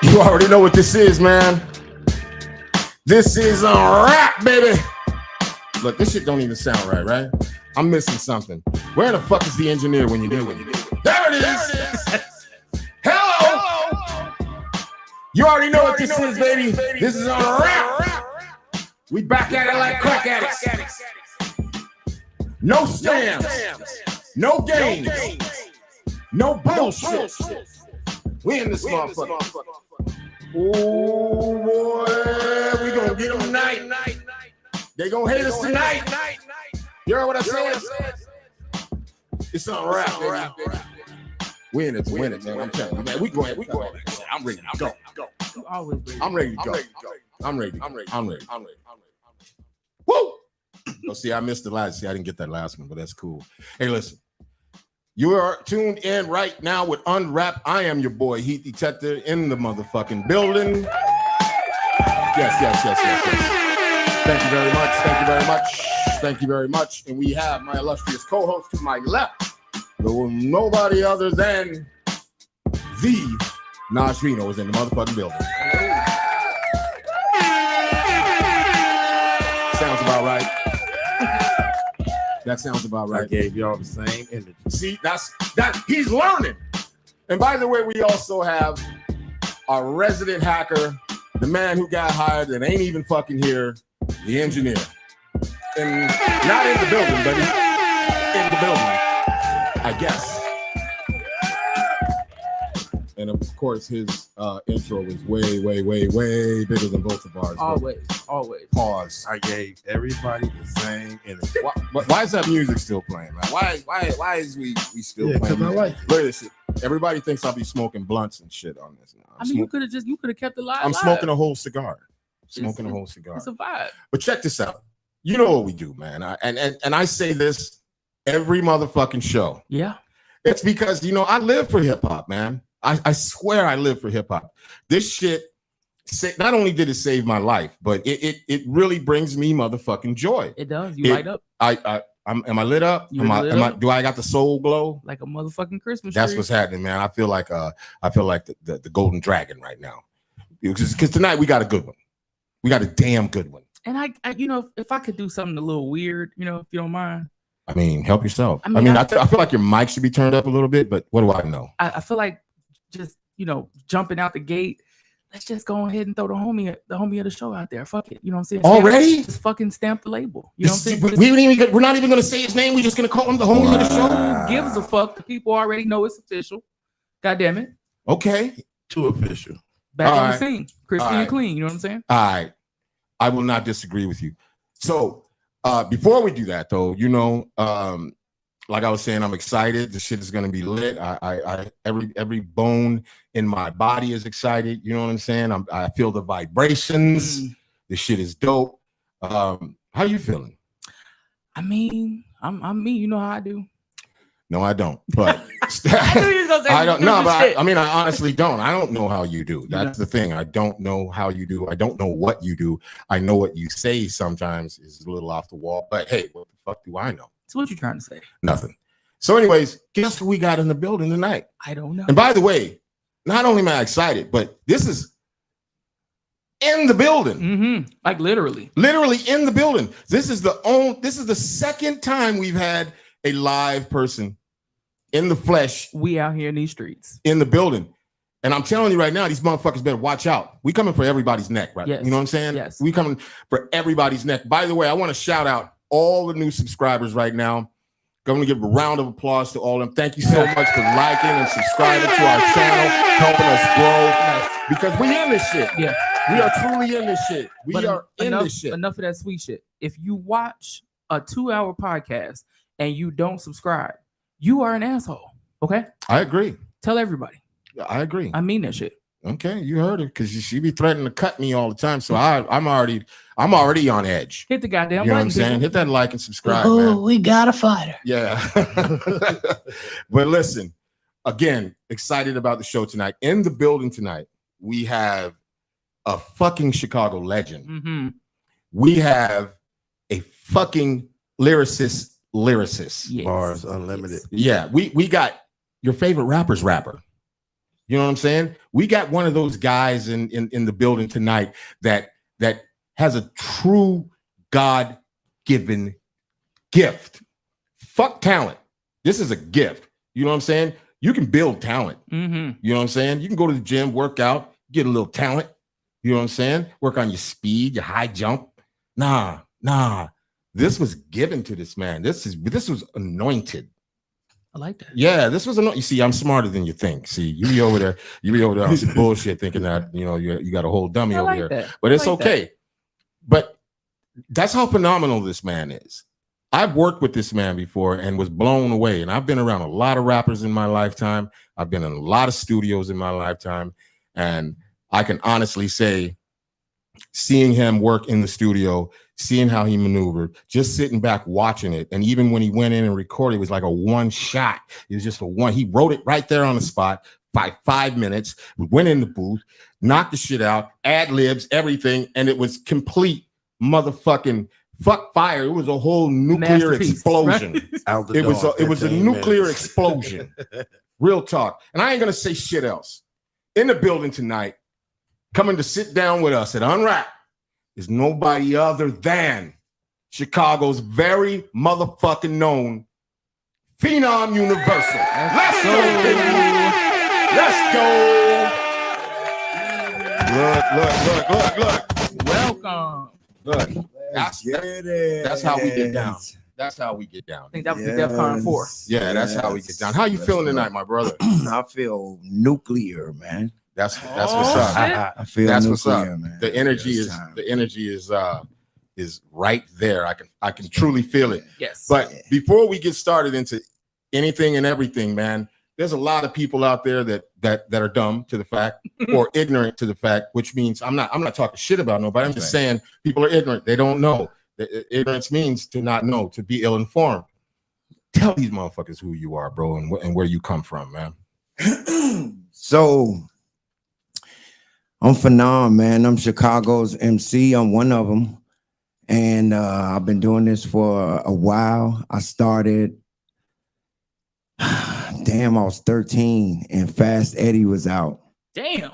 You already know what this is, man. This is UNRAP, baby. Look, this shit don't even sound right, right? I'm missing something. Where the fuck is the engineer when you do it? There it is. Hello. You already know what this is, baby. This is UNRAP. We back at it like crack addicts. No stamps. No games. No bullshit. We in this motherfucker. Oh boy, we gonna get them tonight. They gonna hate us tonight. You heard what I said? It's UNRAP, baby. We in it to win it, man. I'm telling you, man. We go ahead. I'm ready to go. I'm ready to go. I'm ready. Woo! Oh, see, I missed the last. See, I didn't get that last one, but that's cool. Hey, listen. You are tuned in right now with UNRAP. I am your boy, Heat Detector, in the motherfucking building. Yes. Thank you very much. And we have my illustrious co-host to my left, nobody other than the Naj Reno is in the motherfucking building. Sounds about right. That sounds about right. I gave y'all the same energy. See, that he's learning. And by the way, we also have our resident hacker, the man who got hired that ain't even fucking here, the engineer. And not in the building, but in the building, I guess. And of course, his intro is way bigger than both of ours. Always. Pause. I gave everybody the same energy. Why is that music still playing, man? Why is we still playing? I like Look at this shit. Everybody thinks I'll be smoking blunts and shit on this now. You could have kept it live. I'm smoking a whole cigar. It's a vibe. But check this out. You know what we do, man. And I say this every motherfucking show. Yeah. It's because, I live for hip hop, man. I swear I live for hip hop. This shit, not only did it save my life, but it really brings me motherfucking joy. It does. You light up. Am I lit up? Do I got the soul glow? Like a motherfucking Christmas tree. That's what's happening, man. I feel like the golden dragon right now. Because tonight we got a good one. We got a damn good one. And I if I could do something a little weird, if you don't mind. I mean, help yourself. I feel like your mic should be turned up a little bit, but what do I know? I feel like just jumping out the gate. Let's just go ahead and throw the homie of the show out there. Fuck it. You know what I'm saying? Already? Just fucking stamp the label. You know what I'm saying? We're not even going to say his name. We're just going to call him the homie of the show. Who gives a fuck? The people already know it's official. God damn it. Okay. Too official. Back on the scene. Crispy and clean. You know what I'm saying? All right. I will not disagree with you. So before we do that, though, like I was saying, I'm excited. The shit is gonna be lit. Every bone in my body is excited. You know what I'm saying? I feel the vibrations. The shit is dope. How you feeling? I mean, I'm me. You know how I do. No, I don't. But I knew you was gonna say I don't know. But I honestly don't. I don't know how you do. That's the thing. I don't know how you do. I don't know what you do. I know what you say sometimes is a little off the wall. But hey, what the fuck do I know? So what you trying to say? Nothing. So anyways, guess who we got in the building tonight? I don't know. And by the way, not only am I excited, but this is in the building. Like literally in the building. This is the second time we've had a live person in the flesh. We out here in these streets. In the building. And I'm telling you right now, these motherfuckers better watch out. We coming for everybody's neck, right? Yes. You know what I'm saying? Yes. We coming for everybody's neck. By the way, I want to shout out all the new subscribers right now. I'm going to give a round of applause to all of them. Thank you so much for liking and subscribing to our channel, helping us grow. Because we in this shit. Yeah. We are truly in this shit. We are in this shit. Enough of that sweet shit. If you watch a 2-hour podcast and you don't subscribe, you are an asshole. Okay? I agree. Tell everybody. I agree. I mean that shit. Okay, you heard her because she be threatening to cut me all the time. So I'm already on edge. Hit the goddamn button. You know what I'm saying? Hit that like and subscribe. Oh, we got a fighter. Yeah. But listen, again, excited about the show tonight. In the building tonight, we have a fucking Chicago legend. We have a fucking lyricist. Yes. Bars unlimited. Yeah, we got your favorite rapper's rapper. You know what I'm saying? We got one of those guys in the building tonight that has a true God-given gift. Fuck talent. This is a gift. You know what I'm saying? You can build talent. Mm-hmm. You know what I'm saying? You can go to the gym, work out, get a little talent. You know what I'm saying? Work on your speed, your high jump. Nah. This was given to this man. This was anointed. I like that. Yeah, this was anointed. You see, I'm smarter than you think. See, you be over there on some bullshit thinking that, you know, you got a whole dummy over here. That. But it's okay. But that's how phenomenal this man is. I've worked with this man before and was blown away. And I've been around a lot of rappers in my lifetime. I've been in a lot of studios in my lifetime. And I can honestly say, seeing him work in the studio, seeing how he maneuvered, just sitting back watching it. And even when he went in and recorded, it was like a one shot. It was just a one. He wrote it right there on the spot by 5 minutes. We went in the booth, knocked the shit out, ad libs, everything. And it was complete motherfucking fuck fire. It was a whole nuclear explosion. Right? It was a nuclear explosion. Real talk. And I ain't going to say shit else. In the building tonight, coming to sit down with us at UNRAP is nobody other than Chicago's very motherfucking known Phenom Universal. Let's go, baby. Let's go. Look. Welcome. Look. That's how we get down. That's how we get down. I think that was the DEFCON 4. Yeah, that's how we get down. How you feeling tonight, my brother? I feel nuclear, man. That's what's up. I feel that's nuclear, what's up. Man. The energy is right there. I can truly feel it. Yes. But before we get started into anything and everything, man, there's a lot of people out there that are dumb to the fact or ignorant to the fact, which means I'm not talking shit about nobody. I'm just saying people are ignorant. They don't know. Ignorance means to not know, to be ill-informed. Tell these motherfuckers who you are, bro, and where you come from, man. So I'm Phenom, man. I'm Chicago's MC. I'm one of them. And I've been doing this for a while. I started, I was 13 and Fast Eddie was out. Damn.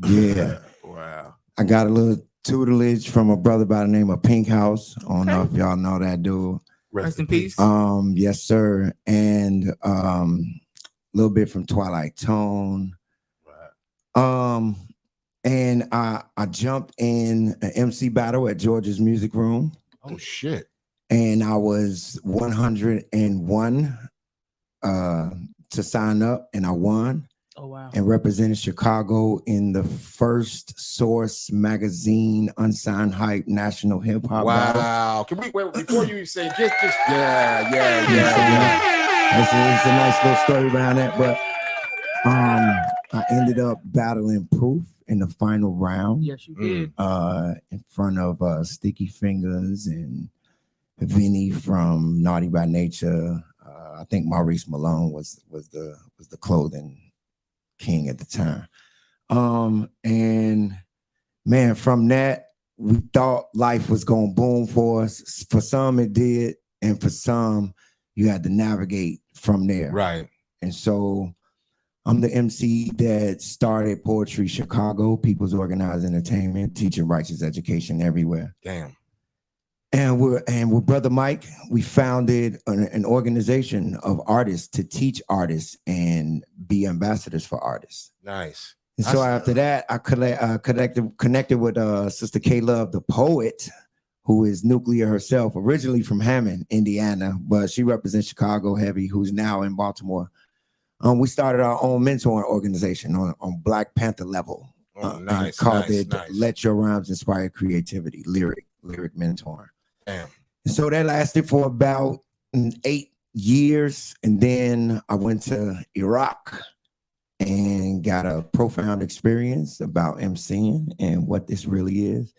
Yeah. Wow. I got a little tutelage from a brother by the name of Pink House. I don't know if y'all know that dude. Rest in peace. Yes, sir. And a little bit from Twilight Tone. Wow. And I jumped in an MC battle at George's Music Room. Oh shit. And I was 101 to sign up, and I won. Oh wow. And represented Chicago in the first Source magazine unsigned hype national hip hop battle. Wow. Can we wait before you say just yeah. It's a nice little story behind that, but I ended up battling Proof in the final round. Yes, you did. In front of Sticky Fingers and Vinny from Naughty by Nature. I think Maurice Malone was the clothing king at the time. And man, from that, we thought life was going boom for us. For some, it did. And for some, you had to navigate from there. Right. And so I'm the MC that started Poetry Chicago, People's Organized Entertainment, teaching righteous education everywhere. Damn. And with Brother Mike, we founded an organization of artists to teach artists and be ambassadors for artists. Nice. And so after that, I connected with Sister K Love, the poet, who is nuclear herself, originally from Hammond, Indiana, but she represents Chicago heavy, who's now in Baltimore. We started our own mentoring organization on Black Panther level. Nice. Called nice, it nice. Let Your Rhymes Inspire Creativity, lyric mentoring. Damn. So that lasted for about 8 years. And then I went to Iraq and got a profound experience about MCing and what this really is.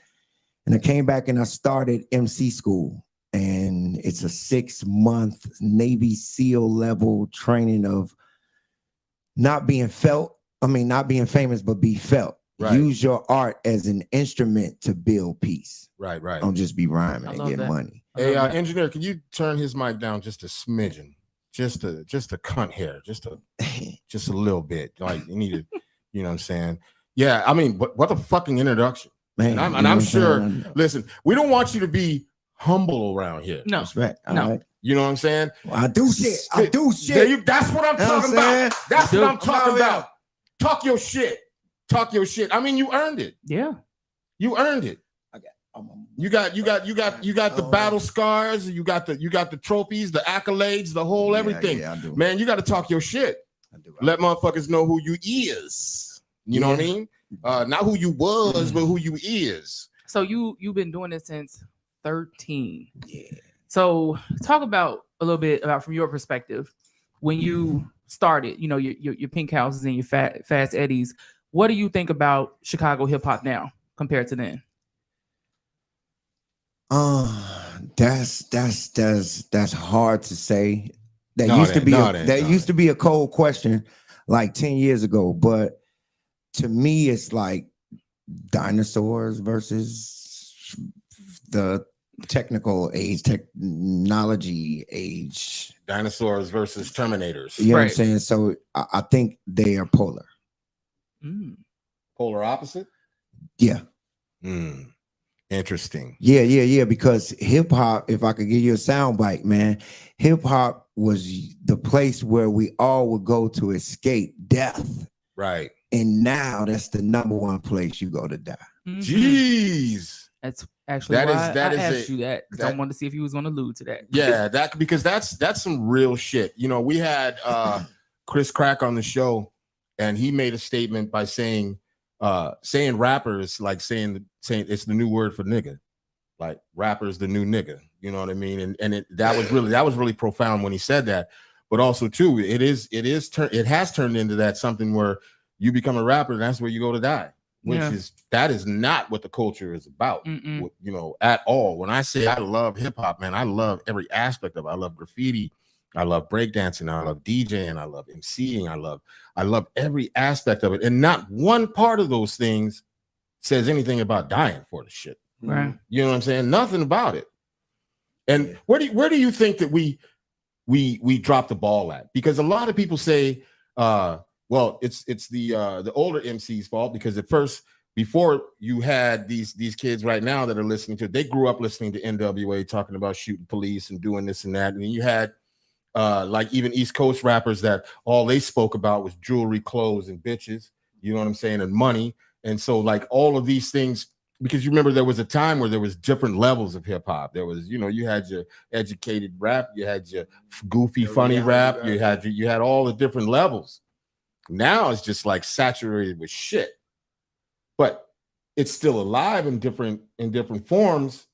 And I came back and I started MC school. And it's a 6-month Navy SEAL level training of not being famous, but be felt. Right. Use your art as an instrument to build peace. Right. Don't just be rhyming and get money. Hey, engineer, can you turn his mic down just a smidgen? Just a cunt hair, just a little bit. Like you need to You know what I'm saying? Yeah, I mean, what a fucking introduction. Man, And I'm sure, listen, we don't want you to be humble around here. No. Respect. All No. right. You know what I'm saying? Well, I do shit. That's what I'm You know what talking I'm saying? about. That's what I'm talking Oh, yeah. about. Talk your shit. Talk your shit. I mean, you earned it. Yeah. You earned it. You got the battle scars. You got the trophies, the accolades, the whole everything. Yeah, I do. Man, you got to talk your shit. I do. Let motherfuckers know who you is. You know what I mean? Not who you was, but who you is. So you've been doing this since 13. Yeah. So talk about a little bit about from your perspective when you started, you know, your Pink Houses and your Fast Eddies. What do you think about Chicago hip hop now compared to then? That's hard to say. That used to be a cold question like 10 years ago, but to me it's like dinosaurs versus the technology age. Dinosaurs versus Terminators. You know what I'm saying? So I think they are polar. Polar opposite? Yeah. Interesting. Yeah. Because hip hop, if I could give you a sound bite, man, hip hop was the place where we all would go to escape death. Right. And now that's the number one place you go to die. Jeez. That's actually why I asked you that, because I wanted to see if you was going to allude to that. Yeah, because that's some real shit. You know, we had Chris Crack on the show, and he made a statement by saying rappers, like saying it's the new word for nigga. Like rappers the new nigga. You know what I mean? And that was really profound when he said that. But also too, it has turned into that something where you become a rapper and that's where you go to die. That is not what the culture is about, you know, at all. When I say I love hip hop, man, I love every aspect of it. I love graffiti, I love breakdancing, I love DJing, I love MCing, I love every aspect of it. And not one part of those things says anything about dying for the shit. Right. You know what I'm saying? Nothing about it. And where do you think that we dropped the ball at? Because a lot of people say, well, it's the older MC's fault, because at first, before you had these kids right now that are listening to it, they grew up listening to NWA, talking about shooting police and doing this and that. And then you had like even East Coast rappers that all they spoke about was jewelry, clothes, and bitches, you know what I'm saying, and money. And so like all of these things, because you remember there was a time where there was different levels of hip hop. There was, you know, you had your educated rap, you had your goofy, funny rap, you had all the different levels. Now it's just like saturated with shit, but it's still alive in different forms.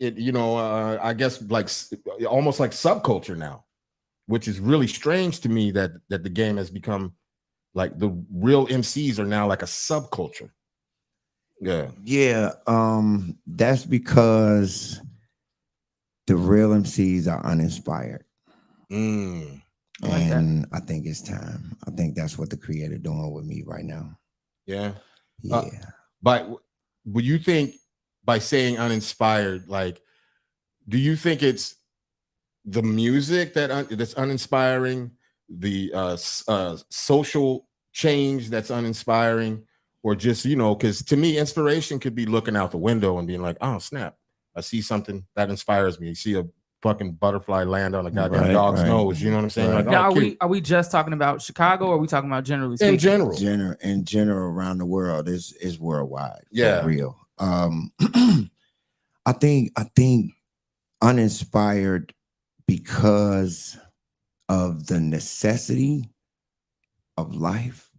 It, you know, I guess like almost like subculture now, which is really strange to me that the game has become like the real MCs are now like a subculture. Yeah. That's because the real MCs are uninspired. And I think it's time. I think that's what the creator doing with me right now. Yeah. Yeah. But would you think, by saying uninspired, like, do you think it's the music that's uninspiring, the social change that's uninspiring, or just, you know, because to me, inspiration could be looking out the window and being like, oh snap, I see something that inspires me. You see a fucking butterfly land on a goddamn dog's nose. You know what I'm saying? Like, now, are we just talking about Chicago, or are we talking about generally speaking? In general around the world is worldwide. Yeah, for real. I think uninspired because of the necessity of life,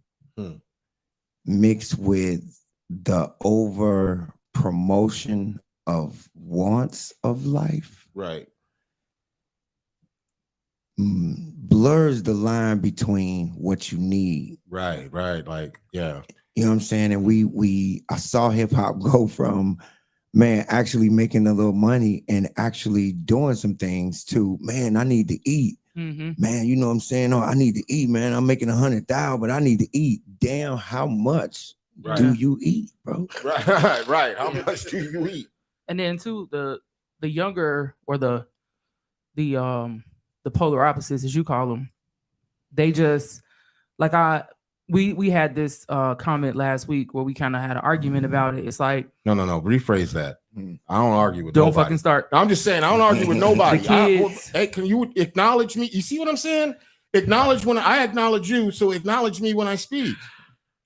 mixed with the over promotion of wants of life. Right. Blurs the line between what you need. Right. Like, yeah. You know what I'm saying? And I saw hip hop go from, man, actually making a little money and actually doing some things to, man, I need to eat. Man, you know what I'm saying? Oh, I need to eat, man. I'm making 100,000, but I need to eat. Damn, how much do you eat, bro? Right. How much do you eat? And then too, the younger, or the polar opposites, as you call them, they just like we had this comment last week where we kind of had an argument about it. It's like, No. Rephrase that. I don't argue with don't nobody. fucking start. I'm just saying I don't argue with nobody. The kids. Hey, can you acknowledge me? You see what I'm saying? Acknowledge when I acknowledge you, so acknowledge me when I speak.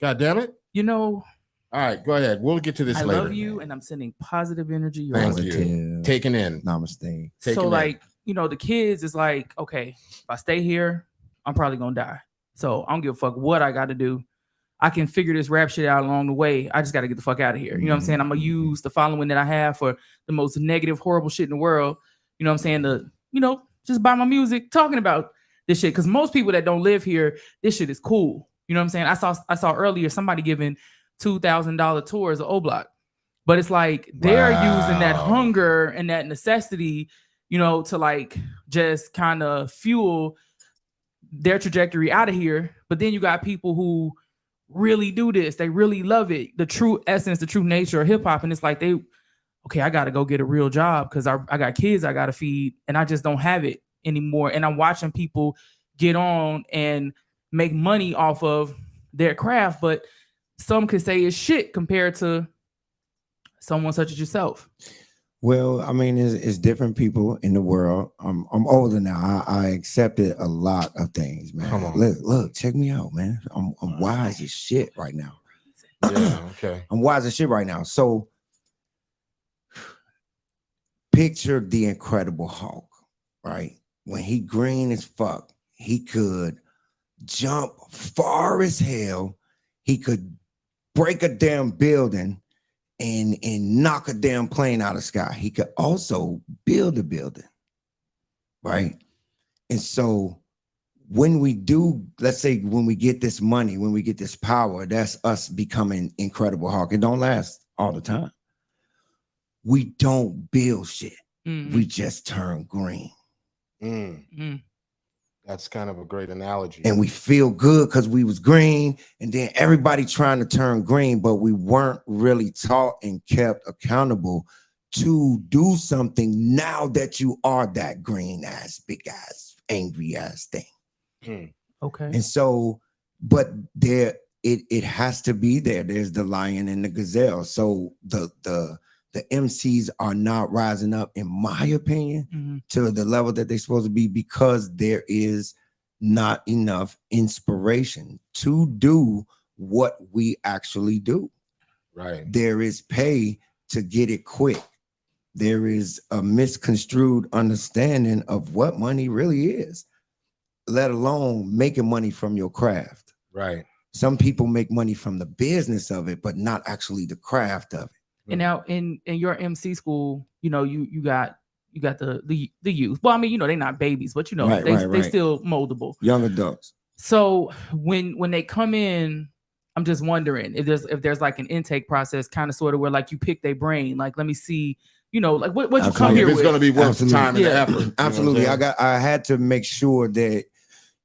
God damn it. You know, all right, go ahead. We'll get to this I later. love you, and I'm sending positive energy your Thank way. you. Taking in. Namaste. So like, you know, the kids is like, okay, if I stay here, I'm probably gonna die. So I don't give a fuck what I got to do. I can figure this rap shit out along the way. I just got to get the fuck out of here. You know what I'm saying? I'm going to use the following that I have for the most negative, horrible shit in the world. You know what I'm saying? To, you know, just buy my music talking about this shit. Because most people that don't live here, this shit is cool. You know what I'm saying? I saw earlier somebody giving $2,000 tours of O-Block. But it's like they're using that hunger and that necessity, you know, to like just kind of fuel their trajectory out of here. But then you got people who really do this. They really love it. The true essence, the true nature of hip hop. And it's like okay, I got to go get a real job because I got kids I got to feed and I just don't have it anymore. And I'm watching people get on and make money off of their craft. But some could say it's shit compared to someone such as yourself. Well, I mean, it's different people in the world. I'm older now. I accepted a lot of things, man. Come on. Look, check me out, man. I'm wise as shit right now. Yeah, okay. I'm wise as shit right now. So picture the Incredible Hulk, right? When he green as fuck, he could jump far as hell. He could break a damn building and knock a damn plane out of the sky. He could also build a building, right? And so when we do, let's say when we get this money, when we get this power, that's us becoming Incredible Hulk. It don't last all the time. We don't build shit. Mm-hmm. We just turn green. That's kind of a great analogy. And we feel good because we was green, and then everybody trying to turn green, but we weren't really taught and kept accountable to do something now that you are that green ass, big ass, angry ass thing. Okay. And so, but there, it has to be there. There's the lion and the gazelle. So the MCs are not rising up, in my opinion, to the level that they're supposed to be because there is not enough inspiration to do what we actually do. Right. There is pay to get it quick. There is a misconstrued understanding of what money really is, let alone making money from your craft. Right. Some people make money from the business of it, but not actually the craft of it. And now in your MC school, you know, you got the youth. Well, I mean, you know, they're not babies, but you know, they still moldable. Young adults. So when they come in, I'm just wondering if there's like an intake process, kind of sort of where like you pick their brain, like let me see, you know, like what you come here with. It's going to be worth the time and the effort. Absolutely. I had to make sure that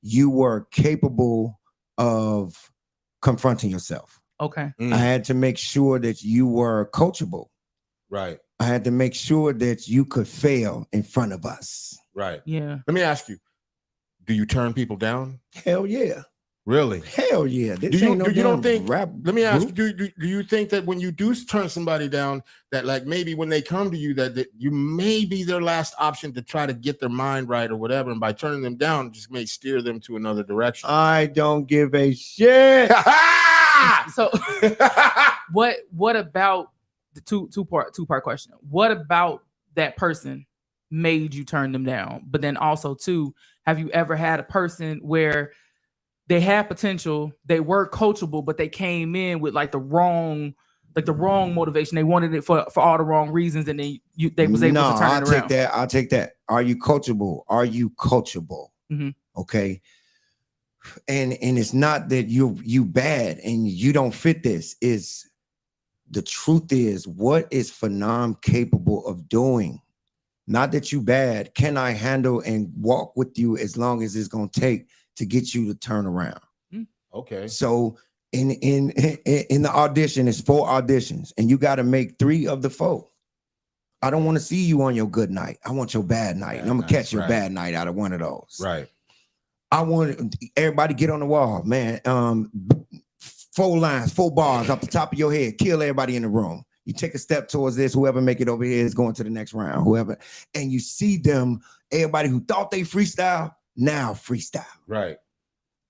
you were capable of confronting yourself. Okay. I had to make sure that you were coachable. Right. I had to make sure that you could fail in front of us. Right. Yeah. Let me ask you, do you turn people down? Hell yeah. Really? Hell yeah. Do you don't think, let me ask you, do you think that when you do turn somebody down, that like maybe when they come to you, that you may be their last option to try to get their mind right or whatever, and by turning them down, just may steer them to another direction? I don't give a shit. So what about the two-part question? What about that person made you turn them down? But then also too, have you ever had a person where they had potential, they were coachable, but they came in with like the wrong motivation. They wanted it for all the wrong reasons, and then they was able to turn it around. I'll take that. Are you coachable? Are you coachable? Okay. And it's not that you bad and you don't fit this. Is the truth is, what is Phenom capable of doing? Not that you bad. Can I handle and walk with you as long as it's gonna take to get you to turn around? Okay. So in the audition, it's 4 auditions, and you got to make 3 of the 4. I don't want to see you on your good night. I want your bad night, and I'm gonna catch your bad night out of one of those. Right. I want everybody get on the wall, man. 4 lines, 4 bars off the top of your head. Kill everybody in the room. You take a step towards this. Whoever make it over here is going to the next round. Whoever, and you see them. Everybody who thought they freestyle now freestyle. Right.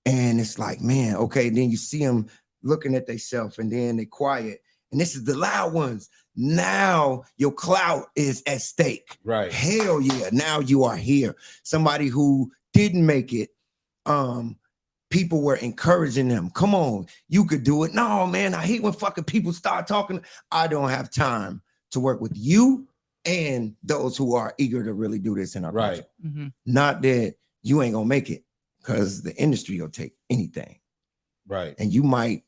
And it's like, man, okay. Then you see them looking at themselves, and then they quiet. And this is the loud ones. Now your clout is at stake. Right. Hell yeah. Now you are here. Somebody who didn't make it. People were encouraging them. Come on, you could do it. No, man, I hate when fucking people start talking. I don't have time to work with you and those who are eager to really do this in our Right. culture. Not that you ain't gonna make it, because the industry will take anything. Right. And you might,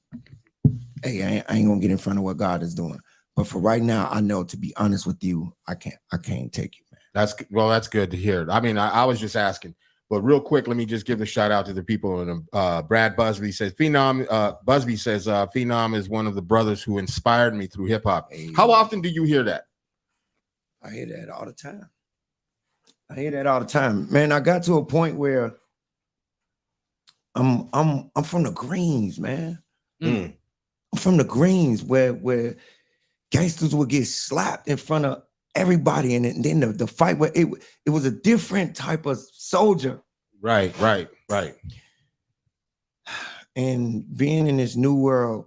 hey, I ain't gonna get in front of what God is doing. But for right now, I know, to be honest with you, I can't take you, man. That's good to hear. I mean, I was just asking. But real quick, let me just give a shout out to the people. And Brad Busby says, Busby says, Phenom is one of the brothers who inspired me through hip hop. Hey. How often do you hear that? I hear that all the time. Man, I got to a point where I'm from the greens, man. I'm from the greens where gangsters would get slapped in front of everybody, and then the fight where it was a different type of soldier. Right. And being in this new world,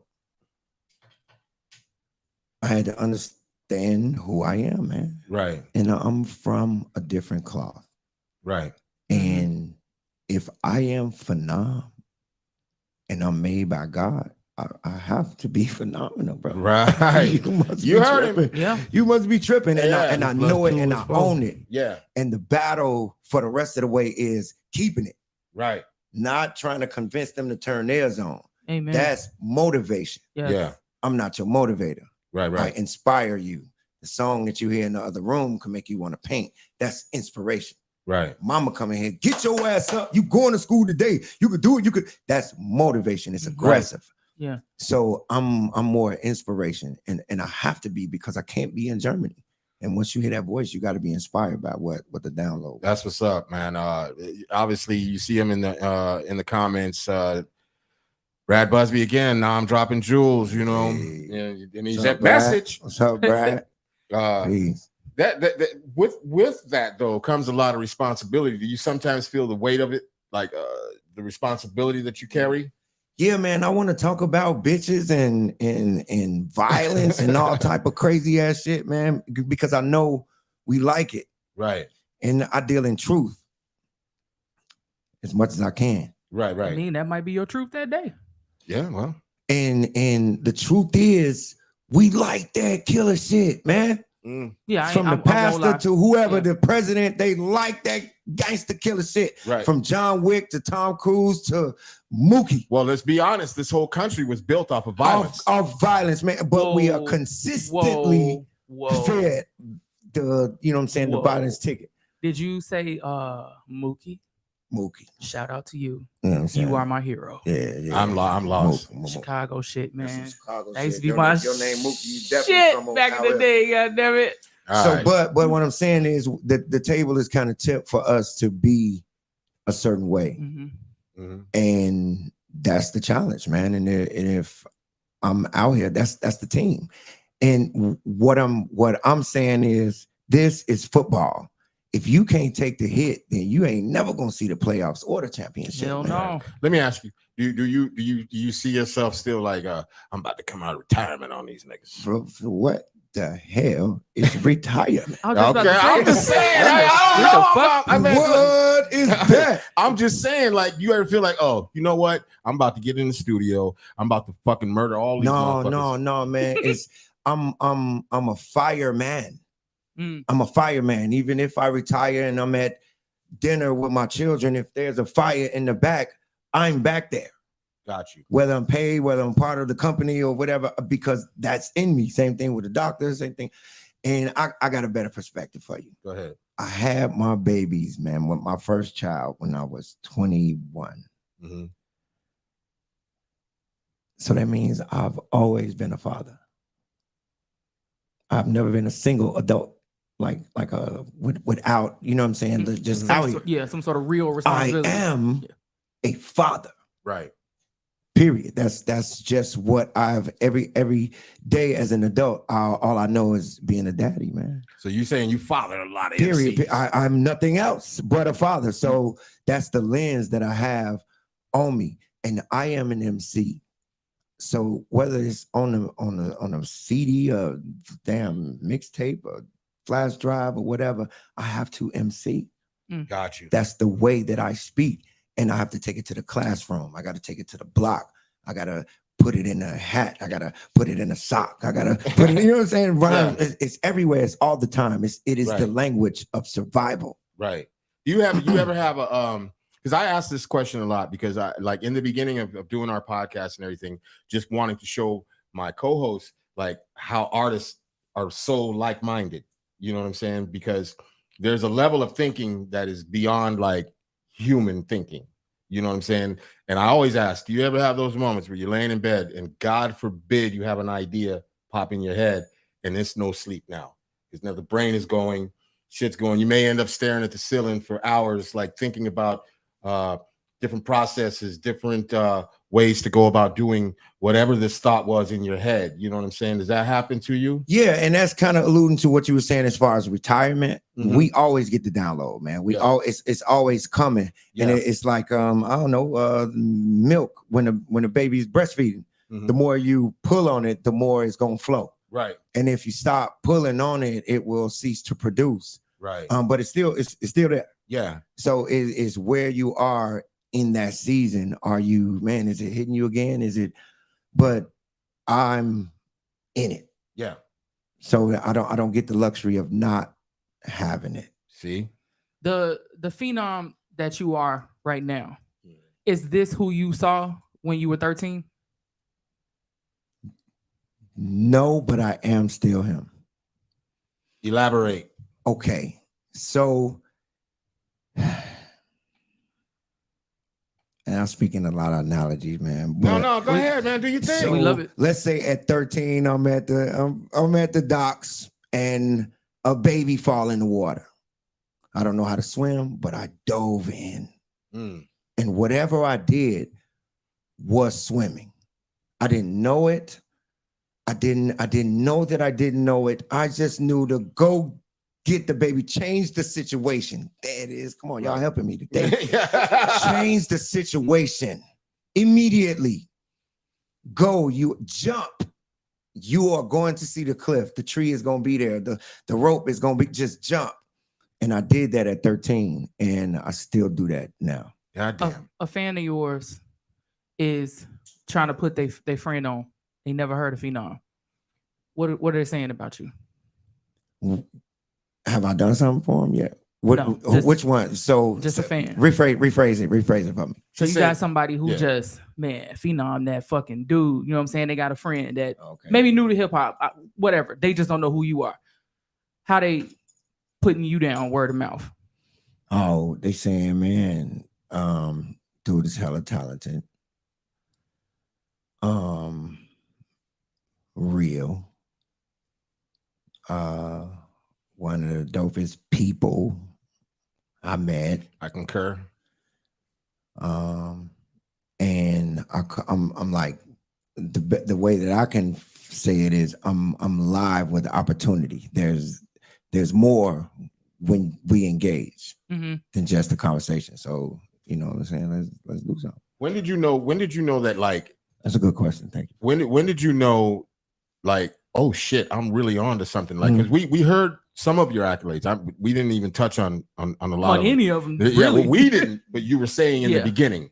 I had to understand who I am, man. Right. And I'm from a different cloth. Right. And if I am Phenom and I'm made by God, I have to be phenomenal, bro. Right. You heard him. Yeah. You must be tripping. And, Yeah. and I know it, and I own it. Yeah. And the battle for the rest of the way is keeping it. Right. Not trying to convince them to turn theirs on. Amen. That's motivation. Yes. Yeah. I'm not your motivator. Right. I Right. inspire you. The song that you hear in the other room can make you want to paint. That's inspiration. Right. Mama coming here, get your ass up. You going to school today. You could do it. You could. That's motivation. It's aggressive. Yeah. So I'm more inspiration, and I have to be, because I can't be in Germany. And once you hear that voice, you got to be inspired by what the download. That's what's up, man. Obviously, you see him in the comments. Brad Busby again. Now I'm dropping jewels, you know, Hey. and he's What's up, that message. What's up, Brad? Peace. That with that though comes a lot of responsibility. Do you sometimes feel the weight of it, like the responsibility that you carry? Yeah, man. I want to talk about bitches and violence and all type of crazy ass shit, man, because I know we like it. Right. And I deal in truth as much as I can. Right. I mean, that might be your truth that day. Yeah. Well. And the truth is, we like that killer shit, man. Yeah. From the pastor to whoever, Yeah. the president, they like that gangster killer shit. Right. From John Wick to Tom Cruise to Mookie. Well, let's be honest. This whole country was built off of violence. Of violence, man. But we are Whoa. consistently fed the, you know what I'm saying, the Whoa. violence ticket. Did you say Mookie? Mookie. Shout out to you. You know what I'm saying? You are my hero. Yeah. I'm lost. Mookie. Chicago shit, That's some man. Chicago That used to shit. be my your name Mookie, you definitely from shit back in the Ohio. day. God damn it. All So, right. but what I'm saying is that the table is kind of tipped for us to be a certain way, and that's the challenge, man. And if I'm out here, that's the team. And what I'm saying is, this is football. If you can't take the hit, then you ain't never gonna see the playoffs or the championship. Hell man. no. Let me ask you: Do you see yourself still like I'm about to come out of retirement on these niggas? For what the hell is retirement? I was just about to say I'm that. just saying. What the fuck? What is that? I'm just saying, like, you ever feel like, oh, you know what? I'm about to get in the studio. I'm about to fucking murder all these motherfuckers. No, man. It's I'm a fireman. I'm a fireman. Even if I retire and I'm at dinner with my children, if there's a fire in the back, I'm back there. Got you. Whether I'm paid, whether I'm part of the company or whatever, because that's in me. Same thing with the doctor, same thing. And I got a better perspective for you. Go ahead. I had my babies, man, with my first child when I was 21. So that means I've always been a father. I've never been a single adult without, you know what I'm saying, just out here. Yeah, some sort of real responsibility. I am a father. Right. Period. That's just what I've every day as an adult. All I know is being a daddy, man. So you saying you fathered a lot of Period. MCs. I'm nothing else but a father. So that's the lens that I have on me, and I am an MC. So whether it's on a CD, or damn mixtape, or flash drive, or whatever, I have to MC. Got you. That's the way that I speak. And I have to take it to the classroom. I got to take it to the block. I got to put it in a hat. I got to put it in a sock. I got to put it, you know what I'm saying? Rhyme, it's everywhere. It's all the time. It is the language of survival. Right. You ever have a, because I ask this question a lot because I like in the beginning of doing our podcast and everything, just wanting to show my co-hosts like how artists are so like-minded. You know what I'm saying? Because there's a level of thinking that is beyond like human thinking. You know what I'm saying? And I always ask, do you ever have those moments where you're laying in bed and God forbid you have an idea pop in your head and it's no sleep now? Because now the brain is going, shit's going. You may end up staring at the ceiling for hours, like thinking about different processes, different ways to go about doing whatever this thought was in your head. You know what I'm saying? Does that happen to you? Yeah, and that's kind of alluding to what you were saying as far as retirement. We always get the download, man. We it's always coming, and it's like I don't know, milk when the baby's breastfeeding. The more you pull on it, the more it's gonna flow. Right. And if you stop pulling on it, it will cease to produce. Right. But it's still there. Yeah. So it's where you are in that season. Are you, man, is it hitting you again? Is it, but I'm in it. Yeah. So I don't get the luxury of not having it. See? The phenom that you are right now, is this who you saw when you were 13? No, but I am still him. Elaborate. Okay. So, and I'm speaking a lot of analogies, man. No, go ahead, man. Do your thing. So we love it. Let's say at 13, I'm at the docks and a baby fall in the water. I don't know how to swim, but I dove in. And whatever I did was swimming. I didn't know it. I didn't know that I didn't know it. I just knew to go get the baby, change the situation. There it is. Come on, y'all helping me today. Change the situation immediately. Go, you jump. You are going to see the cliff. The tree is going to be there. The rope is going to be, just jump. And I did that at 13, and I still do that now. God damn. A fan of yours is trying to put their friend on. They never heard of Phenom. What are they saying about you? Have I done something for him yet? Which one? So just a fan. Rephrase it for me. So you got somebody who just, man, Phenom, that fucking dude. You know what I'm saying? They got a friend that maybe new to hip hop, whatever. They just don't know who you are. How they putting you down word of mouth? Oh, they saying, man, dude is hella talented. Real. One of the dopest people I met. I concur. And I'm like, the way that I can say it is I'm live with the opportunity. There's more when we engage than just the conversation. So you know what I'm saying? Let's do something. When did you know that, like, that's a good question. Thank you. When did you know, like, oh shit, I'm really on to something? Like, because we heard some of your accolades. We didn't even touch on a lot of any of them. Yeah, really. well, we didn't, but you were saying in the beginning.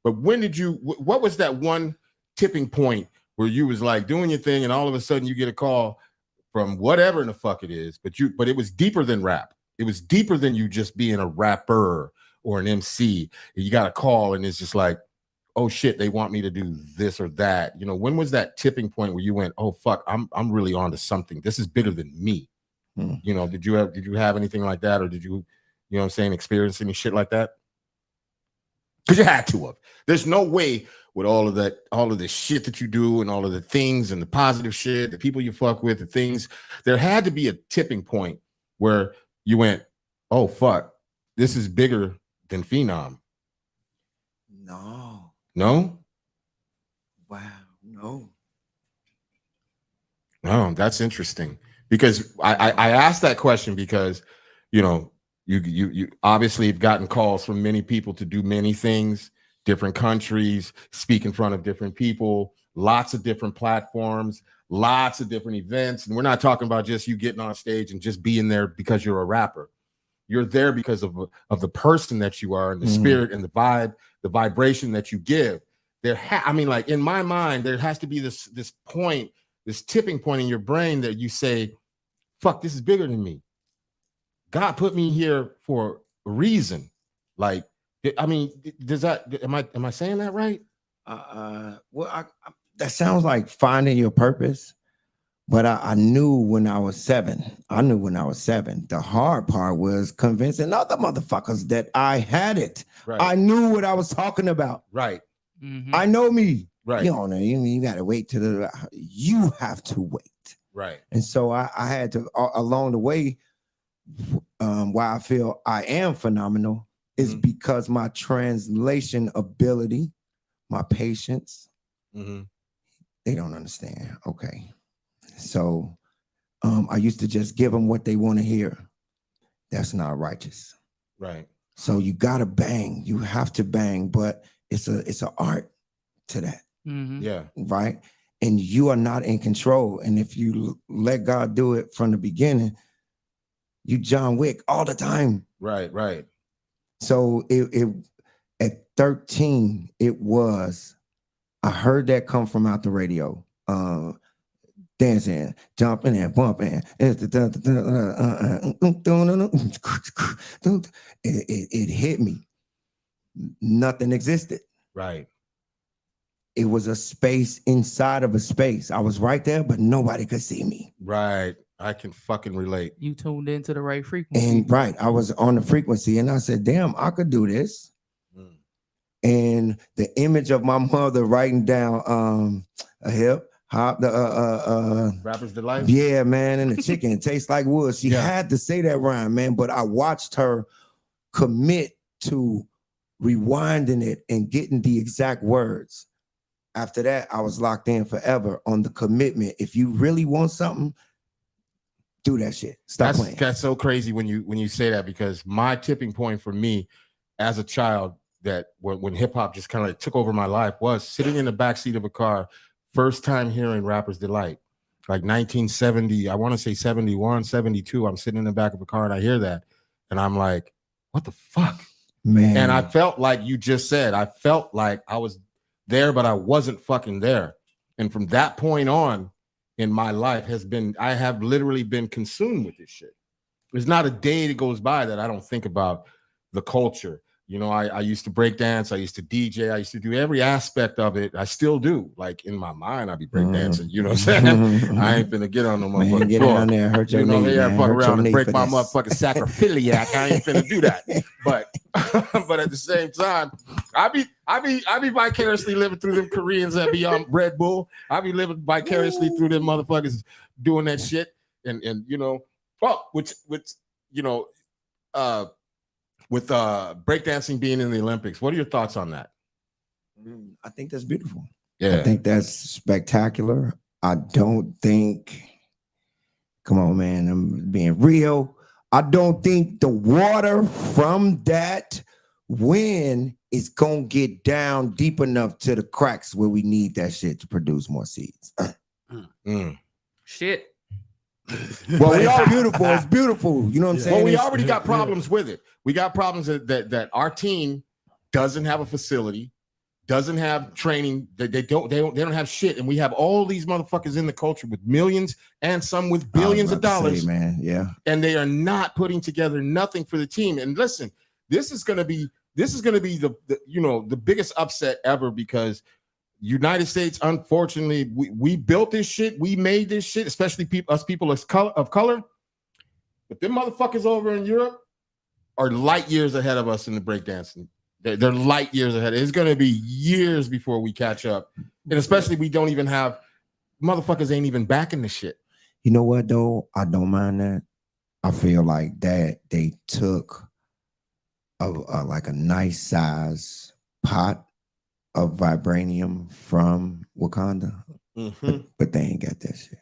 But when did you, what was that one tipping point where you was like doing your thing and all of a sudden you get a call from whatever in the fuck it is, but it was deeper than rap. It was deeper than you just being a rapper or an MC. You got a call and it's just like, oh shit, they want me to do this or that. You know, when was that tipping point where you went, oh fuck, I'm really on to something. This is bigger than me. You know, did you have anything like that, or did you know what I'm saying, experience any shit like that? Because you had to have. There's no way with all of the shit that you do and all of the things and the positive shit, the people you fuck with, the things, there had to be a tipping point where you went, oh fuck, this is bigger than Phenom. No. No? Wow. No. Oh, that's interesting. Because I asked that question because, you know, you obviously have gotten calls from many people to do many things, different countries, speak in front of different people, lots of different platforms, lots of different events. And we're not talking about just you getting on stage and just being there because you're a rapper. You're there because of the person that you are and the spirit and the vibe, the vibration that you give. I mean, like in my mind, there has to be this point, this tipping point in your brain that you say, fuck, this is bigger than me. God put me here for a reason. Like, I mean, does that, am I saying that right? Well, that sounds like finding your purpose. But I knew when I was 7. The hard part was convincing other motherfuckers that I had it. Right. I knew what I was talking about. Right. I know me. Right. You don't know. You got to wait you have to wait. Right. And so I had to, along the way, why I feel I am phenomenal is because my translation ability, my patience, they don't understand. Okay. So I used to just give them what they want to hear. That's not righteous. Right. So you gotta bang. You have to bang, but it's an art to that. Yeah. Right. And you are not in control. And if you let God do it from the beginning, you John Wick all the time. Right. Right. So it at 13, I heard that come from out the radio. Dancing, jumping and bumping. It hit me. Nothing existed. Right. It was a space inside of a space. I was right there, but nobody could see me. Right. I can fucking relate. You tuned into the right frequency. And right, I was on the frequency and I said, damn, I could do this. And the image of my mother writing down a hip hop, Rapper's Delight. Yeah, man, and the chicken tastes like wood. She had to say that rhyme, man. But I watched her commit to rewinding it and getting the exact words. After that, I was locked in forever on the commitment. If you really want something, do that shit. Stop playing. That's so crazy when you say that, because my tipping point for me as a child, that when hip hop just kind of like took over my life, was sitting in the backseat of a car. First time hearing Rapper's Delight, like 1970, I want to say 71, 72. I'm sitting in the back of a car and I hear that. And I'm like, what the fuck? Man. And I felt like you just said, I felt like I was there, but I wasn't fucking there. And from that point on in my life I have literally been consumed with this shit. There's not a day that goes by that I don't think about the culture. You know, I used to break dance. I used to DJ. I used to do every aspect of it. I still do. Like in my mind, I be break dancing. You know what I'm saying? I ain't finna get on no motherfucking get floor. Down there, hurt your knee, Yeah, fuck around and break my this. motherfucking sacrophiliac. I ain't finna do that. But at the same time, I be vicariously living through them Koreans that be on Red Bull. I be living vicariously through them motherfuckers doing that shit. And you know, which you know, with breakdancing being in the Olympics. What are your thoughts on that? I think that's beautiful. Yeah. I think that's spectacular. I don't think, come on, man, I'm being real. I don't think the water from that wind is going to get down deep enough to the cracks where we need that shit to produce more seeds. Shit. Well, it's beautiful. It's beautiful. You know what I'm saying? Well, we already got problems with it. We got problems that our team doesn't have a facility, doesn't have training. They don't have shit, and we have all these motherfuckers in the culture with millions and some with billions of dollars, man. Yeah, and they are not putting together nothing for the team. And listen, this is gonna be the biggest upset ever, because United States, unfortunately, we built this shit. We made this shit, especially people of color. But them motherfuckers over in Europe are light years ahead of us in the breakdancing. They're light years ahead. It's going to be years before we catch up. And especially we don't even have, motherfuckers ain't even backing the shit. You know what, though? I don't mind that. I feel like that they took like a nice size pot of vibranium from Wakanda, but they ain't got that shit.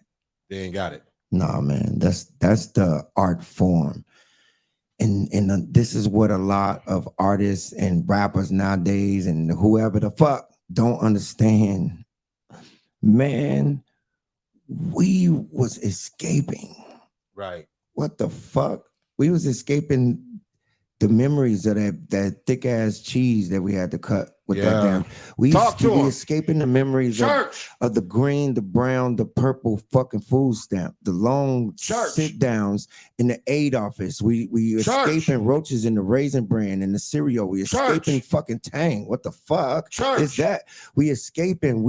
They ain't got it. Nah, man, that's the art form. And this is what a lot of artists and rappers nowadays and whoever the fuck don't understand. Man, we was escaping. Right. What the fuck? We was escaping the memories of that thick ass cheese that we had to cut with that damn. We escaping the memories of the green, the brown, the purple fucking food stamp, the long sit downs in the aid office. We escaping roaches in the Raisin Bran and the cereal. We escaping fucking Tang. What the fuck is that? We escaping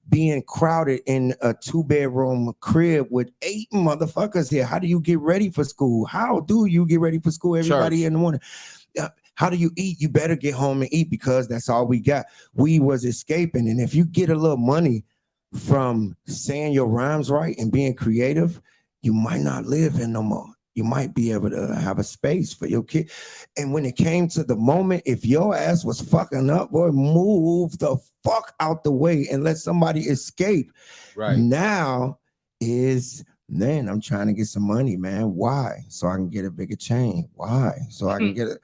being crowded in a 2-bedroom crib with 8 motherfuckers here. How do you get ready for school? How do you get ready for school? Everybody in the morning. How do you eat? You better get home and eat because that's all we got. We was escaping. And if you get a little money from saying your rhymes right and being creative, you might not live in no more. You might be able to have a space for your kid. And when it came to the moment, if your ass was fucking up, boy, move the fuck out the way and let somebody escape. Right. Now is... Man, I'm trying to get some money, man. Why? So I can get a bigger chain. Why? So I can get it.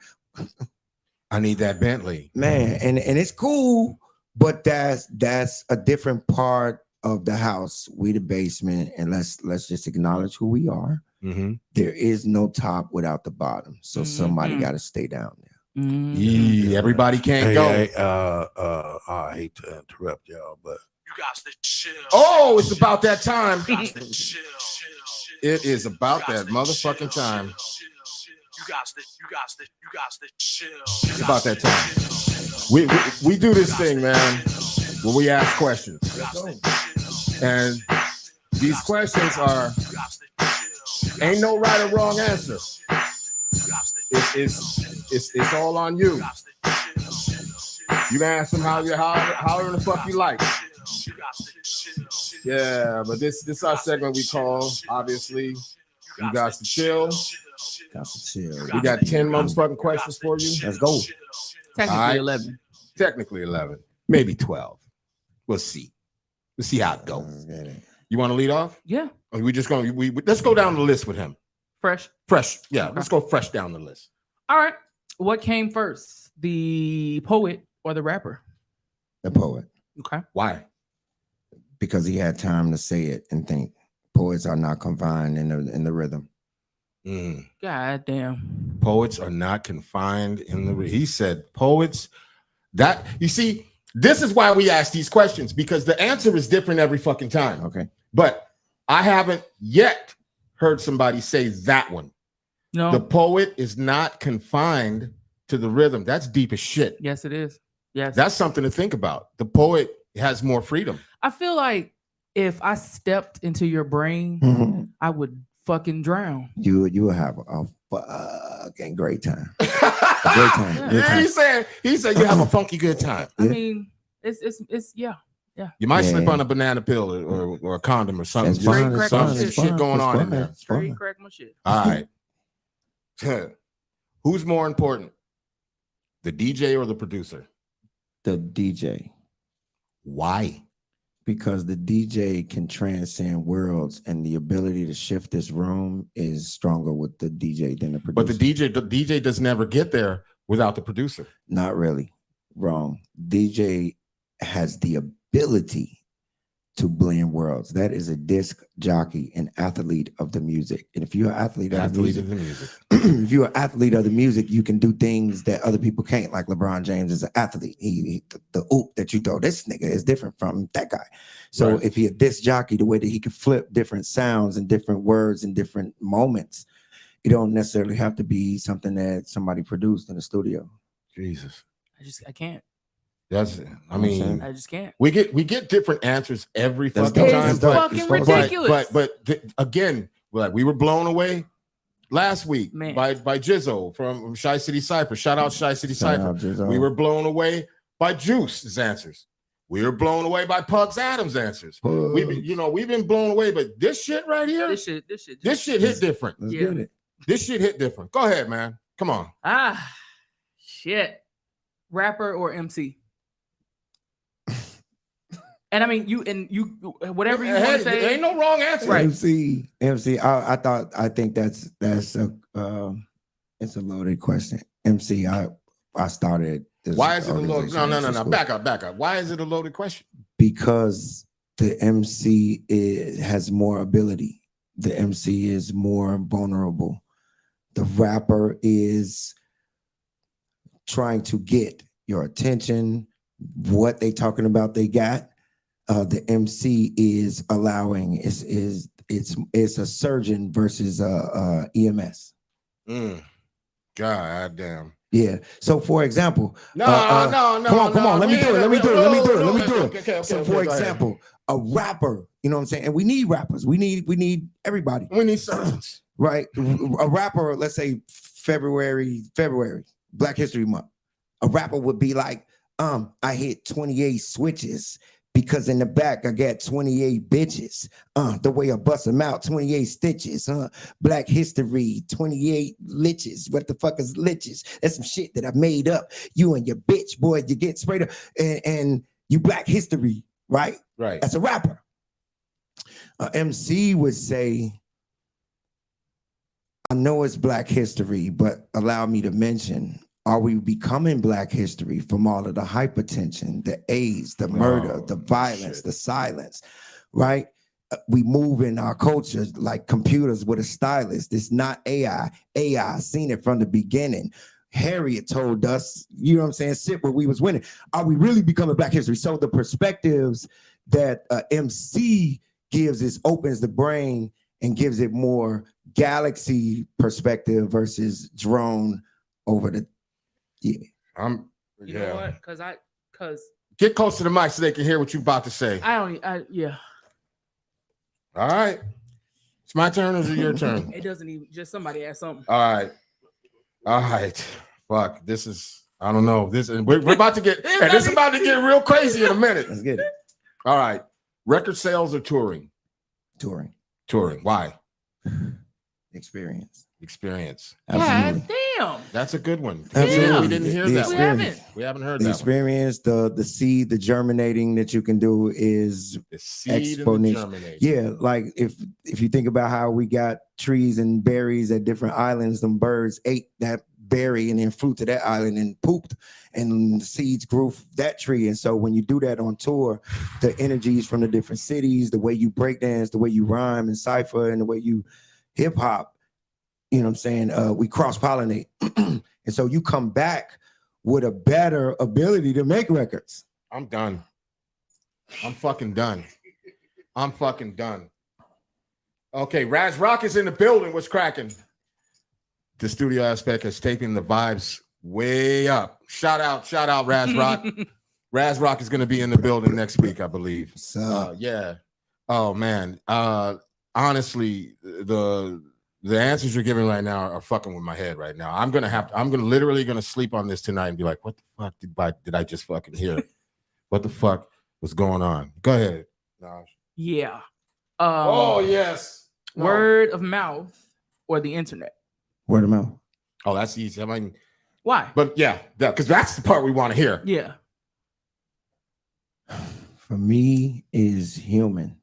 I need that Bentley. Man, and it's cool, but that's a different part of the house. We the basement, and let's just acknowledge who we are. There is no top without the bottom. So somebody got to stay down there. Everybody can't go. I hate to interrupt y'all, but you guys to chill. Oh, it's about that time. It is about that motherfucking time. You guys to chill. It's about that time. We do this thing, man, where we ask questions. And these questions ain't no right or wrong answer. It's all on you. You can ask them however the fuck you like. Yeah, but this our segment we call, obviously, you guys to chill. We got 10 motherfucking questions for you. Let's go. Technically 11. Technically 11. Maybe 12. We'll see. We'll see how it goes. You want to lead off? Yeah. Or we just going to let's go down the list with him. Fresh. Yeah, okay. Let's go fresh down the list. All right. What came first? The poet or the rapper? The poet. Okay. Why? Because he had time to say it and think. Poets are not confined in the rhythm. God damn. Poets are not confined in the rhythm. He said poets. That you see, this is why we ask these questions, because the answer is different every fucking time. Okay. But I haven't yet heard somebody say that one. No. The poet is not confined to the rhythm. That's deep as shit. Yes, it is. Yes. That's something to think about. The poet has more freedom. I feel like if I stepped into your brain, I would fucking drown. You will have a fucking great time. A great time. Yeah, he said you have a funky good time. I mean, it's yeah. You might slip on a banana pill or a condom or something. Some shit going on in there. Straight crack my shit. All right. Who's more important? The DJ or the producer? The DJ. Why? Because the DJ can transcend worlds, and the ability to shift this room is stronger with the DJ than the producer. But the DJ doesn't ever get there without the producer. Not really. Wrong. DJ has the ability to blend worlds. That is a disc jockey, an athlete of the music. And if you're an athlete of the music, if you're an athlete of the music, you can do things that other people can't. Like LeBron James is an athlete. The oop that you throw, this nigga is different from that guy. So if he a disc jockey, the way that he can flip different sounds and different words and different moments, it don't necessarily have to be something that somebody produced in the studio. Jesus. I can't. I mean, I just can't. We get different answers every fucking time. It's fucking ridiculous. But again, we were blown away last week by Jizzo from Shy City Cypher. Shout out Shy City Cypher. We were blown away by Juice's answers. We were blown away by Pugs Adams' answers. We've been blown away, but this shit right here, this shit hit different. Let's get it. This shit hit different. Go ahead, man. Come on. Shit. Rapper or MC? And I mean, you whatever you want to say. There ain't no wrong answer. Right. MC. I think that's a it's a loaded question. MC. I started this. Why is it a loaded? No. School. Back up. Why is it a loaded question? Because the MC has more ability. The MC is more vulnerable. The rapper is trying to get your attention. What they talking about, they got. The MC is allowing. It's a surgeon versus EMS. God damn. Yeah. So, for example, No. come on. Let me do it. Okay, So, for example, a rapper, you know what I'm saying? And we need rappers. We need everybody. We need surgeons. Right? A rapper, let's say February, Black History Month. A rapper would be like, I hit 28 switches because in the back I got 28 bitches. The way I bust them out, 28 stitches. Black history, 28 liches. What the fuck is liches? That's some shit that I made up. You and your bitch, boy, you get sprayed up, and you Black history, right? Right. As a rapper. MC would say, I know it's Black history, but allow me to mention, are we becoming Black history from all of the hypertension, the AIDS, the murder, the violence, the silence, right? We move in our culture like computers with a stylus. It's not AI. AI, seen it from the beginning. Harriet told us, you know what I'm saying, sit where we was winning. Are we really becoming Black history? So the perspectives that MC gives is opens the brain and gives it more galaxy perspective versus drone over the You know what? Because get close to the mic so they can hear what you about to say. Yeah. All right. It's my turn or is it your turn? It doesn't even just somebody ask something. All right. Fuck. This is I don't know. We're about to get and this is about to get real crazy in a minute. Let's get it. All right. Record sales or touring? Touring. Why? Experience. God Absolutely. damn. That's a good one. Absolutely. We didn't hear that. We haven't heard The that. experience, the seed, the germinating that you can do is The seed and the exponential. germination. Yeah, like if you think about how we got trees and berries at different islands, them birds ate that berry and then flew to that island and pooped, and the seeds grew that tree. And so when you do that on tour, the energies from the different cities, the way you break dance, the way you rhyme and cipher, and the way you hip hop, you know what I'm saying? We cross-pollinate. And so you come back with a better ability to make records. I'm done. I'm fucking done. Okay, Raz Rock is in the building. What's cracking? The studio aspect is taking the vibes way up. Shout out Raz Rock. Raz Rock is going to be in the building next week, I believe. So yeah. Oh man. Honestly, the answers you're giving right now are fucking with my head right now. I'm literally gonna sleep on this tonight and be like, what the fuck did I just fucking hear? What the fuck was going on? Go ahead. Naj. Yeah. Oh yes. Word of mouth or the internet? word of mouth. Oh, that's easy. I mean, Why? but yeah, because that's the part we want to hear. Yeah. For me is human.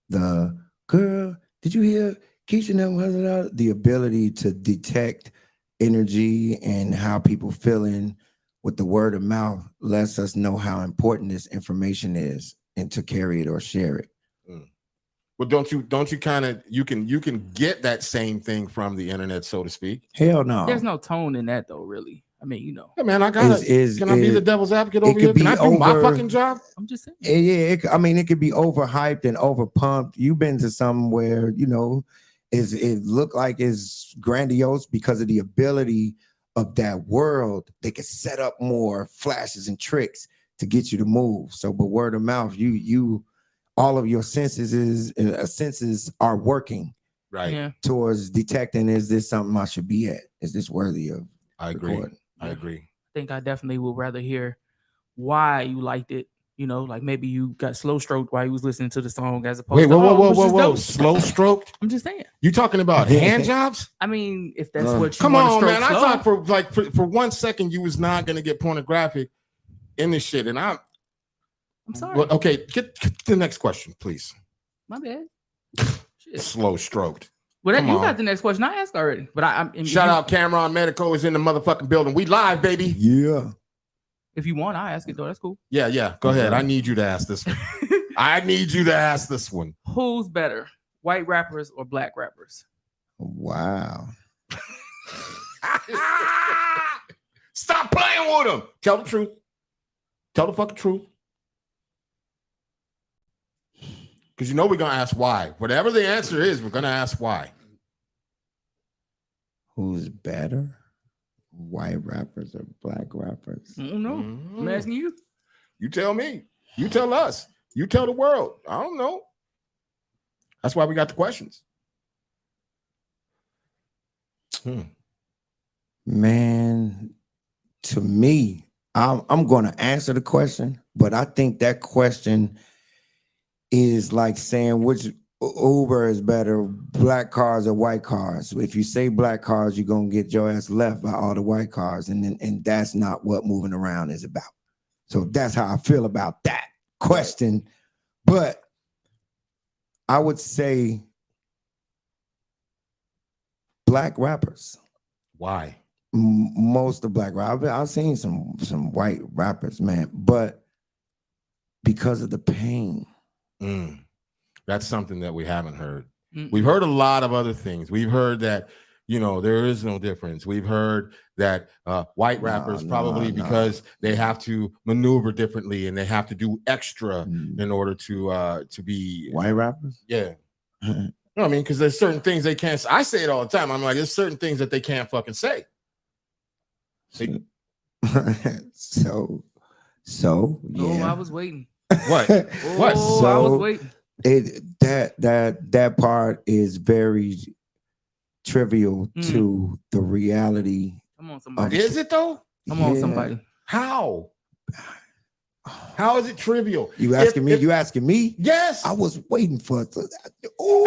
The girl, did you hear Keisha now? The ability to detect energy and how people feeling with the word of mouth lets us know how important this information is and to carry it or share it. Well, don't you kind of you can get that same thing from the internet, so to speak? Hell no. There's no tone in that though, really. I mean, you know. Hey man, I gotta. Can I be the devil's advocate over here? Can I do my fucking job? I'm just saying. Yeah, it could be overhyped and overpumped. You've been to somewhere, you know, it looked like it's grandiose because of the ability of that world. They could set up more flashes and tricks to get you to move. So, but word of mouth, you all of your senses are working right towards detecting, is this something I should be at? Is this worthy of recording? I agree. I think I definitely would rather hear why you liked it. You know, like maybe you got slow stroked while you was listening to the song as opposed to whoa. Slow stroked? I'm just saying. You talking about hand jobs? I mean, if that's what you come want on, to man. slow. I thought for 1 second you was not gonna get pornographic in this shit. And I'm sorry. Well, okay, get the next question, please. My bad. Shit. Slow stroked. Well, Come you on. got the next question I asked already. But I'm Shout out Cameron Medico is in the motherfucking building. We live, baby. Yeah. If you want, I ask it though. That's cool. Yeah. Go ahead. I need you to ask this one. I need you to ask this one. Who's better, white rappers or black rappers? Wow. Stop playing with them. Tell the truth. Tell the fucking truth. Because you know we're gonna ask why. Whatever the answer is, we're gonna ask why. Who's better? White rappers or black rappers? I don't know. I'm asking you. You tell me. You tell us. You tell the world. I don't know. That's why we got the questions. Man, to me, I'm going to answer the question, but I think that question is like saying which Uber is better, black cars or white cars. If you say black cars, you're going to get your ass left by all the white cars, and that's not what moving around is about. So that's how I feel about that question. But I would say black rappers. Why? Most of black rappers. I've seen some white rappers, man, but because of the pain. That's something that we haven't heard. We've heard a lot of other things. We've heard that, there is no difference. We've heard that white rappers because they have to maneuver differently and they have to do extra in order to be white rappers. Yeah. I mean, because there's certain things they can't. I say it all the time. I'm like, there's certain things that they can't fucking say. So yeah. Oh, I was waiting. What? What? Oh, I was waiting. That part is very trivial to the reality. Come on, somebody. Is it though? Come on, somebody. How? How is it trivial? You asking me? You asking me? Yes. I was waiting for it.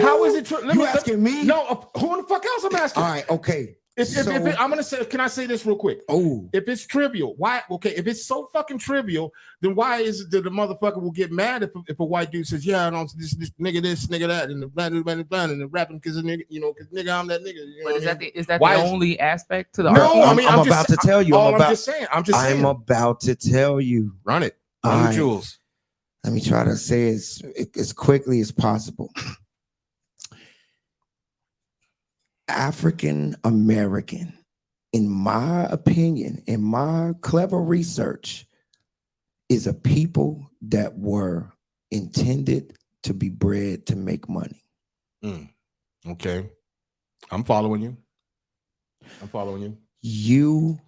How is it trivial? You asking me? No. Who the fuck else I'm asking? All right. Okay. If I'm gonna say, can I say this real quick? Oh, if it's trivial, why? Okay, if it's so fucking trivial, then why is it that the motherfucker will get mad if a white dude says, "Yeah, I don't this nigga this nigga that," and the blind and the rapping because nigga, because nigga I'm that nigga. But is that the only aspect to the no? art? I mean, I'm about to tell you. I'm just saying. I'm about to tell you. Run it, run the jewels. Let me try to say it as quickly as possible. African American, in my opinion, in my clever research, is a people that were intended to be bred to make money. Okay. I'm following you. You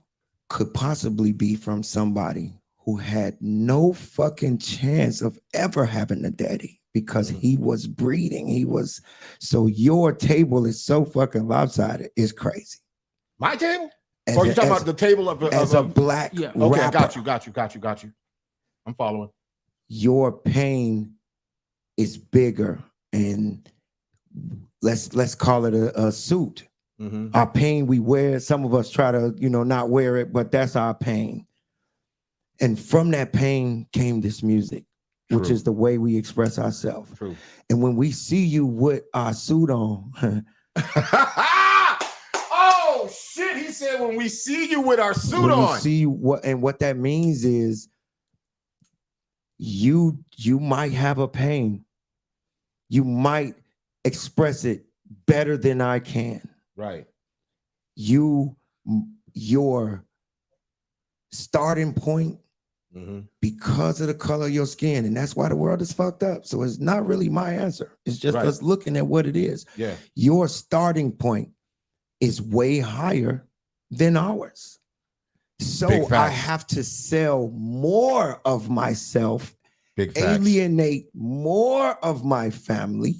could possibly be from somebody who had no fucking chance of ever having a daddy because he was breeding. So your table is so fucking lopsided. It's crazy. My table? Or you talking about the table of a black Okay, rapper. got you. I'm following. Your pain is bigger, and let's call it a suit. Our pain we wear. Some of us try to not wear it, but that's our pain. And from that pain came this music, which is the way we express ourselves. True. And when we see you with our suit on. Oh shit! He said when we see you with our suit on. See what that means is you might have a pain. You might express it better than I can. Right. Your starting point because of the color of your skin, and that's why the world is fucked up. So it's not really my answer. It's just us looking at what it is. Yeah. Your starting point is way higher than ours. So I have to sell more of myself, alienate more of my family.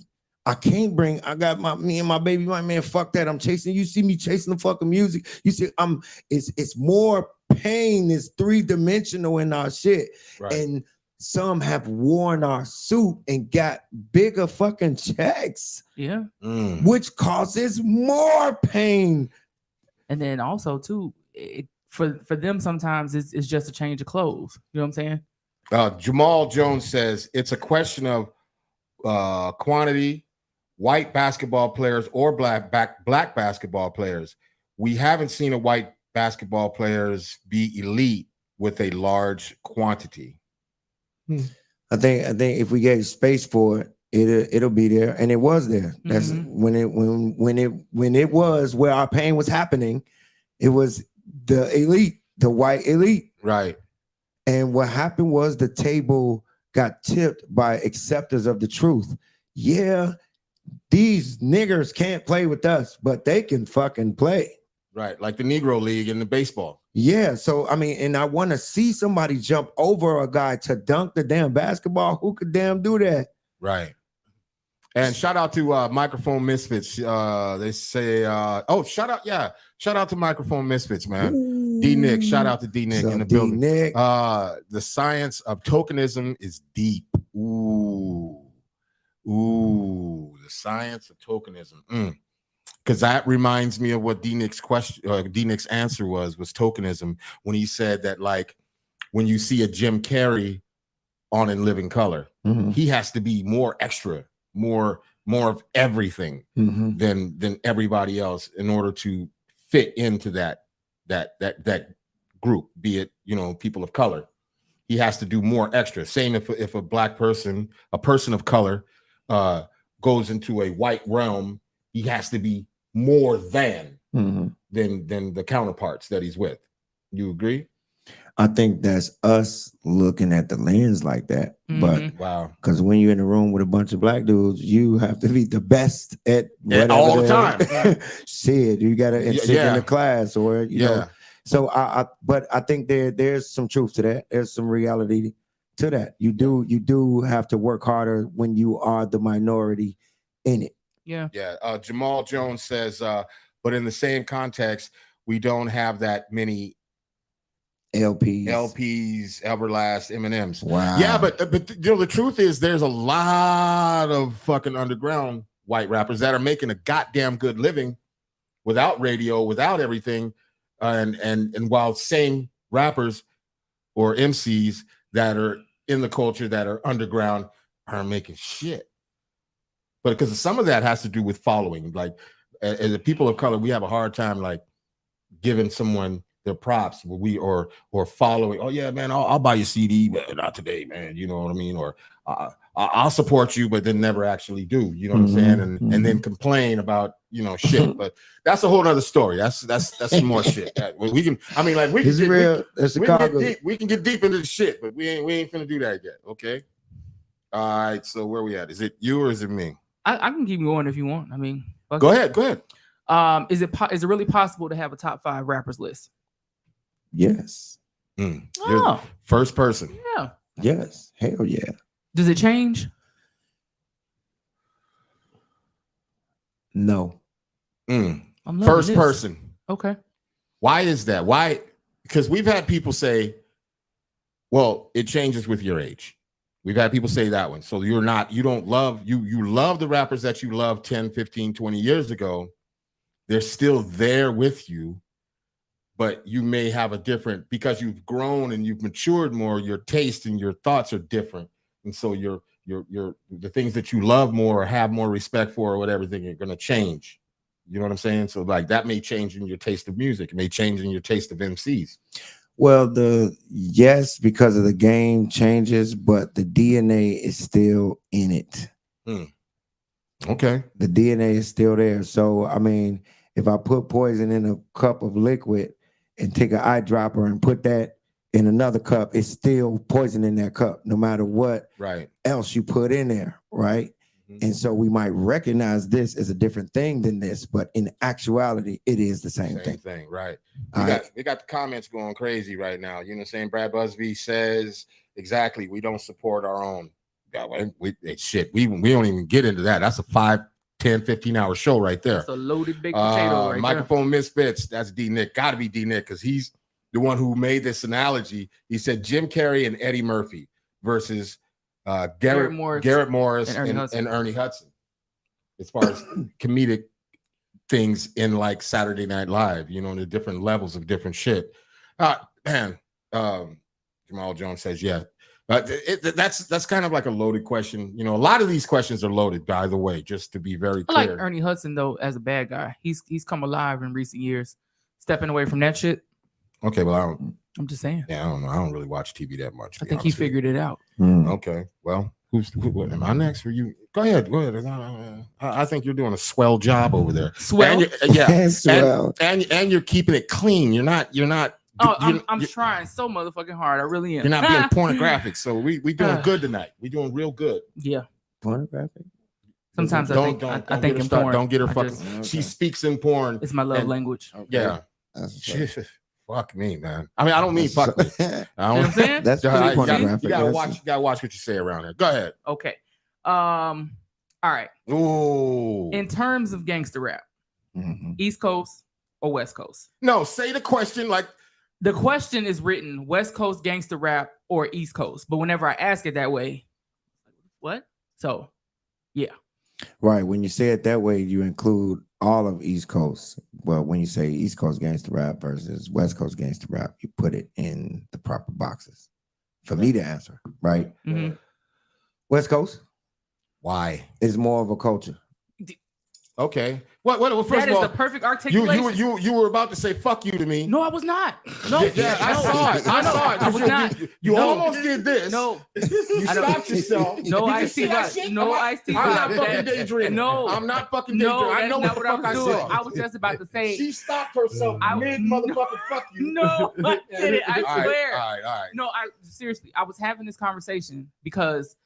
I can't bring, me and my baby, my man, fuck that. I'm chasing, you see me chasing the fucking music. You see, it's more pain, it's three-dimensional in our shit. Right. And some have worn our suit and got bigger fucking checks. Yeah. Which causes more pain. And then also too, for them sometimes it's just a change of clothes. You know what I'm saying? Jamal Jones says it's a question of quantity. White basketball players or black basketball players. We haven't seen a white basketball players be elite with a large quantity. I think if we gave space for it, it'll be there, and it was there. That's when it was where our pain was happening. It was the elite, the white elite, right? And what happened was the table got tipped by acceptors of the truth. Yeah, these niggers can't play with us, but they can fucking play. Right, like the Negro League in the baseball. Yeah, so I mean, and I want to see somebody jump over a guy to dunk the damn basketball. Who could damn do that? Right. And shout out to Microphone Misfits. They say, shout out to Microphone Misfits, man. Ooh. D Nick, shout out to D Nick in the building. D-Nick? The science of tokenism is deep. Ooh, the science of tokenism. Because that reminds me of what D Nick's question, D Nick's answer was tokenism when he said that, like, when you see a Jim Carrey on In Living Color, he has to be more extra, more of everything than everybody else in order to fit into that group, be it, people of color. He has to do more extra. Same if a black person, a person of color, goes into a white realm, he has to be more than the counterparts that he's with. You agree? I think that's us looking at the lens like that. But wow, because when you're in a room with a bunch of black dudes, you have to be the best at all the time. Shit, you gotta sit in the class, or you know. So but I think there's some truth to that. There's some reality to that. You do have to work harder when you are the minority in it. Yeah. Jamal Jones says, but in the same context, we don't have that many LPs, Everlast, M&Ms. Wow. Yeah, but the truth is, there's a lot of fucking underground white rappers that are making a goddamn good living without radio, without everything, and while same rappers or MCs that are in the culture that are underground are making shit. But because some of that has to do with following, like as a people of color, we have a hard time like giving someone their props, or following. Oh yeah, man, I'll buy your CD, but not today, man. You know what I mean? Or I'll support you, but then never actually do. You know what I'm saying? And then complain about shit. But that's a whole other story. That's some more shit. We can get deep into the shit, but we ain't finna do that yet. Okay. All right. So where we at? Is it you or is it me? I can keep going if you want. I mean, go ahead. Is it really possible to have a top 5 rappers list? Yes. You're first person. Yeah. Yes. Hell yeah. Does it change? No. First person. Okay. Why is that? Why? Because we've had people say, well, it changes with your age. We've had people say that one. So you love the rappers that you loved 10, 15, 20 years ago. They're still there with you, but you may have a different, because you've grown and you've matured more, your taste and your thoughts are different. And so your the things that you love more or have more respect for or whatever, thing are going to change. You know what I'm saying? So like that may change in your taste of music. It may change in your taste of MCs. Well, yes, because of the game changes, but the DNA is still in it. Okay. The DNA is still there. So, I mean, if I put poison in a cup of liquid and take an eyedropper and put that in another cup, it's still poison in that cup, no matter what else you put in there, right? And so we might recognize this as a different thing than this, but in actuality, it is the same thing. Right. We got the comments going crazy right now. You know what I'm saying? Brad Busby says, exactly, we don't support our own. We don't even get into that. That's a 5, 10, 15-hour show right there. That's a loaded baked potato right Microphone Misfits, that's D Nick. Gotta be D Nick, because he's the one who made this analogy. He said Jim Carrey and Eddie Murphy versus Garrett Morris and Ernie Hudson, as far as comedic things in like Saturday Night Live, the different levels of different shit. Jamal Jones says, yeah, But that's kind of like a loaded question. You know, a lot of these questions are loaded, by the way, just to be very I clear. like Ernie Hudson though as a bad guy. He's come alive in recent years, stepping away from that shit. Okay, well, I'm just saying. I don't know. I don't really watch TV that much. I think he figured it out. Okay, well, what, am I next? Or you? Go ahead. I think you're doing a swell job over there. Swell, Swell. And you're keeping it clean. You're not. I'm trying so motherfucking hard. I really am. You're not being pornographic. So we doing good tonight. We doing real good. Yeah. Pornographic. Sometimes I think in porn. Don't get her fucking. She speaks in porn. It's my love language. Okay. Yeah. Fuck me, man. I mean, I don't mean fuck me. I don't, You know what I'm saying? That's pretty pornographic. you gotta watch what you say around there. Go ahead. Okay. All right. Ooh. In terms of gangster rap, East Coast or West Coast? No, say the question like the question is written West Coast gangster rap or East Coast. But whenever I ask it that way, what? So, yeah. Right. When you say it that way, you include all of East Coast. Well, when you say East Coast gangster rap versus West Coast gangster rap, you put it in the proper boxes for me to answer. Right. Mm-hmm. West Coast. Why? Is more of a culture. Okay. What first That of all, is the perfect articulation. you were about to say fuck you to me. No, I was not. No, Yeah, I saw it. I saw it. I was not. You almost did this. No, You stopped yourself. no, Did I you see that that. shit? No, I see I'm not that. fucking daydreaming. No, I'm not fucking daydreaming. no, I that's know not what what I the fuck was I doing. saw. I was just about to say. She stopped herself mid motherfucking fuck you. No, I did it. I swear. All right. No, seriously, I was having this conversation because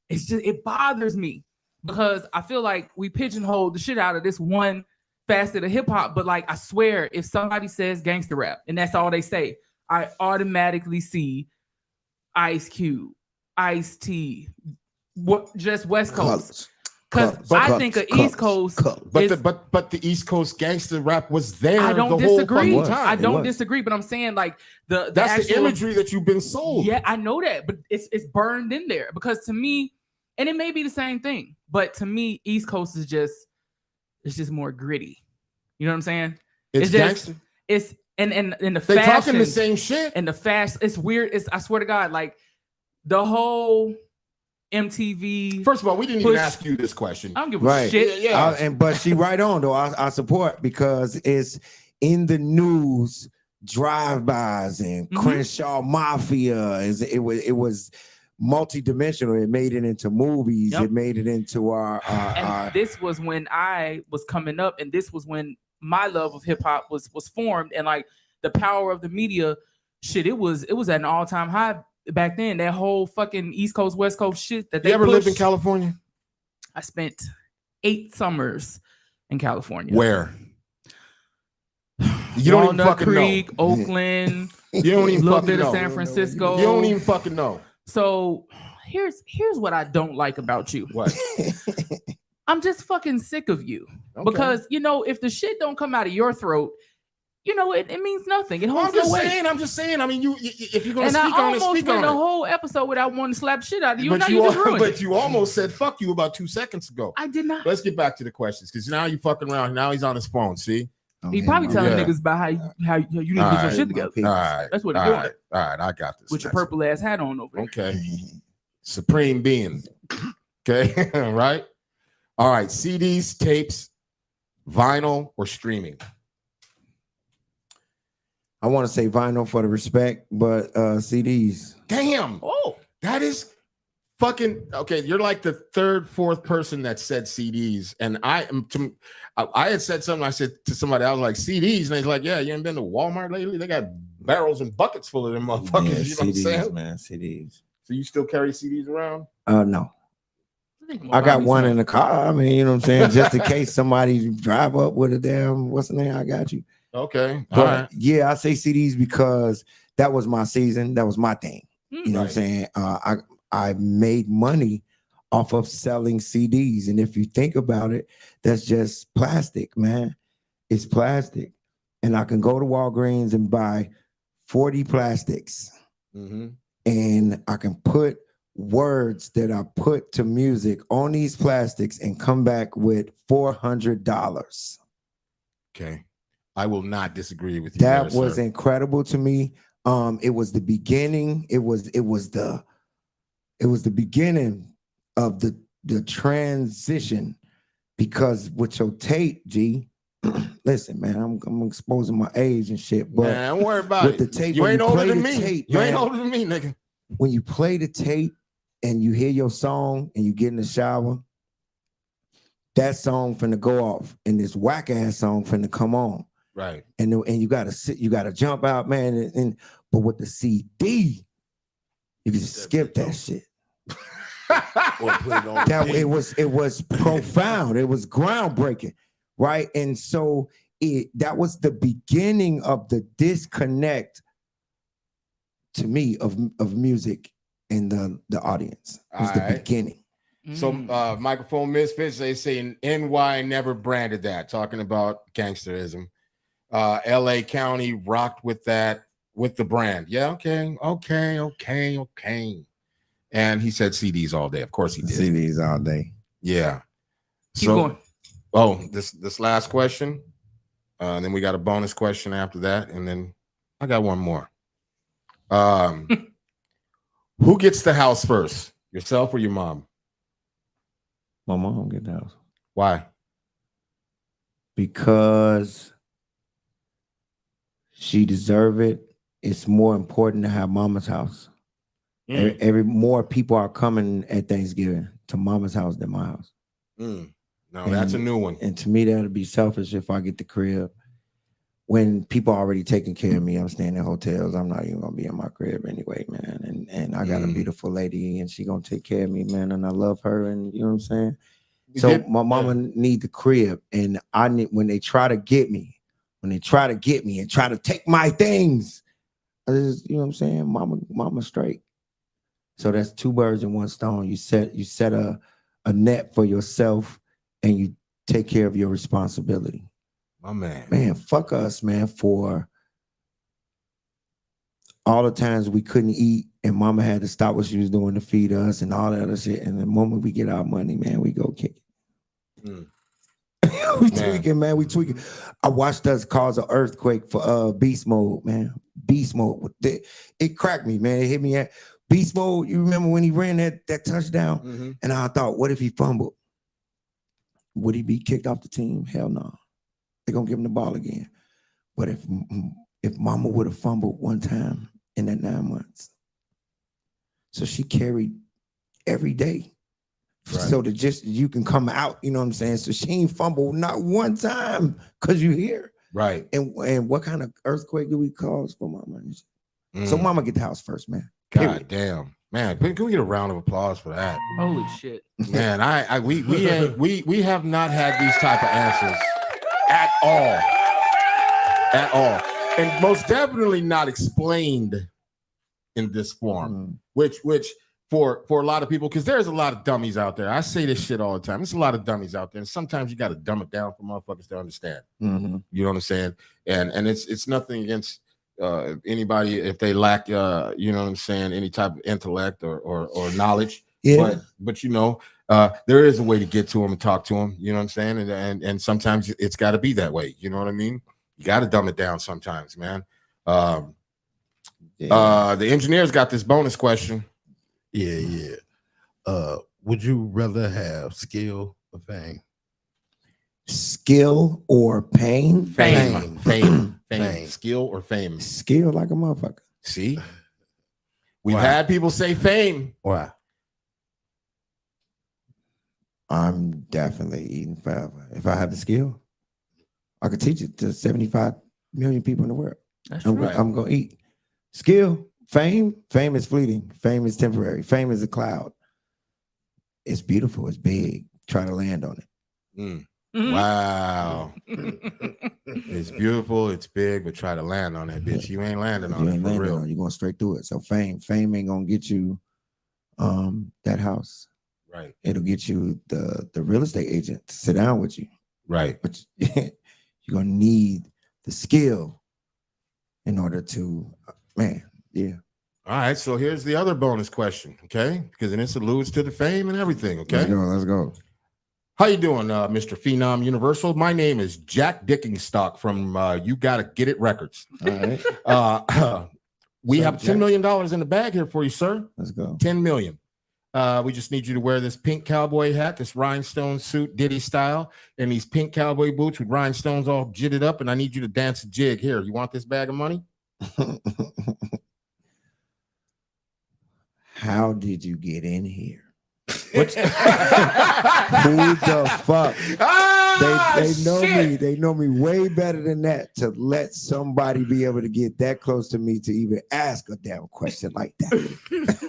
it bothers me because I feel like we pigeonholed the shit out of this one facet of hip hop. But like, I swear, if somebody says gangster rap and that's all they say, I automatically see Ice Cube, Ice T, just West Coast. Because I think of East Coast. But the East Coast gangster rap was there. I don't the whole disagree. fucking time. I don't disagree, but I'm saying like that's the actual imagery that you've been sold. Yeah, I know that, but it's burned in there because to me, and it may be the same thing, but to me, East Coast is just more gritty. You know what I'm saying? It's just gangster. it's and the They fashion talking the same shit. and the fast. It's weird. I swear to God, like the whole MTV. First of all, we didn't even ask you this question. I don't give a shit. Yeah. But she right on though. I support because it's in the news, drive-bys and Crenshaw Mafia. It was multi-dimensional. It made it into movies. Yep. It made it into our this was when I was coming up, and this was when my love of hip hop was formed, and like the power of the media. Shit, it was at an all-time high back then. That whole fucking East Coast West Coast shit that they ever lived in pushed. California? I spent 8 summers in California. Where? You don't even Walnut fucking Creek, know. Oakland, You don't even a little fucking bit know. of San Francisco. You don't even fucking know. So here's what I don't like about you. What? I'm just fucking sick of you. Okay. Because if the shit don't come out of your throat, it means nothing. It holds I'm just no weight. saying. I'm just saying. I mean, if you're gonna And speak I on it, almost speak went on the it. whole episode without wanting to slap the shit out of you. But Now you just ruined it. but you almost said "fuck you" about 2 seconds ago. I did not. Let's get back to the questions because now you fucking around. Now he's on his phone. See? He probably telling Yeah. niggas about how you need to get your shit together. All right. That's what he's All doing. right. All right. I got this. With your purple ass hat on over there. Okay. Supreme being. Okay. Right. All right. CDs, tapes, vinyl, or streaming. I want to say vinyl for the respect, but CDs. Damn. Oh, that is fucking okay. You're like the 3rd, 4th person that said CDs, and I had said something. I said to somebody, I was like CDs, and he's like, "Yeah, you ain't been to Walmart lately? They got barrels and buckets full of them motherfuckers." Yeah, you know what I'm saying? Man, CDs. So you still carry CDs around? No. I got one in the car. I mean, you know what I'm saying? Just in case somebody drive up with a damn, what's the name? I got you. Okay. But All right. yeah, I say CDs because that was my season. That was my thing. You know what I'm saying? I made money off of selling CDs. And if you think about it, that's just plastic, man. It's plastic. And I can go to Walgreens and buy 40 plastics. And I can put words that I put to music on these plastics and come back with $400. Okay. I will not disagree with you. That there, was sir. incredible to me. It was the beginning. It was the It was the beginning of the transition, because with your tape, G, listen, man, I'm exposing my age and shit, but man, don't worry about with it. the tape, You when ain't older play than the me. tape, You ain't man, older than me, nigga. when you play the tape and you hear your song and you get in the shower, that song finna go off and this whack ass song finna come on. Right. And you gotta sit, you gotta jump out, man. But with the CD, you can just skip that shit. Or put it on That tape. it was profound. It was groundbreaking, right? And so that was the beginning of the disconnect to me of music and the audience. It was the beginning. So Microphone Misfits, they say NY never branded that, talking about gangsterism. LA County rocked with that, with the brand. Yeah, okay. And he said CDs all day. Of course he did. CDs all day. Yeah. Keep going. Oh, this last question. Then we got a bonus question after that, and then I got one more. Who gets the house first? Yourself or your mom? My mom get the house. Why? Because she deserve it. It's more important to have mama's house. More people are coming at Thanksgiving to mama's house than my house. No, that's a new one. And to me, that'll be selfish if I get the crib. When people are already taking care of me, I'm staying in hotels. I'm not even gonna be in my crib anyway, man. And I got a beautiful lady, and she gonna take care of me, man. And I love her, and you know what I'm saying. So my mama need the crib, and I need, when they try to get me and try to take my things, I just, you know what I'm saying, mama straight. So that's two birds in one stone. You set a net for yourself, and you take care of your responsibility. My man. Man, fuck us, man, for all the times we couldn't eat and mama had to stop what she was doing to feed us and all that other shit. And the moment we get our money, man, we go kick it. We tweaking, man. We tweaking. I watched us cause an earthquake for beast mode, man. Beast mode. It cracked me, man. It hit me at beast mode. You remember when he ran that touchdown? And I thought, what if he fumbled? Would he be kicked off the team? Hell no. They're gonna give him the ball again. But if mama would have fumbled one time in that 9 months, so she carried every day. Right. So that just you can come out, you know what I'm saying? So she ain't fumbled not one time because you here. Right. And what kind of earthquake do we cause for mama? So mama get the house first, man. God damn. Man, can we get a round of applause for that? Holy shit. Man, we have not had these type of answers at all, and most definitely not explained in this form, which for a lot of people, because there's a lot of dummies out there. I say this shit all the time. There's a lot of dummies out there, and sometimes you got to dumb it down for motherfuckers to understand. You know what I'm saying? And it's nothing against anybody if they lack you know what I'm saying, any type of intellect or knowledge. Yeah. But you know, there is a way to get to them and talk to them. You know what I'm saying? And sometimes it's got to be that way. You know what I mean? You got to dumb it down sometimes, man. The engineers got this bonus question. Yeah. Would you rather have skill or fame? Skill or pain? Fame. Skill or fame? Skill like a motherfucker. See? We've had people say fame. Why? I'm definitely eating forever. If I had the skill, I could teach it to 75 million people in the world. That's I'm right. I'm gonna eat. Skill, fame is fleeting. Fame is temporary. Fame is a cloud. It's beautiful. It's big. Try to land on it. Wow. It's beautiful. It's big, but try to land on that bitch. You ain't landing on it for real. You're going straight through it. So fame ain't gonna get you that house. Right. It'll get you the real estate agent to sit down with you. Right. But you're gonna need the skill in order to, man. Yeah. All right. So here's the other bonus question. Okay. Because then this alludes to the fame and everything. Okay. Let's go. How you doing, Mr. Phenom Universal? My name is Jack Dickingstock from You Gotta Get It Records. All right. We have $10 million in the bag here for you, sir. Let's go. 10 million. We just need you to wear this pink cowboy hat, this rhinestone suit, Diddy style, and these pink cowboy boots with rhinestones all jitted up. And I need you to dance a jig. Here, you want this bag of money? How did you get in here? Who the fuck? They know me. They know me way better than that to let somebody be able to get that close to me to even ask a damn question like that.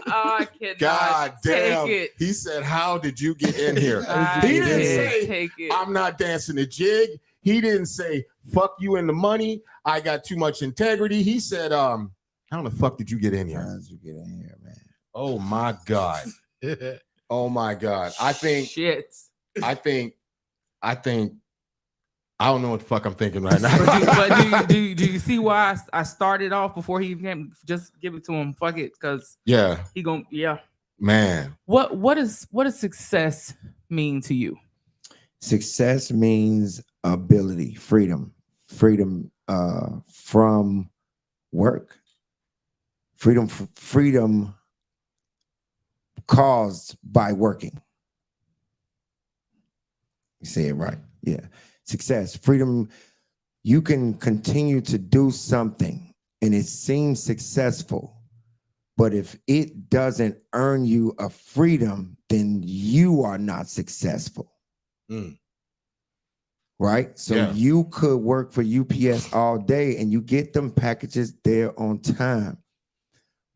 I cannot God damn. take it. He said, how did you get in here? I He didn't can't say, take it. I'm not dancing a jig. He didn't say, fuck you and the money. I got too much integrity. He said, how the fuck did you get in here? How did you get in here, man? Oh my God. Oh my God. I think I don't know what the fuck I'm thinking right now. but do you see why I started off before he came? Just give it to him. Fuck it, because he gonna man. What does success mean to you? Success means ability, freedom from work, freedom caused by working. You say it right. Yeah. Success, freedom. You can continue to do something and it seems successful, but if it doesn't earn you a freedom, then you are not successful. Right? So you could work for UPS all day and you get them packages there on time.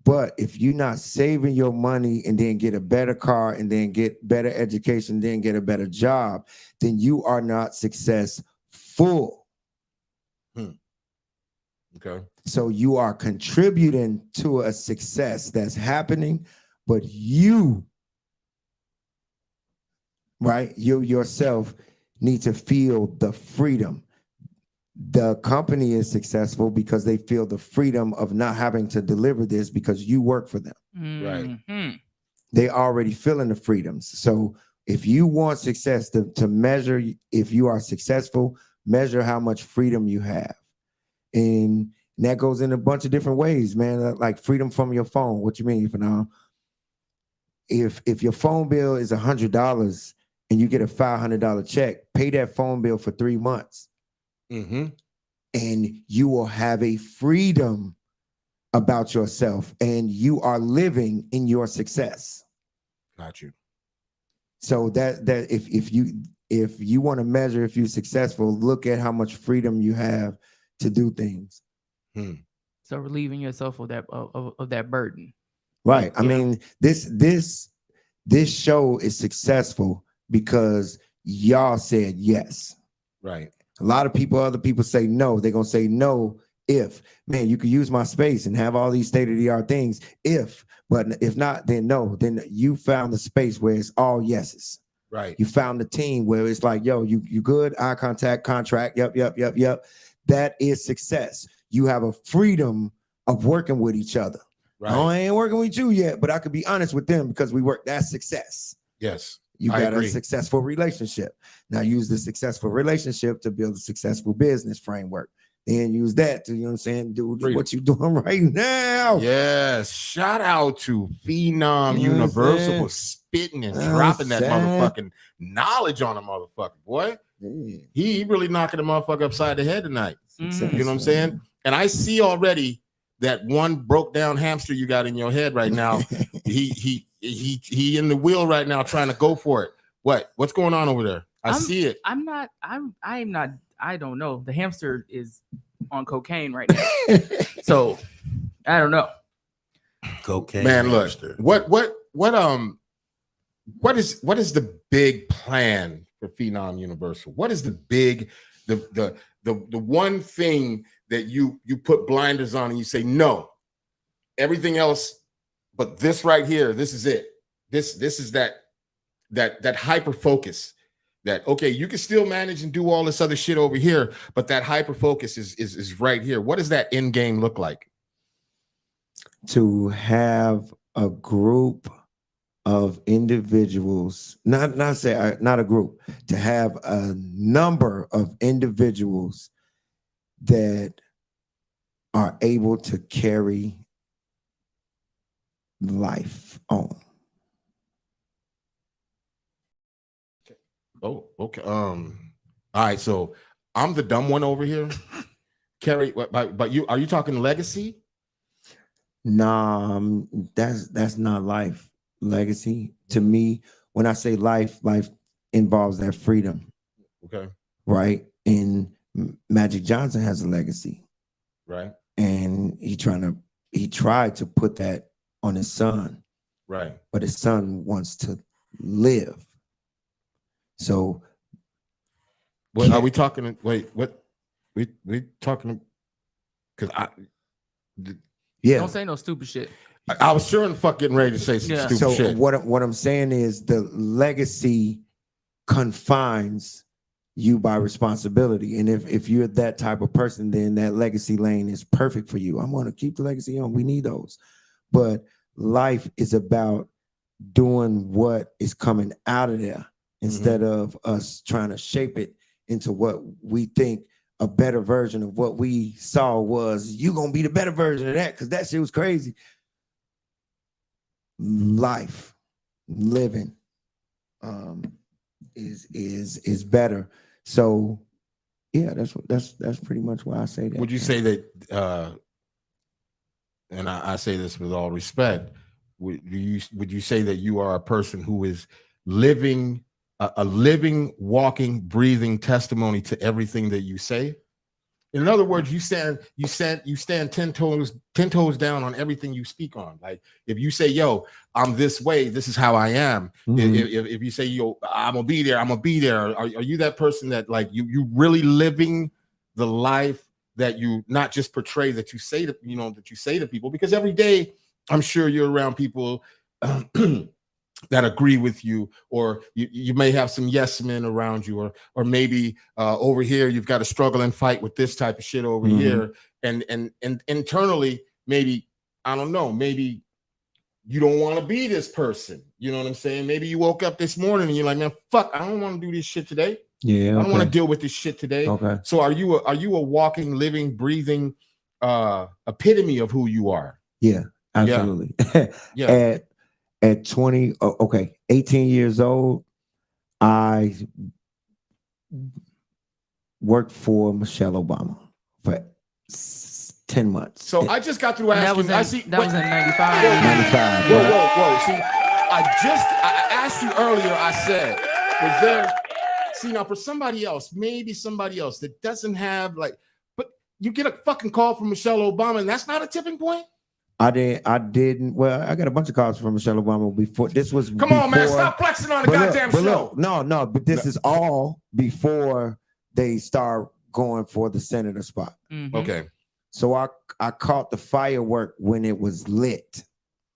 But if you're not saving your money and then get a better car and then get better education, then get a better job, then you are not successful. Okay. So you are contributing to a success that's happening, but you, right, you yourself need to feel the freedom. The company is successful because they feel the freedom of not having to deliver this because you work for them. Right. They already feeling the freedoms. So if you want success to measure if you are successful, measure how much freedom you have. And that goes in a bunch of different ways, man. Like freedom from your phone. What you mean, Phenom? If your phone bill is $100 and you get a $500 check, pay that phone bill for 3 months. And you will have a freedom about yourself and you are living in your success. Got you. So that if you want to measure if you're successful, look at how much freedom you have to do things. So relieving yourself of that burden. Right. I mean, this show is successful because y'all said yes. Right. A lot of other people say no. They're going to say no if, man, you could use my space and have all these state-of-the-art things but if not, then no. Then you found the space where it's all yeses. Right. You found the team where it's like, yo, you good, eye contact, contract, yep. That is success. You have a freedom of working with each other. Right. Oh, I ain't working with you yet, but I could be honest with them because we work. That's success. Yes. You got a successful relationship. Now use the successful relationship to build a successful business framework. Then use that to, you know what I'm saying, do what you're doing right now. Yes. Shout out to Phenom Universal for spitting and dropping that motherfucking knowledge on a motherfucker, boy. Yeah. He really knocking the motherfucker upside the head tonight. You know what I'm saying? And I see already that one broke down hamster you got in your head right now. he in the wheel right now trying to go for it. What's going on over there? I see it. I don't know. The hamster is on cocaine right now. So I don't know. Cocaine. Man, look, what is the big plan for Phenom Universal? What is the big the one thing that you put blinders on and you say no, everything else but this right here, this is it. This is that hyper focus that, okay, you can still manage and do all this other shit over here, but that hyper focus is right here. What does that end game look like? To have a group of individuals, not a group, to have a number of individuals that are able to carry life on. Oh, okay. All right. So I'm the dumb one over here. Kerry, but you are you talking legacy? Nah, that's not life. Legacy to me, when I say life, life involves that freedom, Okay. right? And Magic Johnson has a legacy, Right. and he tried to put that on his son, Right. but his son wants to live. So What are we talking? Wait, what we talking? Because yeah. Don't say no stupid shit. I was sure in the fuck getting ready to say some Yeah. stupid So shit. what I'm saying is the legacy confines you by responsibility. And if you're that type of person, then that legacy lane is perfect for you. I'm going to keep the legacy on. We need those. But life is about doing what is coming out of there instead of us trying to shape it into what we think a better version of what we saw was. You gonna be the better version of that because that shit was crazy. Life, living, is better. So yeah, that's pretty much why I say that. Would you say that? And I say this with all respect. Would you say that you are a person who is living a living, walking, breathing testimony to everything that you say? In other words, you stand 10 toes down on everything you speak on. Like if you say, yo, I'm this way, this is how I am. If you say, yo, I'm gonna be there. Are you that person that like you really living the life that you not just portray, that you say to people? Because every day I'm sure you're around people that agree with you, or you may have some yes men around you, or maybe over here you've got to struggle and fight with this type of shit over here, and internally maybe, I don't know, maybe you don't want to be this person. You know what I'm saying? Maybe you woke up this morning and you're like, man, fuck, I don't want to do this shit today. Yeah, I don't want to deal with this shit today. Okay. So are you a walking, living, breathing epitome of who you are? Yeah, absolutely. Yeah. At 18 years old, I worked for Michelle Obama for 10 months. So I just got through asking. That was in 95. 95. Whoa. See, I asked you earlier, I said, was there, see, now for somebody else that doesn't have but you get a fucking call from Michelle Obama and that's not a tipping point? I didn't. Well, I got a bunch of calls from Michelle Obama before. This was Come on, man, stop flexing on the goddamn show. No, but this is all before they start going for the senator spot. Okay. So I caught the firework when it was lit.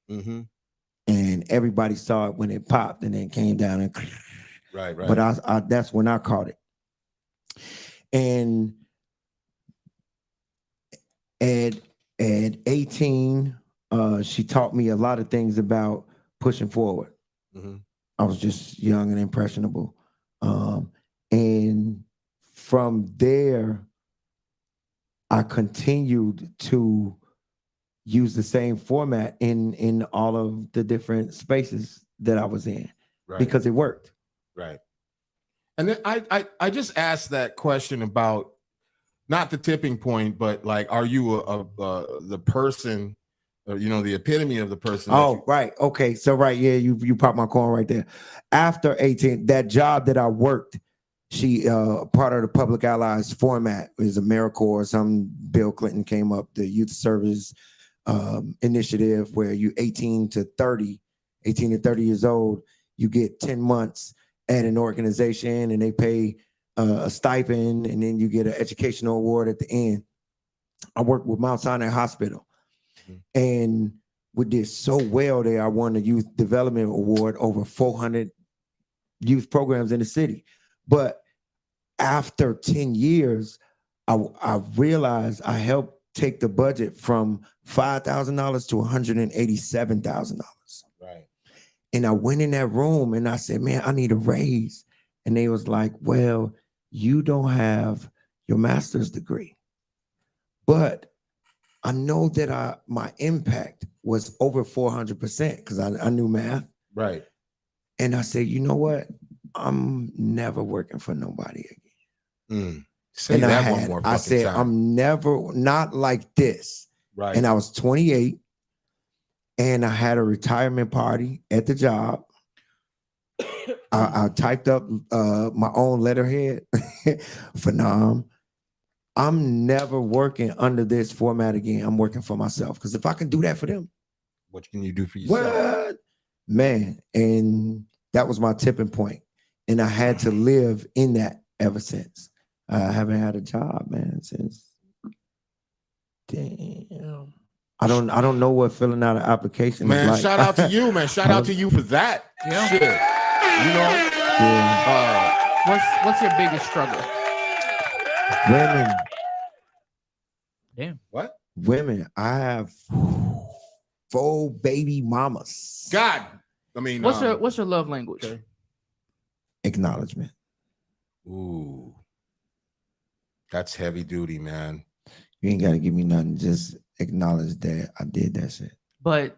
And everybody saw it when it popped and then came down and right. But I that's when I caught it. And at 18, she taught me a lot of things about pushing forward. I was just young and impressionable. And from there, I continued to use the same format in all of the different spaces that I was in, because it worked. Right. And then I just asked that question about not the tipping point, but like, are you the person, or, the epitome of the person? Right. Okay. So yeah, you popped my corn right there. After 18, that job that I worked, she part of the Public Allies format is AmeriCorps. Some Bill Clinton came up, the youth service initiative, where you 18 to 30 years old, you get 10 months at an organization and they pay a stipend, and then you get an educational award at the end. I worked with Mount Sinai Hospital, and we did so well there. I won the Youth Development Award, over 400 youth programs in the city. But after 10 years, I realized I helped take the budget from $5,000 to $187,000. Right. And I went in that room and I said, man, I need a raise. And they was like, well, you don't have your master's degree. But I know that my impact was over 400% because I knew math. Right. And I said, you know what? I'm never working for nobody again. Say And that one more fucking I said, time. I'm never, not like this. Right. And I was 28 and I had a retirement party at the job. I typed up my own letterhead. Phenom. I'm never working under this format again. I'm working for myself. Because if I can do that for them, what can you do for yourself? What? Man. And that was my tipping point. And I had to live in that ever since. I haven't had a job, man, since. Damn. I don't know what filling out an application man, is like. Shout out to you, man. Shout out to you for that. Yeah. Shit. You know? Yeah. What's your biggest struggle? Women. Damn. What? Women. I have 4 baby mamas. God. I mean, What's your love language? Okay. Acknowledgement. Ooh. That's heavy duty, man. You ain't got to give me nothing. Just acknowledge that I did that shit. But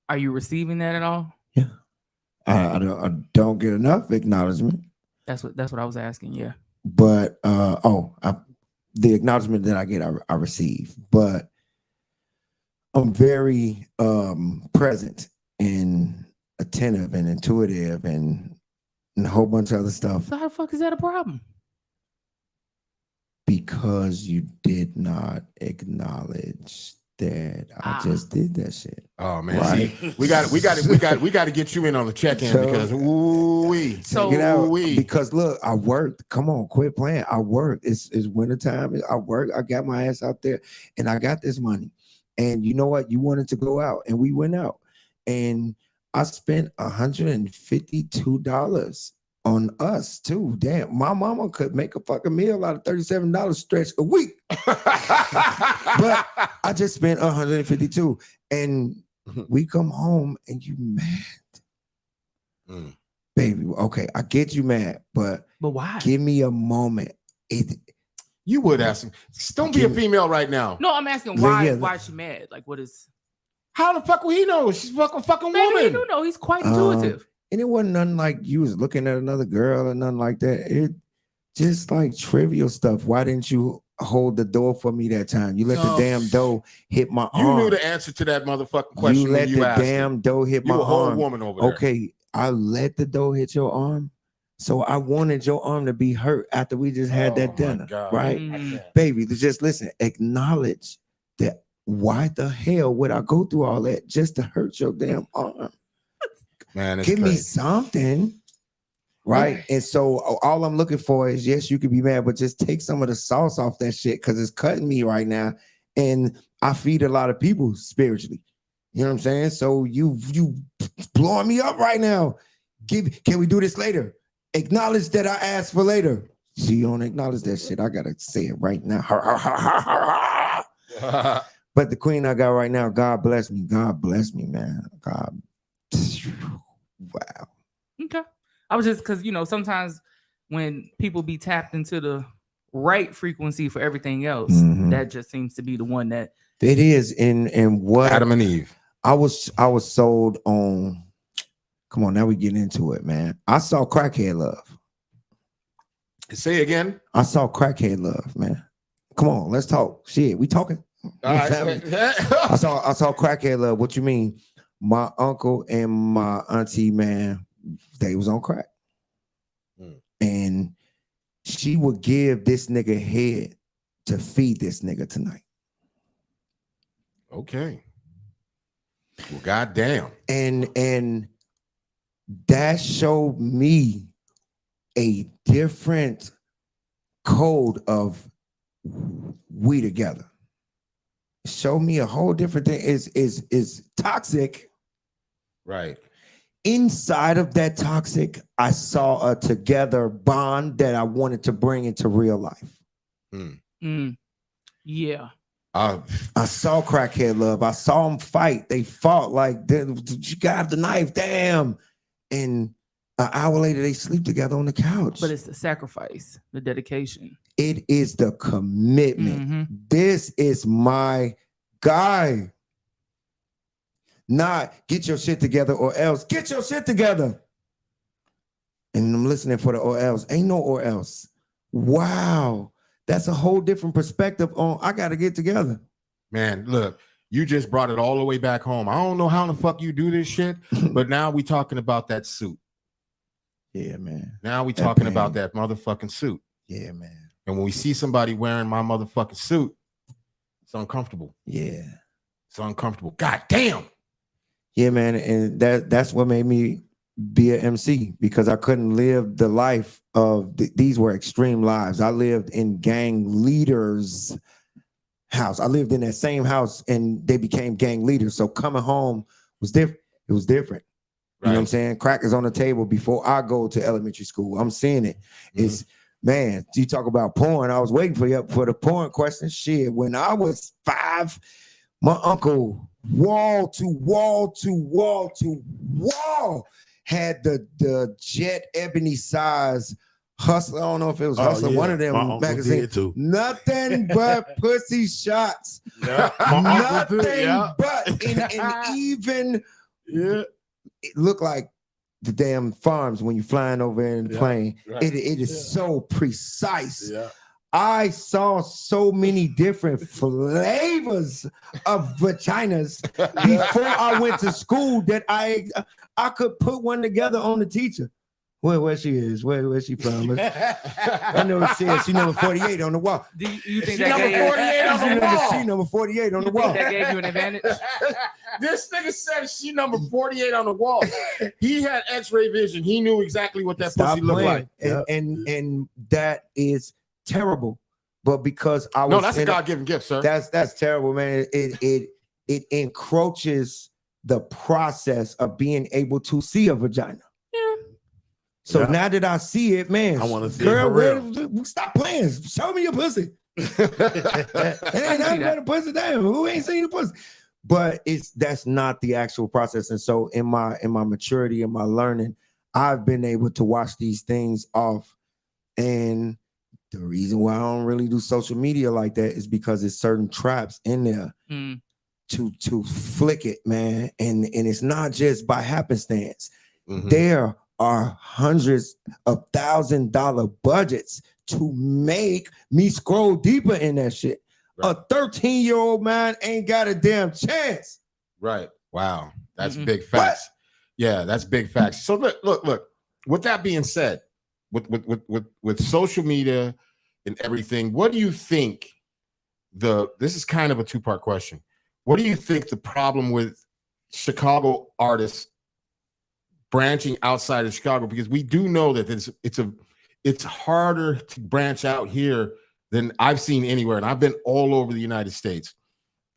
are you receiving that at all? Yeah. I don't get enough acknowledgement. That's what I was asking. Yeah. But the acknowledgement that I get, I receive. But I'm very present and attentive and intuitive and a whole bunch of other stuff. So how the fuck is that a problem? Because you did not acknowledge that I just did that shit. Oh man, right? See, we got to get you in on the check-in because ooh-wee. So get out because look, I worked. Come on, quit playing. I worked. It's wintertime. I worked. I got my ass out there and I got this money. And you know what? You wanted to go out and we went out. And I spent $152 on us too. Damn, my mama could make a fucking meal out of $37 stretch a week. But I just spent $152 and we come home and you mad. Baby, okay, I get you mad, but why? Give me a moment. You would ask him. Don't be a female right now. No, I'm asking why. Why is she mad? Like, what is? How the fuck will he know? She's fucking Maybe woman. He don't know. He's quite intuitive. And it wasn't nothing like you was looking at another girl or nothing like that. It just like trivial stuff. Why didn't you hold the door for me that time? You let the damn door hit my arm. You knew the answer to that motherfucking question. You let the damn door hit my arm. You a whole woman over there. Okay, I let the door hit your arm. So I wanted your arm to be hurt after we just had that dinner, right? Baby, just listen, acknowledge that why the hell would I go through all that just to hurt your damn arm? Man, give me something, right? And so all I'm looking for is, yes, you could be mad, but just take some of the sauce off that shit because it's cutting me right now. And I feed a lot of people spiritually. You know what I'm saying? So you blowing me up right now. Can we do this later? Acknowledge that I asked for later. So you don't acknowledge that shit. I gotta say it right now. But the queen I got right now, God bless me. God bless me, man. God. Wow. Okay. I was just because sometimes when people be tapped into the right frequency for everything else, that just seems to be the one that it is. And what Adam and Eve. I was sold on. Come on, now we get into it, man. I saw crackhead love. Say again. I saw crackhead love, man. Come on, let's talk. Shit, we talking. All right. I saw crackhead love. What you mean? My uncle and my auntie, man, they was on crack. And she would give this nigga head to feed this nigga tonight. Okay. Well, goddamn. And that showed me a different code of we together. Show me a whole different thing. Is toxic. Right. Inside of that toxic, I saw a together bond that I wanted to bring into real life. Yeah. I saw crackhead love. I saw them fight. They fought like, you got the knife, damn. And an hour later, they sleep together on the couch. But it's the sacrifice, the dedication. It is the commitment. This is my guy. Not get your shit together or else get your shit together. and I'm listening for the or else. Ain't no or else. Wow. That's a whole different perspective on I got to get together. Man, look, you just brought it all the way back home. I don't know how the fuck you do this shit, but now we talking about that suit. Yeah, man. Now we talking about that motherfucking suit. Yeah, man. And when we see somebody wearing my motherfucking suit, it's uncomfortable. Yeah. It's uncomfortable. God damn. Yeah, man. And that's what made me be an MC, because I couldn't live the life of these were extreme lives. I lived in gang leaders' house. I lived in that same house and they became gang leaders. So coming home was different. It was different. You know what I'm saying? Crack is on the table before I go to elementary school. I'm seeing it. It's man, you talk about porn. I was waiting for you for the porn question. Shit, when I was 5, my uncle wall to wall to wall to wall had the jet ebony size Hustler. I don't know if it was Hustler. One of them magazines. Nothing but pussy shots. Yeah, nothing but and even it looked like the damn farms when you're flying over in the plane. Right. It is so precise. Yeah. I saw so many different flavors of vaginas before I went to school that I could put one together on the teacher. Where she is? Where she from? I know it says she number 48 on the wall. Do you think she that number 48 on the wall? She number 48 on the wall. That gave you an advantage? This nigga said she number 48 on the wall. He had X-ray vision. He knew exactly what that pussy looked like. And that is terrible. But because I was no, that's a God-given gift, sir. That's terrible, man. It encroaches the process of being able to see a vagina. So now that I see it, man, I want to see girl, stop playing. Show me your pussy. It ain't nothing but a pussy. Damn, who ain't seen the pussy? But that's not the actual process. And so in my maturity and my learning, I've been able to watch these things off. And the reason why I don't really do social media like that is because there's certain traps in there to flick it, man. And it's not just by happenstance. There are hundreds of $1,000 budgets to make me scroll deeper in that shit. Right. A 13-year-old man ain't got a damn chance. Right. Wow. That's big facts. Yeah, that's big facts. So look. With that being said, with social media and everything, what do you think this is kind of a two-part question. What do you think the problem with Chicago artists branching outside of Chicago, because we do know that it's harder to branch out here than I've seen anywhere, and I've been all over the United States,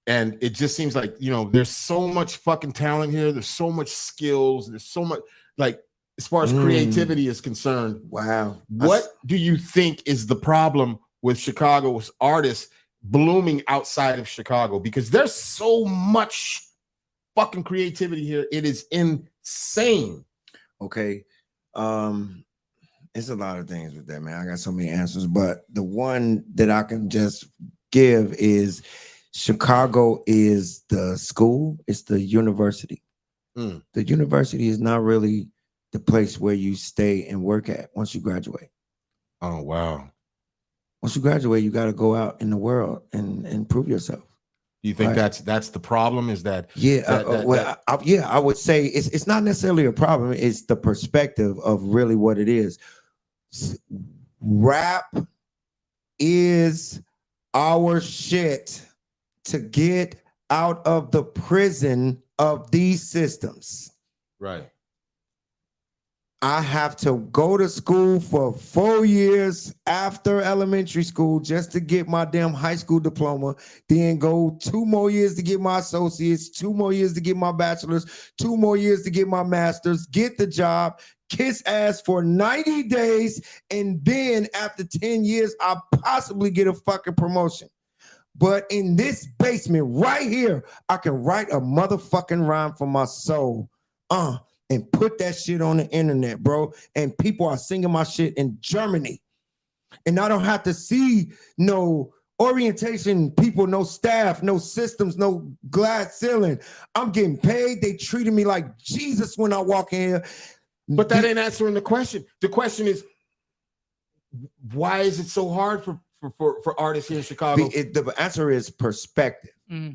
and it just seems like there's so much fucking talent here, there's so much skills, there's so much, like, as far as creativity is concerned. Wow. What do you think is the problem with Chicago's artists blooming outside of Chicago? Because there's so much fucking creativity here, it is insane. Okay. It's a lot of things with that, man. I got so many answers, but the one that I can just give is Chicago is the school, it's the university. The university is not really the place where you stay and work at once you graduate. Oh, wow. Once you graduate, you got to go out in the world and prove yourself. Do you think that's the problem? Is that I would say it's not necessarily a problem. It's the perspective of really what it is. Rap is our shit to get out of the prison of these systems. Right. I have to go to school for 4 years after elementary school just to get my damn high school diploma, then go 2 more years to get my associates, 2 more years to get my bachelor's, 2 more years to get my master's, get the job, kiss ass for 90 days, and then after 10 years, I'll possibly get a fucking promotion. But in this basement right here, I can write a motherfucking rhyme for my soul. And put that shit on the internet, bro. And people are singing my shit in Germany. And I don't have to see no orientation people, no staff, no systems, no glass ceiling. I'm getting paid. They treated me like Jesus when I walk in here. But that ain't answering the question. The question is, why is it so hard for artists here in Chicago? The answer is perspective.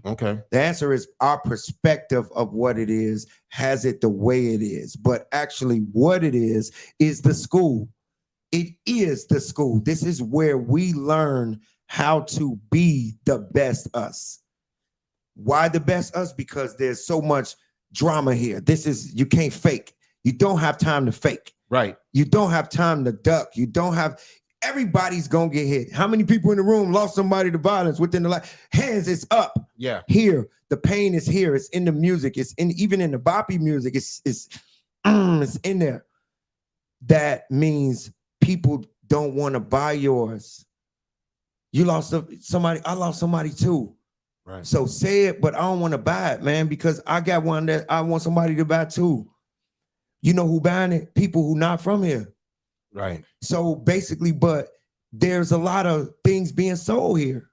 Okay. The answer is our perspective of what it is has it the way it is. But actually what it is the school. It is the school. This is where we learn how to be the best us. Why the best us? Because there's so much drama here. You can't fake. You don't have time to fake. Right. You don't have time to duck. Everybody's gonna get hit. How many people in the room lost somebody to violence within the life? Hands is up. Yeah. Here, the pain is here. It's in the music. It's even in the boppy music. It's in there. That means people don't want to buy yours. You lost somebody. I lost somebody too. Right. So say it, but I don't want to buy it, man, because I got one that I want somebody to buy too. You know who buying it? People who not from here. Right. So basically, but there's a lot of things being sold here.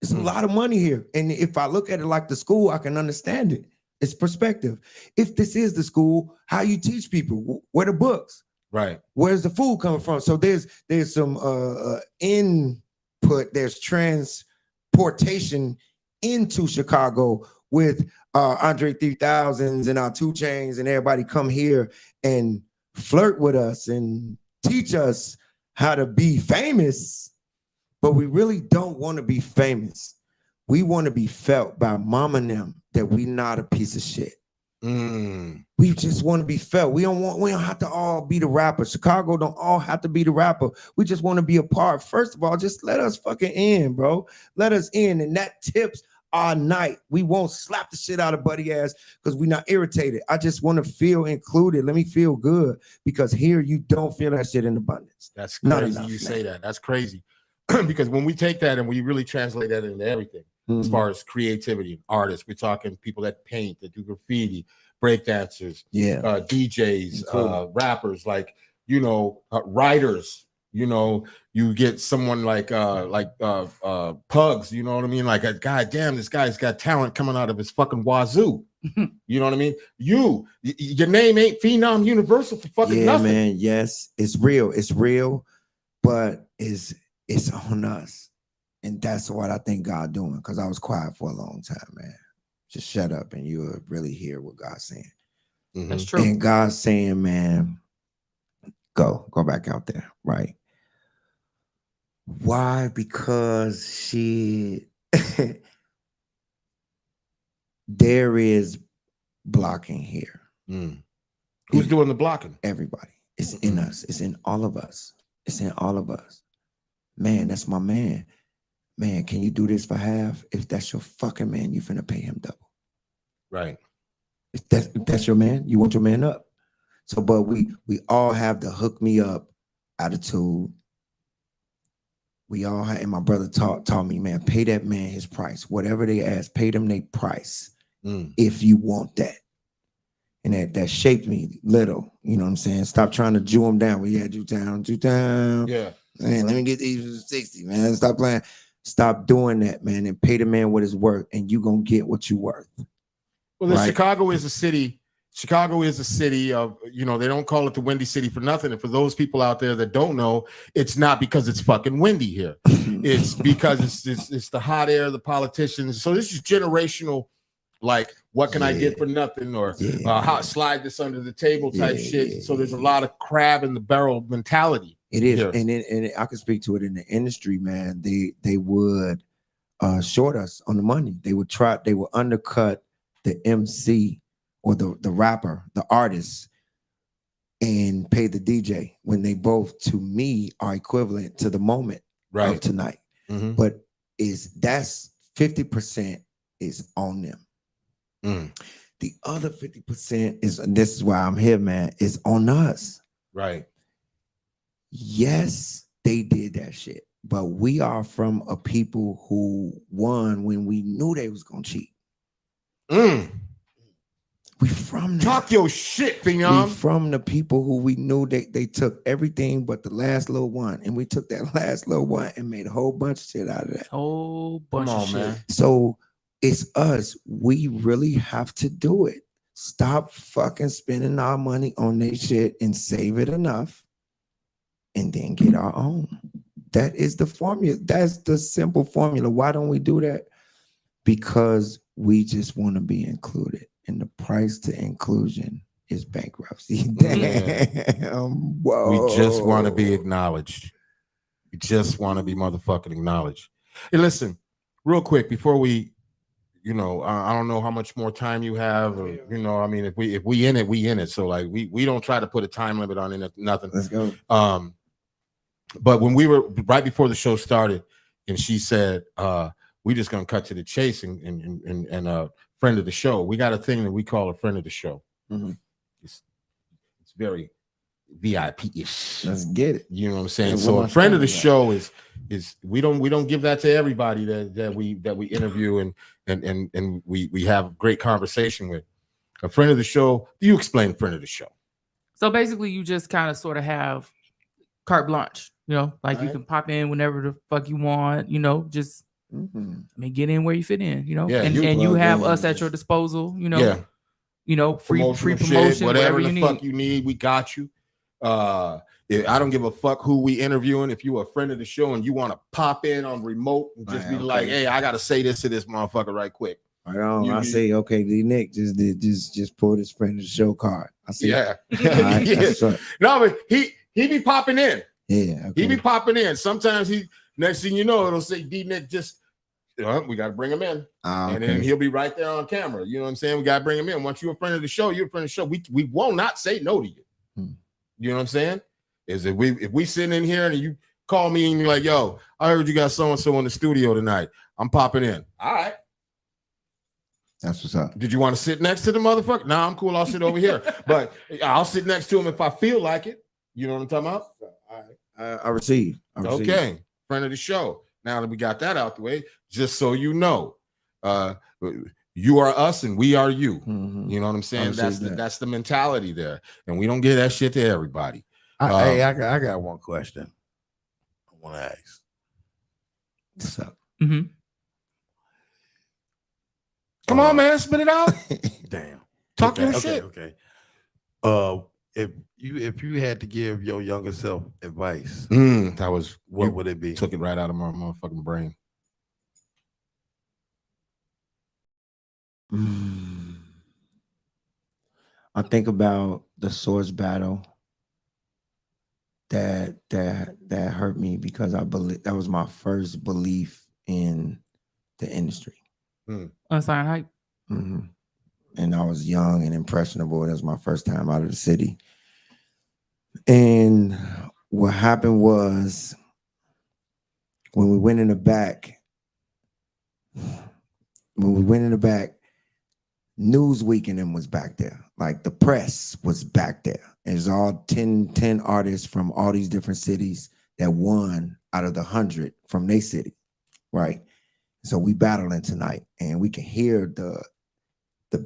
It's a lot of money here. And if I look at it like the school, I can understand it. It's perspective. If this is the school, how you teach people? Where the books? Right. Where's the food coming from? So there's some input, there's transportation into Chicago with Andre 3000s and our 2 Chainz and everybody come here and flirt with us and teach us how to be famous, but we really don't want to be famous. We want to be felt by mama and them that we not a piece of shit. We just want to be felt. We don't have to all be the rapper. Chicago don't all have to be the rapper. We just want to be a part. First of all, just let us fucking in, bro. Let us in, and that tips our night. We won't slap the shit out of Buddy ass because we're not irritated. I just want to feel included. Let me feel good, because here you don't feel that shit in abundance. That's Not crazy. enough, You man. say that. That's crazy. Because when we take that and we really translate that into everything, as far as creativity, artists, we're talking people that paint, that do graffiti, breakdancers, DJs, rappers, like, writers. You get someone like Pugs, you know what I mean? Like, God damn, this guy's got talent coming out of his fucking wazoo. You know what I mean? Your name ain't Phenom Universal for fucking nothing. Man, yes, it's real. It's real, but it's on us. And that's what I think God doing, because I was quiet for a long time, man. Just shut up and you'll really hear what God's saying. That's true. And God's saying, man, go back out there, right? Why? Because there is blocking here. Who's doing the blocking? Everybody. It's in us. It's in all of us. It's in all of us. Man, that's my man. Man, can you do this for half? If that's your fucking man, you finna pay him double. Right. If that's your man, you want your man up. So, but we all have the hook me up attitude. We all have, and my brother taught me, man, pay that man his price. Whatever they ask, pay them their price if you want that. And that shaped me little, you know what I'm saying? Stop trying to Jew him down. Jew down. Yeah. Man, let me get these for 60, man. Stop playing. Stop doing that, man, and pay the man what it's worth, and you gonna get what you worth. Well, right? Chicago is a city. Chicago is a city of, they don't call it the Windy City for nothing. And for those people out there that don't know, it's not because it's fucking windy here. It's because it's the hot air, the politicians. So this is generational, like, what can I get for nothing, or how slide this under the table type shit. So there's a lot of crab in the barrel mentality. It is, here. And I can speak to it in the industry, man. They would short us on the money. They would undercut the MC or the rapper, the artist, and pay the DJ when they both, to me, are equivalent to the moment of tonight. But that's 50% is on them. The other 50% is, and this is why I'm here, man, is on us. Right. Yes, they did that shit, but we are from a people who won when we knew they was gonna cheat. We from that. Talk your shit, Phenom. We from the people who we knew they took everything but the last little one, and we took that last little one and made a whole bunch of shit out of that. Whole bunch of shit. Man. So it's us. We really have to do it. Stop fucking spending our money on their shit and save it enough and then get our own. That is the formula. That's the simple formula. Why don't we do that? Because we just want to be included. And the price to inclusion is bankruptcy. Damn. Whoa. We just want to be acknowledged. We just want to be motherfucking acknowledged. Hey, listen, real quick before we, you know, I don't know how much more time you have, or, you know, I mean, if we in it, we in it. So like we don't try to put a time limit on it, nothing. Let's go. But when we were right before the show started, and she said, we just gonna cut to the chase and friend of the show. We got a thing that we call a friend of the show. Mm-hmm. It's very VIP-ish. Let's get it. You know what I'm saying? Yeah, so what a friend of the that? show is we don't give that to everybody that we interview and we have great conversation with. A friend of the show. Do you explain friend of the show? So basically, you just kind of sort of have carte blanche, you know, like you can pop in whenever the fuck you want, you know, just I mean, get in where you fit in, you know, Yeah, and you have us at your disposal, you know. Yeah. You know, free promotion, shit, whatever you the fuck you need, we got you. I don't give a fuck who we interviewing. If you are a friend of the show and you want to pop in on remote and just be like, hey, I gotta say this to this motherfucker right quick. Right on. I say, okay, D Nick, just pull this friend of the show card. I see. Yeah. Right, yeah. No, but he be popping in. Yeah. Okay. He be popping in. Sometimes next thing you know, it'll say D Nick just we got to bring him in. And then he'll be right there on camera. You know what I'm saying? We got to bring him in. Once you're a friend of the show, you're a friend of the show. We will not say no to you. You know what I'm saying? Is if we sitting in here and you call me and you're like, yo, I heard you got so-and-so in the studio tonight. I'm popping in. All right. That's what's up. Did you want to sit next to the motherfucker? Nah, I'm cool. I'll sit over here. But I'll sit next to him if I feel like it. You know what I'm talking about? All right. I receive. Okay. Friend of the show. Now that we got that out the way, just so you know, you are us and we are you. Mm-hmm. You know what I'm saying? That's the mentality there. And we don't give that shit to everybody. Hey, I got one question I want to ask. What's up? Mm-hmm. Come on, man, spit it out. Damn. Talk your okay, shit. Okay. If you had to give your younger self advice, what would it be? Took it right out of my motherfucking brain. I think about the source battle that hurt me because I believe that was my first belief in the industry. Unsigned hype. Mm-hmm. And I was young and impressionable. That was my first time out of the city. And what happened was when we went in the back, Newsweek and them was back there. Like the press was back there. And there's all 10 artists from all these different cities that won out of the 100 from their city, right? So we battling tonight and we can hear the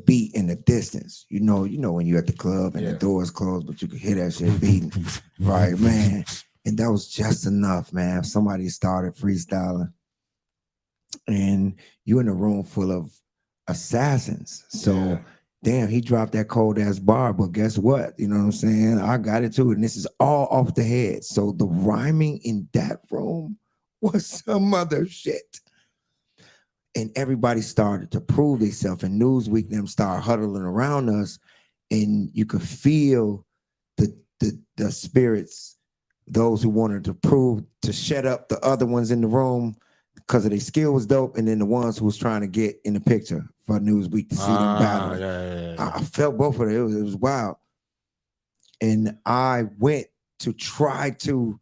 beat in the distance. You know when you're at the club and the doors closed, but you can hear that shit beating. Right, man. And that was just enough, man. Somebody started freestyling. And you in a room full of assassins. So damn, he dropped that cold ass bar, but guess what? You know what I'm saying? I got it too. And this is all off the head. So the rhyming in that room was some other shit. And everybody started to prove themselves, and Newsweek them started huddling around us, and you could feel the spirits, those who wanted to prove to shut up the other ones in the room because of their skill was dope, and then the ones who was trying to get in the picture for Newsweek to see them battle. I felt both of them. It was wild. And I went to try to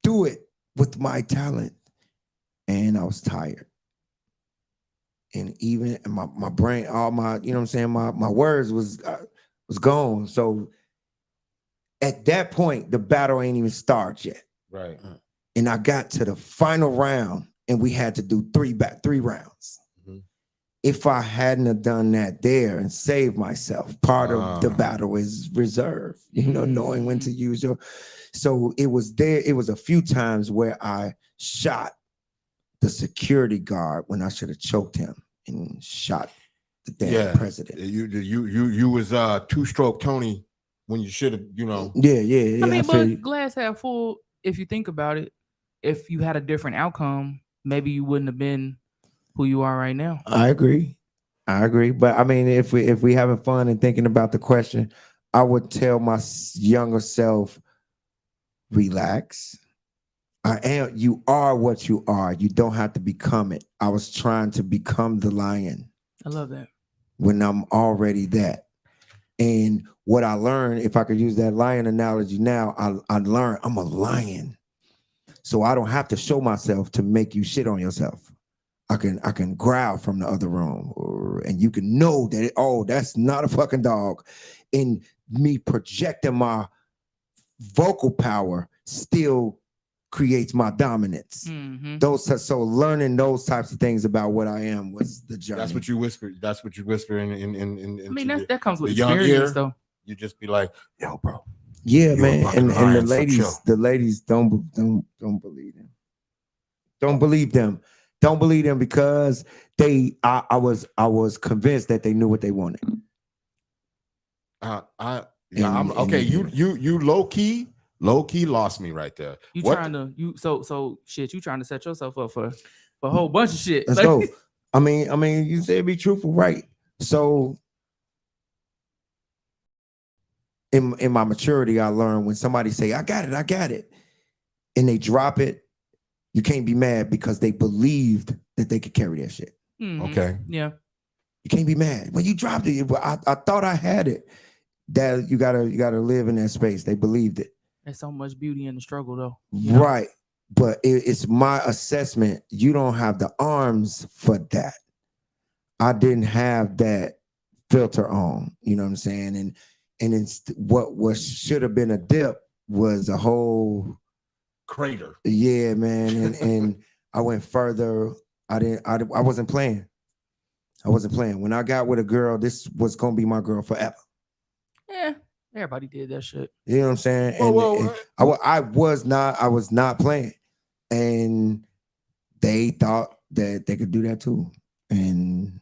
do it with my talent, and I was tired. And even my brain, all my, you know what I'm saying, my words was gone. So at that point, the battle ain't even started yet. Right. And I got to the final round, and we had to do three rounds. Mm-hmm. If I hadn't have done that there and saved myself, part of the battle is reserve, knowing when to use your. So it was there. It was a few times where I shot the security guard when I should have choked him and shot the damn president. You was two-stroke Tony when you should have, I mean, but glass half full. If you think about it, if you had a different outcome, maybe you wouldn't have been who you are right now. I agree. But I mean, if we having fun and thinking about the question, I would tell my younger self, relax. You are what you are. You don't have to become it. I was trying to become the lion. I love that. When I'm already that. And what I learned, if I could use that lion analogy now, I learned I'm a lion. So I don't have to show myself to make you shit on yourself. I can growl from the other room, and you can know that, that's not a fucking dog. And me projecting my vocal power still creates my dominance. Mm-hmm. So learning those types of things about what I am was the journey. That's what you whisper. in. I mean, that comes with young experience, though. You just be like, yo, bro. Yeah, man. And the ladies don't believe them. Don't believe them. Don't believe them because I was convinced that they knew what they wanted. I'm okay. You low key lost me right there. You trying to you trying to set yourself up for a whole bunch of shit. Let's go. I mean, you said be truthful, right? So in my maturity, I learned when somebody say, I got it, and they drop it, you can't be mad because they believed that they could carry that shit. Mm-hmm. Okay. Yeah. You can't be mad. When you dropped it, I thought I had it. That you gotta live in that space. They believed it. There's so much beauty in the struggle, though. Right. But it's my assessment. You don't have the arms for that. I didn't have that filter on. You know what I'm saying? And what should have been a dip was a whole crater. Yeah, man. And I went further. I wasn't playing. When I got with a girl, this was gonna be my girl forever. Yeah, everybody did that shit. You know what I'm saying? I was not playing. And they thought that they could do that too. And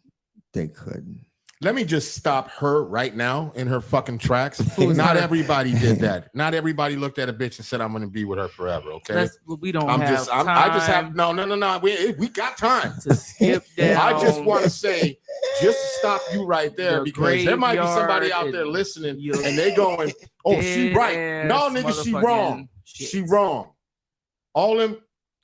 they couldn't. Let me just stop her right now in her fucking tracks. Not everybody did that. Not everybody looked at a bitch and said, I'm going to be with her forever, okay? We don't have time. I just have, no. We got time. To skip down. I just want to say, just to stop you right there, because there might be somebody out there listening and they going, oh, she right. No, nigga, she wrong. Shit. She wrong. All them,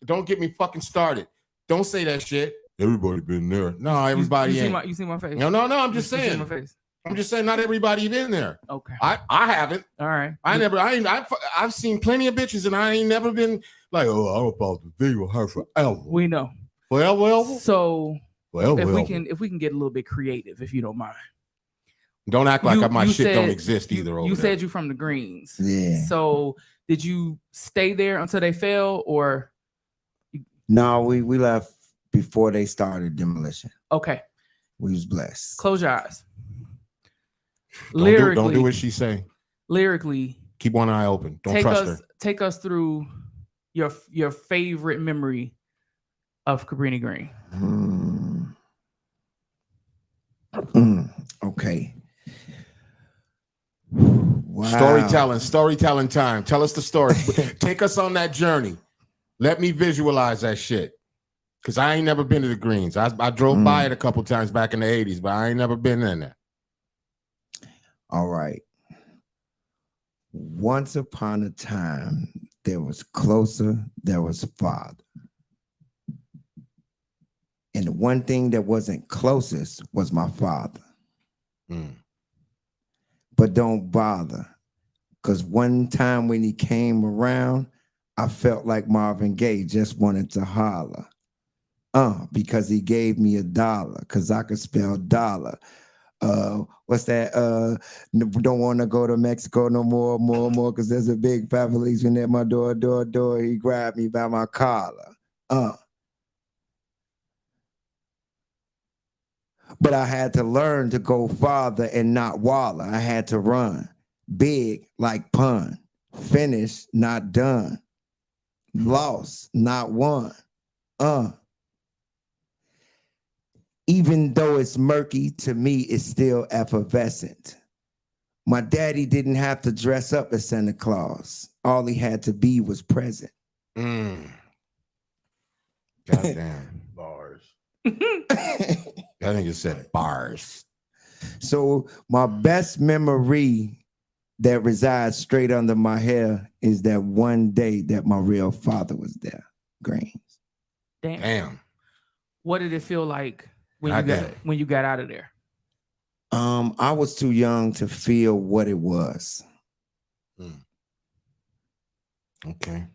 don't get me fucking started. Don't say that shit. Everybody been there. No, everybody ain't. You see my face? No. I'm just saying. You see my face? I'm just saying, not everybody been there. Okay. I haven't. All right. I've seen plenty of bitches, and I ain't never been like, oh, I'm about to be with her forever. We know. Forever. So forever. If we can get a little bit creative, if you don't mind. Don't act like my shit don't exist either. You said you from the Greens. Yeah. So did you stay there until they fell, or? No, we left before they started demolition. Okay. We was blessed. Close your eyes. Don't do what she say. Lyrically, keep one eye open. Don't trust her. Take us through your favorite memory of Cabrini Green. Okay. Wow. Storytelling time. Tell us the story. Take us on that journey. Let me visualize that shit. Because I ain't never been to the Greens. I drove by it a couple times back in the 80s, but I ain't never been in there. All right. Once upon a time, there was closer, there was father. And the one thing that wasn't closest was my father. But don't bother. Because one time when he came around, I felt like Marvin Gaye just wanted to holler. Because he gave me $1, because I could spell dollar. What's that? Don't want to go to Mexico no more, because there's a big fat policeman at my door. He grabbed me by my collar. But I had to learn to go farther and not waller. I had to run big like pun. Finish, not done. Lost, not won. Even though it's murky, to me, it's still effervescent. My daddy didn't have to dress up as Santa Claus. All he had to be was present. Goddamn. Bars. I think it said bars. So my best memory that resides straight under my hair is that one day that my real father was there. Greens. Damn. What did it feel like when Goddamn. you got out of there? I was too young to feel what it was. Okay.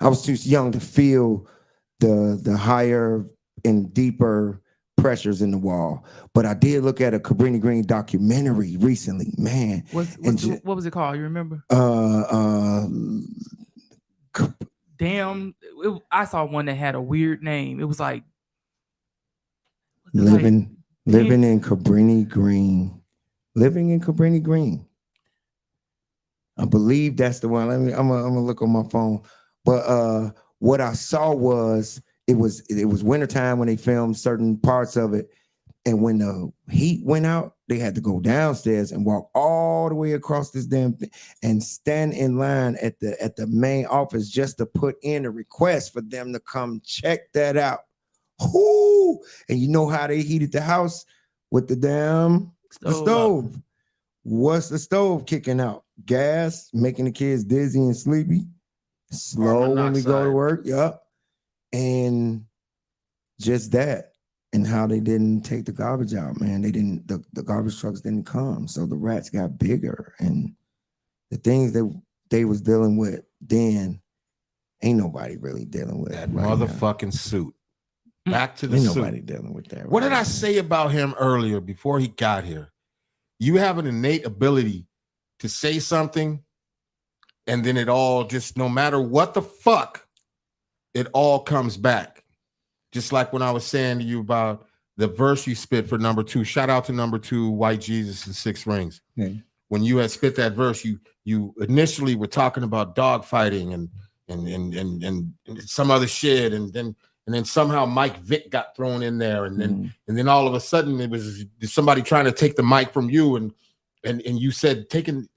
I was too young to feel the higher and deeper pressures in the wall. But I did look at a Cabrini Green documentary recently, man. What was it called? You remember? Damn, I saw one that had a weird name. It was like living in Cabrini Green. Living in Cabrini Green. I believe that's the one. I'm gonna look on my phone. But what I saw was it was wintertime when they filmed certain parts of it. And when the heat went out, they had to go downstairs and walk all the way across this damn thing and stand in line at the main office just to put in a request for them to come check that out. Whoo! And you know how they heated the house with the damn stove. What's the stove kicking out? Gas, making the kids dizzy and sleepy. Slow when we go to work. Yup. And just that. And how they didn't take the garbage out, man. They didn't, the garbage trucks didn't come. So the rats got bigger. And the things that they was dealing with then, ain't nobody really dealing with that right motherfucking now. Suit. Back to the ain't suit. Nobody dealing with that. What did I say about him earlier before he got here? You have an innate ability to say something and then it all just, no matter what the fuck, it all comes back. Just like when I was saying to you about the verse you spit for number 2. Shout out to number 2, White Jesus and 6 Rings. Yeah. When you had spit that verse, you initially were talking about dog fighting and some other shit, and then somehow Mike Vick got thrown in there, and then all of a sudden it was somebody trying to take the mic from you, and you said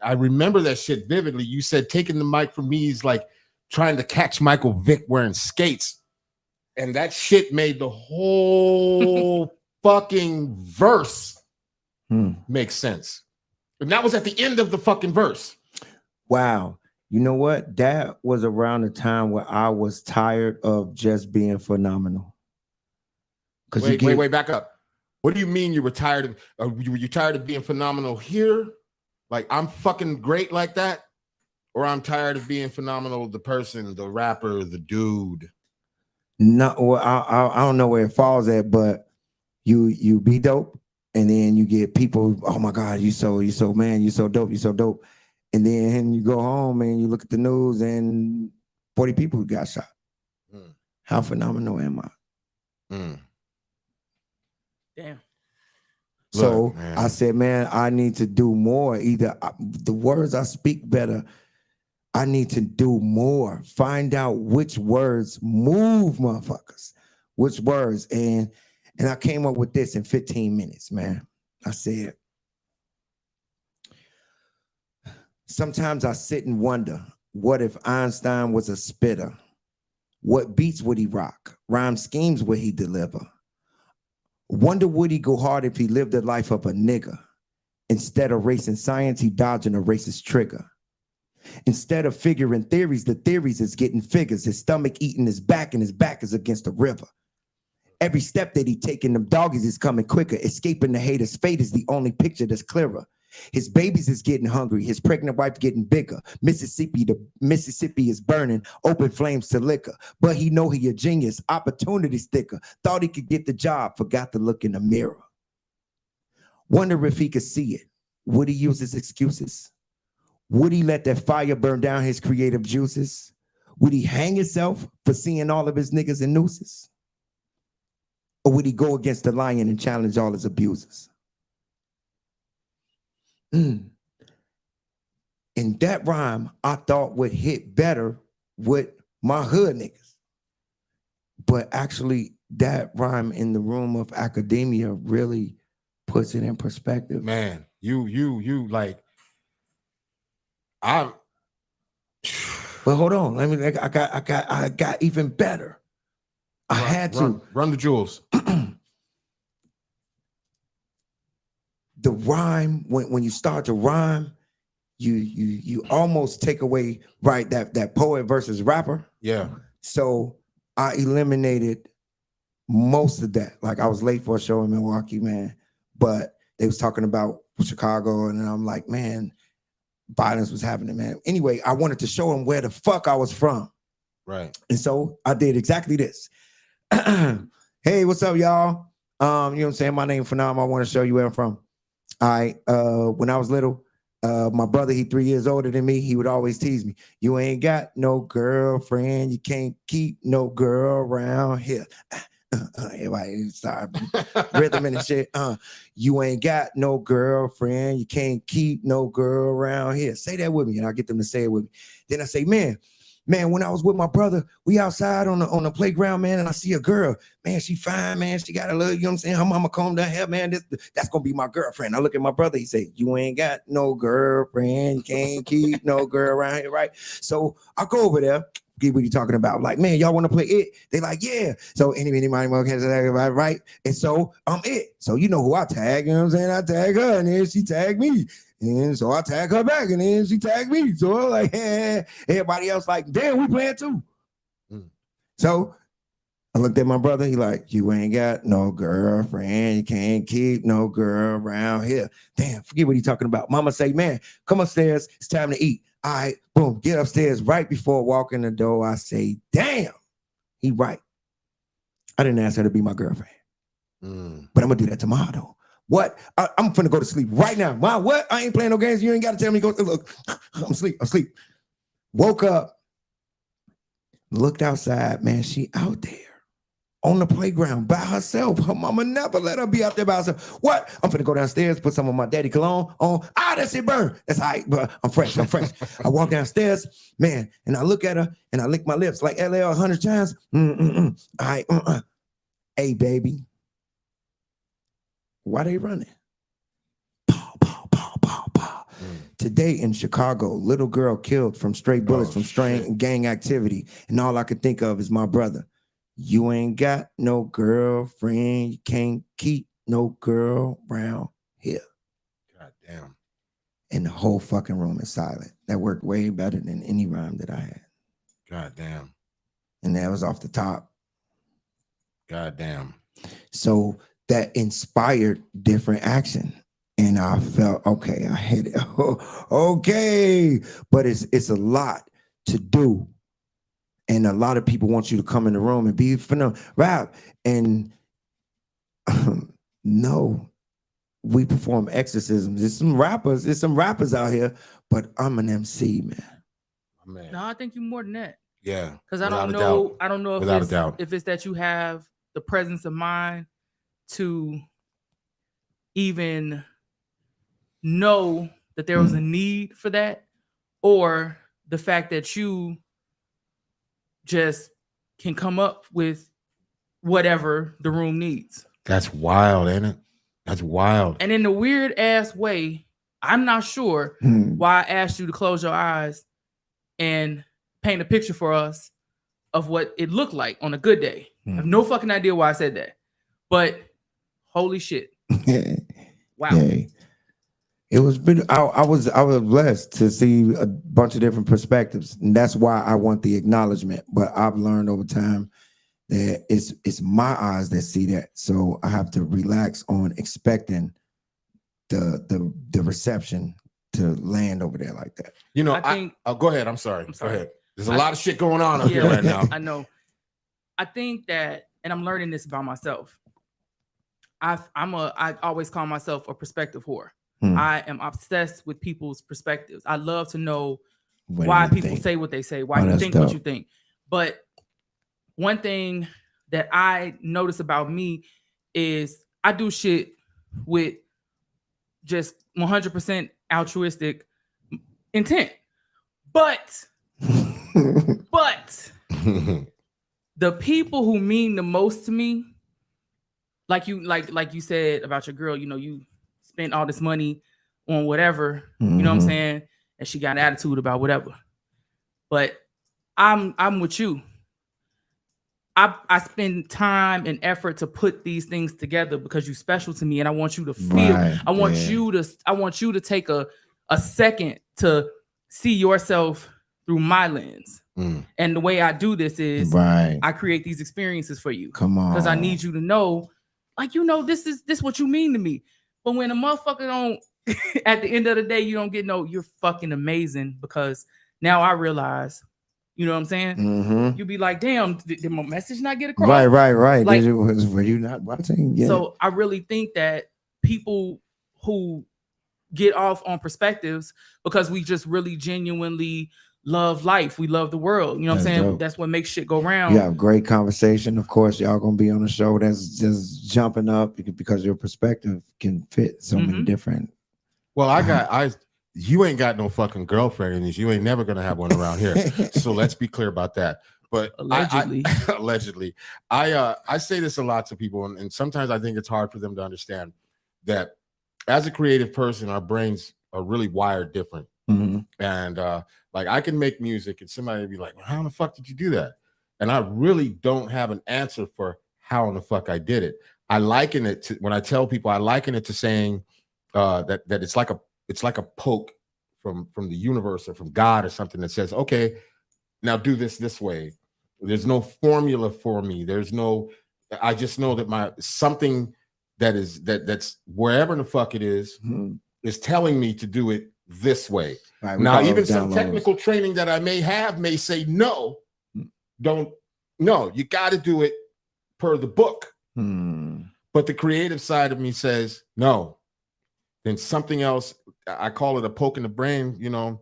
I remember that shit vividly. You said taking the mic from me is like trying to catch Michael Vick wearing skates. And that shit made the whole fucking verse make sense. And that was at the end of the fucking verse. Wow. You know what? That was around the time where I was tired of just being phenomenal. Wait, back up. What do you mean you were tired of, were you tired of being phenomenal here? Like, I'm fucking great like that? Or I'm tired of being phenomenal, the person, the rapper, the dude? No, well, I don't know where it falls at, but you be dope, and then you get people, oh my God, you so man, you so dope. And then you go home and you look at the news and 40 people got shot. How phenomenal am I? Damn. So Look, I said, man, I need to do more. Either the words I speak better, I need to do more. Find out which words move motherfuckers, which words. And I came up with this in 15 minutes, man. I said, sometimes I sit and wonder, what if Einstein was a spitter? What beats would he rock? Rhyme schemes would he deliver? Wonder would he go hard if he lived the life of a nigga? Instead of racing science, he dodging a racist trigger. Instead of figuring theories, the theories is getting figures. His stomach eating his back, and his back is against the river. Every step that he taking, them doggies is coming quicker. Escaping the haters' fate is the only picture that's clearer. His babies is getting hungry. His pregnant wife getting bigger. Mississippi is burning. Open flames to liquor. But he know he a genius. Opportunity sticker. Thought he could get the job. Forgot to look in the mirror. Wonder if he could see it. Would he use his excuses? Would he let that fire burn down his creative juices? Would he hang himself for seeing all of his niggas and nooses? Or would he go against the lion and challenge all his abusers? In that rhyme, I thought would hit better with my hood niggas. But actually, that rhyme in the room of academia really puts it in perspective. Man, you like I'm But hold on, I got even better. I had to run the jewels. The rhyme, when you start to rhyme, you almost take away, right, that poet versus rapper. Yeah. So I eliminated most of that. Like I was late for a show in Milwaukee, man, but they was talking about Chicago, and I'm like, man, violence was happening, man. Anyway, I wanted to show them where the fuck I was from. Right. And so I did exactly this. Hey, what's up, y'all? You know what I'm saying? My name is Phenom. I want to show you where I'm from. All right. When I was little, my brother, he 3 years older than me, he would always tease me. You ain't got no girlfriend. You can't keep no girl around here. Everybody start rhythm and shit. You ain't got no girlfriend. You can't keep no girl around here. Say that with me, and I'll get them to say it with me. Then I say, man, when I was with my brother, we outside on the playground, man, and I see a girl. Man, she fine, man. She got a little, you know what I'm saying? Her mama combed her hair, man. That's gonna be my girlfriend. I look at my brother, he say, you ain't got no girlfriend. You can't keep no girl around here, right? So I go over there. Get what you talking about? Like, man, y'all want to play it? They like, yeah. So anybody, right? And so I'm it. So you know who I tag? You know what I'm saying? I tag her, and then she tagged me, and so I tag her back, and then she tagged me. So I'm like, everybody else like, damn, we playing too. So I looked at my brother. He like, you ain't got no girlfriend. You can't keep no girl around here. Damn, forget what he talking about. Mama say, man, come upstairs. It's time to eat. All right, boom, get upstairs. Right before walking the door, I say, damn, he right. I didn't ask her to be my girlfriend. But I'm going to do that tomorrow, though. What? I'm finna go to sleep right now. Mom, what? I ain't playing no games. You ain't got to tell me. Go look, I'm asleep. Woke up, looked outside. Man, she out there on the playground by herself. Her mama never let her be out there by herself. What? I'm finna go downstairs, put some of my daddy cologne on. That shit burn. That's all right, but I'm fresh. I walk downstairs, man, and I look at her and I lick my lips like LL 100 times. All right, Hey, baby. Why they running? Pow, pow, pow, pow, pow. Today in Chicago, little girl killed from stray bullets from gang activity, and all I could think of is my brother. You ain't got no girlfriend. You can't keep no girl around here. God damn. And the whole fucking room is silent. That worked way better than any rhyme that I had. God damn. And that was off the top. God damn. So that inspired different action. And I felt, okay, I hit it. Okay. But it's a lot to do. And a lot of people want you to come in the room and be phenomenal, rap. And no, we perform exorcisms. There's some rappers out here, but I'm an MC, man. No, I think you're more than that. Yeah. Because I don't know if it's that you have the presence of mind to even know that there was a need for that, or the fact that you just can come up with whatever the room needs. That's wild, ain't it? That's wild. And in the weird ass way, I'm not sure why I asked you to close your eyes and paint a picture for us of what it looked like on a good day. I have no fucking idea why I said that, but holy shit. Wow. Yeah. It was I was blessed to see a bunch of different perspectives, and that's why I want the acknowledgement. But I've learned over time that it's my eyes that see that, so I have to relax on expecting the reception to land over there like that. You know, I think. Go ahead. I'm sorry. Go ahead. There's a lot of shit going on up here right now. I know. I think that, and I'm learning this about myself. I always call myself a perspective whore. I am obsessed with people's perspectives. I love to know why people say what they say, why you think what you think. But one thing that I notice about me is I do shit with just 100% altruistic intent. But the people who mean the most to me, like you said about your girl, you know, you spent all this money on whatever, you know what I'm saying, and she got an attitude about whatever. But I'm with you. I spend time and effort to put these things together because you're special to me, and I want you to feel. Right, I want you to take a second to see yourself through my lens. And the way I do this is I create these experiences for you. Come on, because I need you to know, like, you know, this what you mean to me. But when a motherfucker don't, at the end of the day, you don't get no, you're fucking amazing, because now I realize. You know what I'm saying? You be like, damn, did my message not get across? Right. Like, were you not watching? Yeah. So I really think that people who get off on perspectives because we just really genuinely love life. We love the world. You know what I'm saying? Dope. That's what makes shit go round. You have great conversation. Of course, y'all gonna be on a show that's just jumping up because your perspective can fit so many different. Well, you ain't got no fucking girlfriend, and you ain't never gonna have one around here. So let's be clear about that. But allegedly, I say this a lot to people, and sometimes I think it's hard for them to understand that as a creative person, our brains are really wired different. And like, I can make music, and somebody would be like, well, "How in the fuck did you do that?" And I really don't have an answer for how in the fuck I did it. I liken it to, when I tell people, I liken it to saying that it's like a poke from the universe or from God or something that says, okay, now do this way. There's no formula for me. I just know that something that's wherever the fuck it is telling me to do it this way. Right, now, even some technical training that I may have may say, no, you got to do it per the book. But the creative side of me says, no, then something else. I call it a poke in the brain, you know,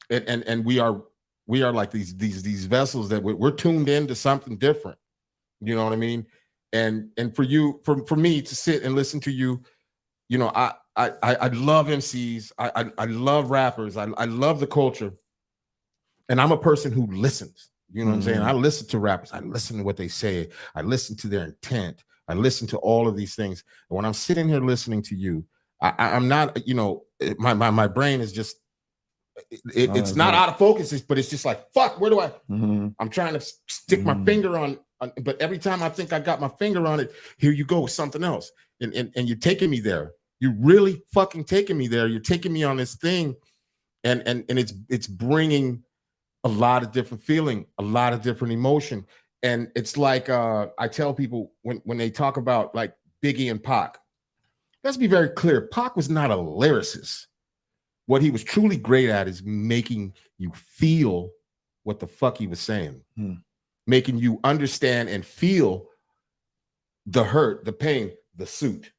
and we are like these vessels that we're tuned into something different. You know what I mean? And for me to sit and listen to you, you know, I love MCs. I love rappers. I love the culture. And I'm a person who listens. You know what I'm saying? I listen to rappers. I listen to what they say. I listen to their intent. I listen to all of these things. And when I'm sitting here listening to you, I'm not, you know, my brain is just, it's not out of focus, but it's just like, fuck, where do I, I'm trying to stick my finger on, but every time I think I got my finger on it, here you go with something else. And you're taking me there. You're really fucking taking me there. You're taking me on this thing. And it's bringing a lot of different feeling, a lot of different emotion. And it's like, I tell people when they talk about like Biggie and Pac, let's be very clear. Pac was not a lyricist. What he was truly great at is making you feel what the fuck he was saying, making you understand and feel the hurt, the pain, the suit.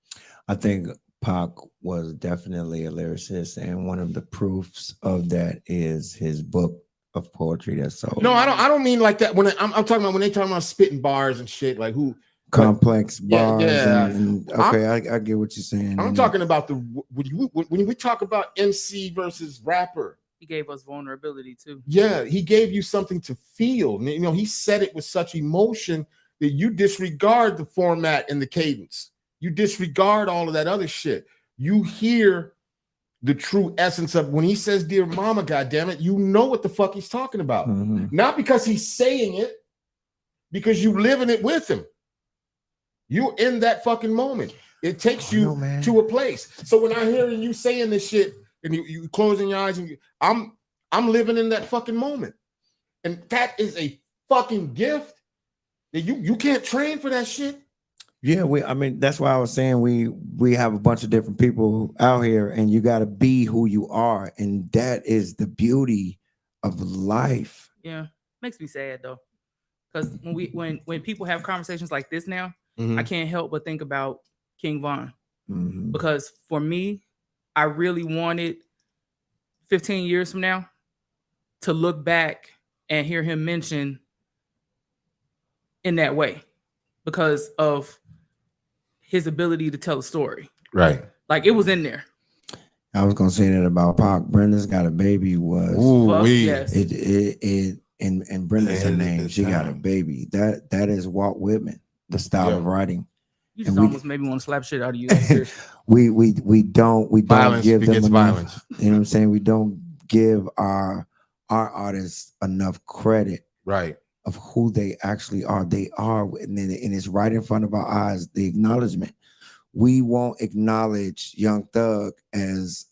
I think Pac was definitely a lyricist, and one of the proofs of that is his book of poetry that's sold. No, I don't mean like that. When I'm talking about when they talking about spitting bars and shit, like who. Complex bars. Yeah. And okay, I get what you're saying. I'm talking about when we talk about MC versus rapper. He gave us vulnerability too. Yeah, he gave you something to feel. You know, he said it with such emotion that you disregard the format and the cadence. You disregard all of that other shit. You hear the true essence of when he says, "Dear Mama," goddammit, you know what the fuck he's talking about. Not because he's saying it, because you live in it with him. You're in that fucking moment. It takes you to a place. So when I hear you saying this shit and you closing your eyes and I'm living in that fucking moment. And that is a fucking gift that you can't train for that shit. Yeah, I mean, that's why I was saying we have a bunch of different people out here, and you got to be who you are. And that is the beauty of life. Yeah. Makes me sad though. Because when people have conversations like this now, I can't help but think about King Von. Because for me, I really wanted 15 years from now to look back and hear him mention in that way because of his ability to tell a story. Right. Like it was in there. I was gonna say that about Pac. Brenda's Got a Baby was yes. It and Brenda's her Man, name. good She got a time. baby. That is Walt Whitman, the style of writing. You just And almost made me want to slap shit out of you. Like, seriously. we don't Violence give them begets enough. violence. You know what I'm saying? We don't give our artists enough credit Right. of who they actually are. They are, and it's right in front of our eyes. The acknowledgement. We won't acknowledge Young Thug as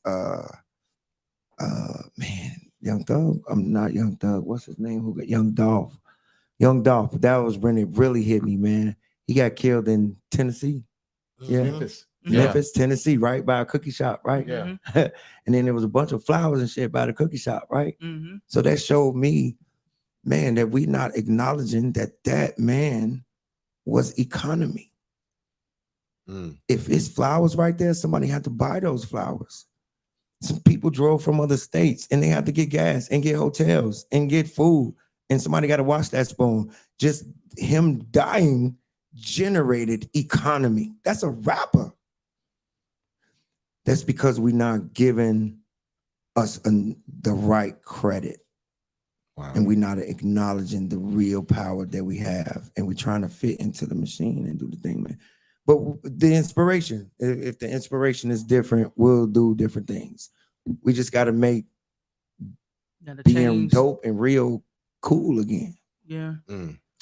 man, Young Thug. I'm not Young Thug. What's his name? Who got Young Dolph? Young Dolph. That was when it really hit me, man. He got killed in Tennessee. Yeah. Memphis. Memphis, Tennessee, right? By a cookie shop, right? Yeah. And then there was a bunch of flowers and shit by the cookie shop, right? Mm-hmm. So that showed me, man, that we not acknowledging that man was economy. If it's flowers right there, somebody had to buy those flowers. Some people drove from other states and they had to get gas and get hotels and get food. And somebody got to wash that spoon. Just him dying generated economy. That's a rapper. That's because we're not giving us the right credit. Wow. And we're not acknowledging the real power that we have. And we're trying to fit into the machine and do the thing, man. But the inspiration, if the inspiration is different, we'll do different things. We just got to make being dope and real cool again. Yeah.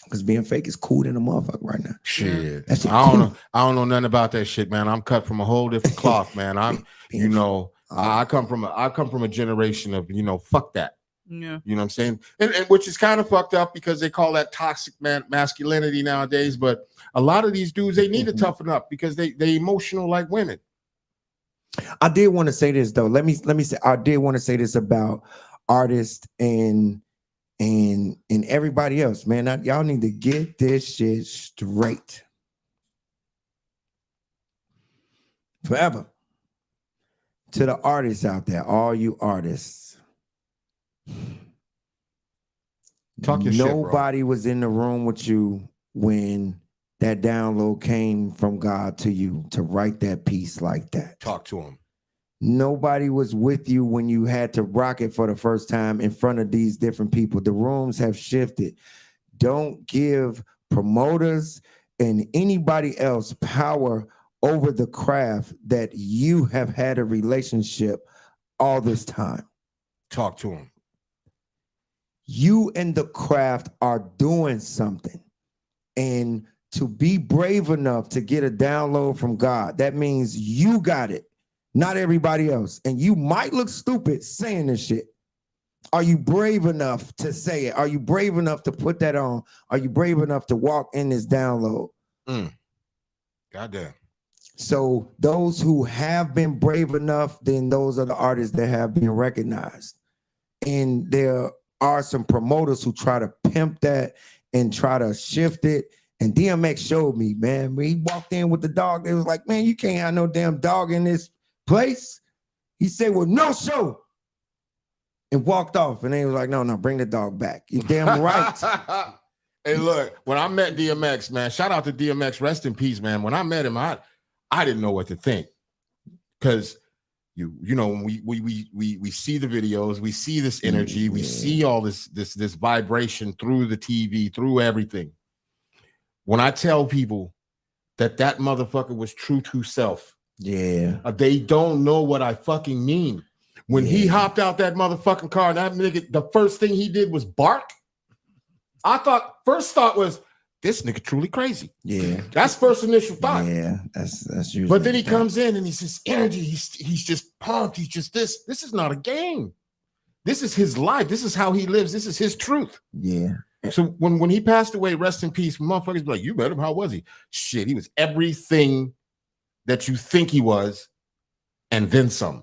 Because being fake is cool than a motherfucker right now. Shit. That shit I don't cool. know. I don't know nothing about that shit, man. I'm cut from a whole different cloth, man. I'm, you know, I come from a generation of, you know, fuck that. Yeah. You know what I'm saying? And which is kind of fucked up because they call that toxic masculinity nowadays. But a lot of these dudes, they need to toughen up because they emotional like women. I did want to say this though. Let me say I did want to say this about artists and everybody else, man. Y'all need to get this shit straight. Forever. To the artists out there, all you artists. Talk your shit, bro. Nobody was in the room with you when that download came from God to you to write that piece like that. Talk to him. Nobody was with you when you had to rock it for the first time in front of these different people. The rooms have shifted. Don't give promoters and anybody else power over the craft that you have had a relationship all this time. Talk to him. You and the craft are doing something. And to be brave enough to get a download from God, that means you got it, not everybody else. And you might look stupid saying this shit. Are you brave enough to say it? Are you brave enough to put that on? Are you brave enough to walk in this download? Goddamn. So those who have been brave enough, then those are the artists that have been recognized. And there are some promoters who try to pimp that and try to shift it. And DMX showed me, man, when he walked in with the dog, they was like, man, you can't have no damn dog in this place. He said, well, no show. And walked off. And they was like, no, bring the dog back. You're damn right. Hey, look, when I met DMX, man, shout out to DMX, rest in peace, man. When I met him, I didn't know what to think. Because you know, when we see the videos, we see this energy, we see all this vibration through the TV, through everything. When I tell people that motherfucker was true to self, they don't know what I fucking mean. When he hopped out that motherfucking car, and that nigga, the first thing he did was bark. First thought was, this nigga truly crazy. Yeah. That's first initial thought. Yeah, that's usually. But then he comes in and he's just energy. He's just pumped. He's just this. This is not a game. This is his life. This is how he lives. This is his truth. Yeah. So when he passed away, rest in peace, motherfuckers be like, you met him. How was he? Shit, he was everything that you think he was, and then some.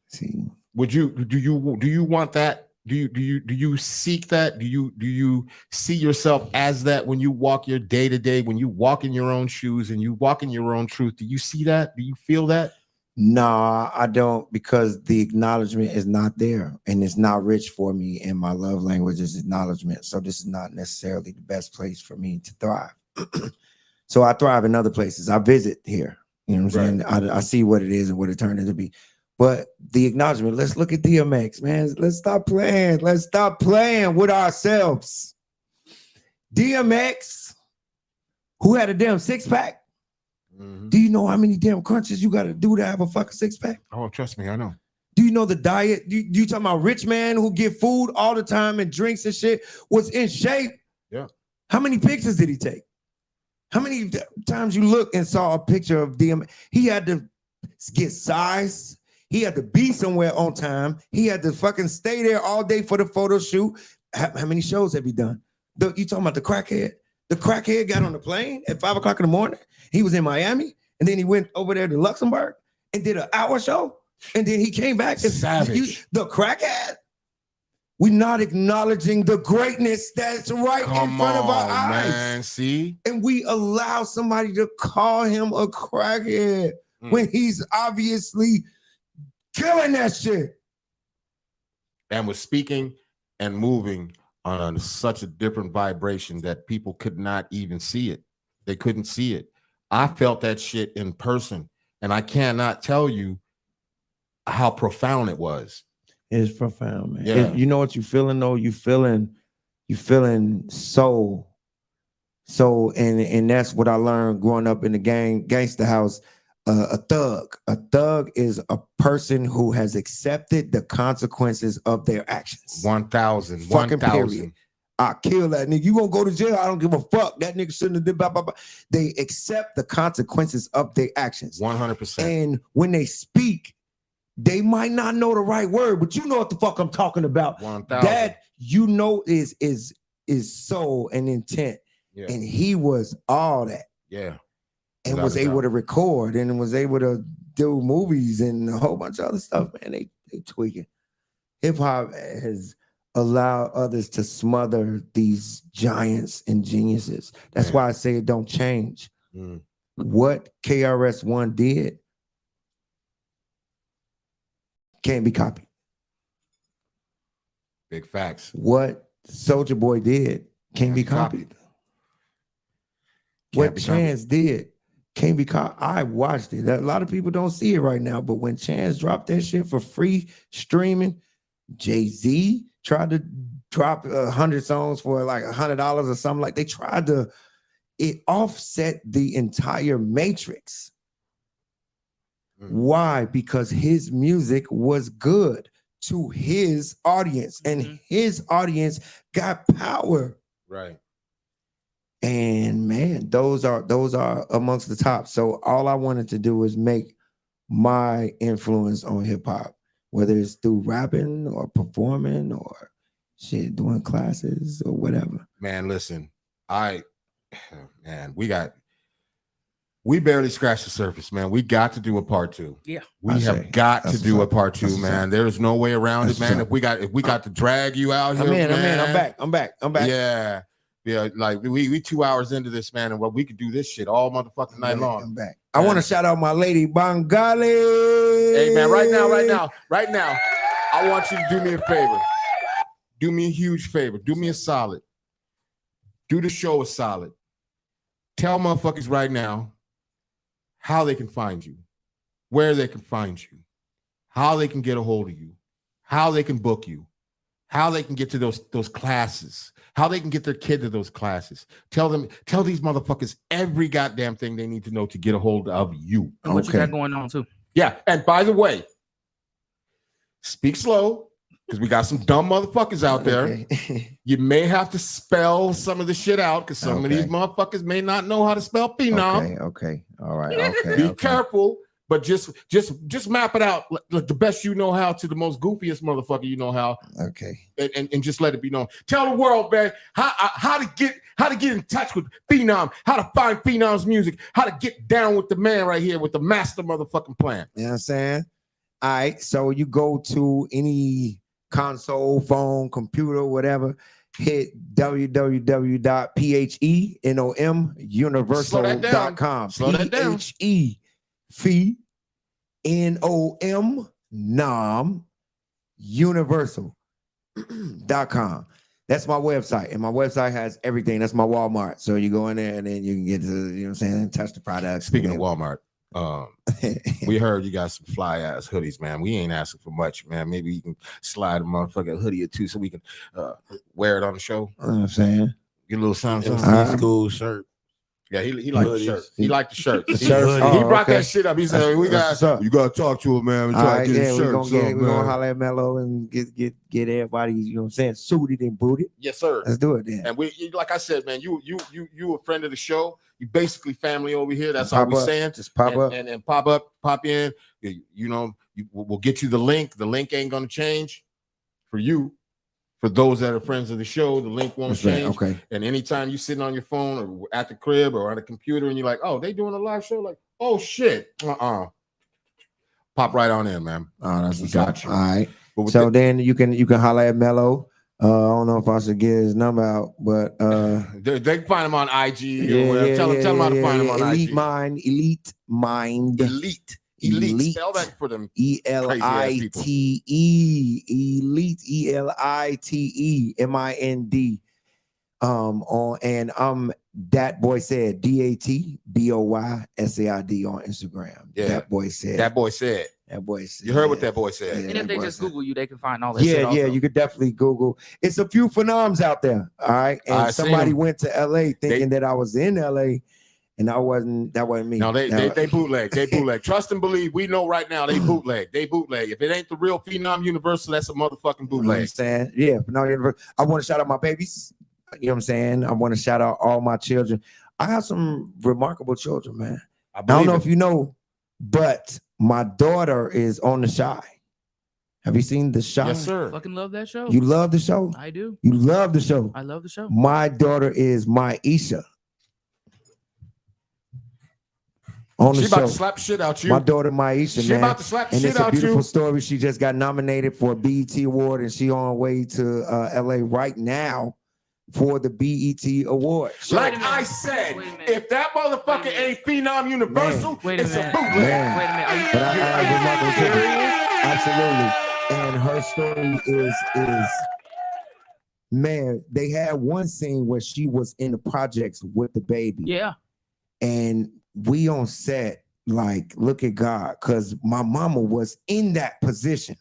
See, do you want that? Do you seek that? Do you see yourself as that when you walk your day to day, when you walk in your own shoes and you walk in your own truth? Do you see that? Do you feel that? No, I don't, because the acknowledgement is not there, and it's not rich for me. And my love language is acknowledgement. So this is not necessarily the best place for me to thrive. So I thrive in other places. I visit here. You know what I'm saying? I see what it is and what it turned into be. But the acknowledgement, let's look at DMX, man. Let's stop playing. Let's stop playing with ourselves. DMX, who had a damn six-pack. Do you know how many damn crunches you got to do to have a fucking six-pack? Oh, trust me, I know. Do you know the diet? You talking about rich man who get food all the time and drinks and shit, was in shape? Yeah. How many pictures did he take? How many times you look and saw a picture of DMX? He had to get size. He had to be somewhere on time. He had to fucking stay there all day for the photo shoot. How many shows have you done? You talking about the crackhead? The crackhead got on the plane at 5 o'clock in the morning. He was in Miami, and then he went over there to Luxembourg and did an hour show, and then he came back. Savage. The crackhead. We're not acknowledging the greatness that's right in front of our eyes. Man, see? And we allow somebody to call him a crackhead when he's obviously killing that shit. And was speaking and moving on such a different vibration that people could not even see it. They couldn't see it. I felt that shit in person, and I cannot tell you how profound it was. It's profound, man. Yeah. You know what you feeling though? You feeling so, and that's what I learned growing up in the gangster house. A thug is a person who has accepted the consequences of their actions. 1,000. Fucking period. I kill that nigga. You gonna go to jail? I don't give a fuck. That nigga shouldn't have did blah, blah, blah. They accept the consequences of their actions. 100%. And when they speak, they might not know the right word, but you know what the fuck I'm talking about. 1,000. That you know is soul and intent. Yeah. And he was all that. Yeah. And was able to record and was able to do movies and a whole bunch of other stuff. Man, they tweaking. Hip hop has allowed others to smother these giants and geniuses. That's why I say it don't change. What KRS-One did can't be copied. Big facts. What Soulja Boy did can't be copied. What Chance did can't be copied. I watched it. A lot of people don't see it right now, but when Chance dropped that shit for free streaming, Jay-Z tried to drop 100 songs for like $100 or something. Like they tried to, it offset the entire matrix. Why? Because his music was good to his audience, and his audience got power. Right. And man, those are amongst the top. So all I wanted to do was make my influence on hip hop, whether it's through rapping or performing or shit, doing classes or whatever. Man, listen, we barely scratched the surface, man. We got to do a part 2. Yeah. We have got to do a part 2, man. There's no way around it, man. If we got to drag you out here, I'm back. Yeah. Yeah, like we 2 hours into this, man, and we could do this shit all motherfucking night long. I'm back. I want to shout out my lady Bengali. Hey man, right now, I want you to do me a favor. Do me a huge favor. Do me a solid. Do the show a solid. Tell motherfuckers right now how they can find you, where they can find you, how they can get a hold of you, how they can book you, how they can get to those classes, how they can get their kid to those classes. Tell these motherfuckers every goddamn thing they need to know to get a hold of you. And what you got going on too. Yeah, and by the way, speak slow, because we got some dumb motherfuckers out there. Okay. You may have to spell some of the shit out, because some of these motherfuckers may not know how to spell phenom. Okay. All right. Okay. Be careful, but just map it out like the best you know how to the most goofiest motherfucker you know how. Okay. And just let it be known. Tell the world, man, how to get in touch with Phenom, how to find Phenom's music, how to get down with the man right here with the master motherfucking plan. You know what I'm saying? All right. So you go to any console, phone, computer, whatever, hit www.PHENOM Universal.com. Slow that down. PHENOM Universal.com. That's my website, and my website has everything. That's my Walmart. So you go in there and then you can get to, you know what I'm saying, touch the products. Speaking of Walmart, We heard you got some fly ass hoodies, man. We ain't asking for much, man. Maybe you can slide a motherfucking hoodie or two so we can wear it on the show. You know what I'm saying? Get a little something. School shirt. Yeah, he liked the shirt. He liked the shirt. The shirt. He brought that shit up. He said, you got to talk to him, man. We try to get his shirt. We're gonna holler at Mello and get everybody, you know what I'm saying, suited and booted. Yes, sir. Let's do it then. And like I said, man, you a friend of the show. You basically family over here. That's all we're saying. Just pop up and pop in. We'll get you the link. The link ain't gonna change for you. For those that are friends of the show, the link won't change. Okay. And anytime you're sitting on your phone or at the crib or on a computer and you're like, oh, they doing a live show? Like, oh shit. Pop right on in, man. Oh, that's what's got up. you. All right. So then you can holler at Mello. I don't know if I should get his number out, but they can find him on IG or whatever. Tell them how to find him on Elite IG. Mind. Elite. Spell that for them. ELITE. Elite. ELITE. On and I'm That Boy Said. DATBOYSAID on Instagram. Yeah. That Boy Said. That boy said. That boy said. You heard what that boy said. And if they just Google you, they can find all that shit Yeah, also. you could definitely Google. It's a few phenoms out there. All right. And somebody went to LA thinking that I was in LA, and that wasn't me. No, they bootleg. They bootleg. Trust and believe. We know right now they bootleg. They bootleg. If it ain't the real Phenom Universal, that's a motherfucking bootleg. You know what I'm saying? Yeah, Phenom Universal. I want to shout out my babies. You know what I'm saying? I want to shout out all my children. I have some remarkable children, man. I don't know if you know, but my daughter is on The Shy. Have you seen The Shy? Yes, sir. Fucking love that show. You love the show? I do. You love the show? I love the show. My daughter is Maisha. On the she show. about to slap shit out you. My daughter Maisha, she man. about to slap and shit it's a out beautiful you. story. She just got nominated for a BET Award, and she on her way to LA right now for the BET Award. Like I said, if that motherfucker ain't Phenom Universal, it's a bootleg. Wait a minute. But absolutely. And her story is man, they had one scene where she was in the projects with the baby. Yeah. And we on set, like, look at God, because my mama was in that position,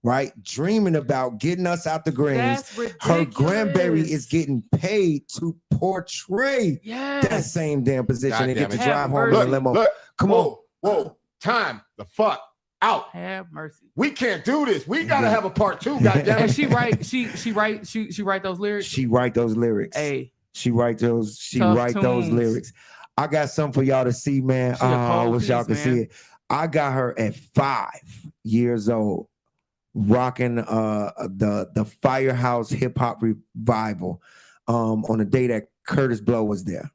right? Dreaming about getting us out the greens. Her grandbaby is getting paid to portray that same damn position and get to drive home in a limo. Come on. Whoa, time the fuck out. Have mercy. We can't do this. We gotta have a part 2, goddamn And it. she write those lyrics. She write those lyrics. Hey. She write those lyrics. I got something for y'all to see, man. I wish y'all could see it. I got her at 5 years old, rocking the Firehouse Hip Hop Revival on the day that Curtis Blow was there.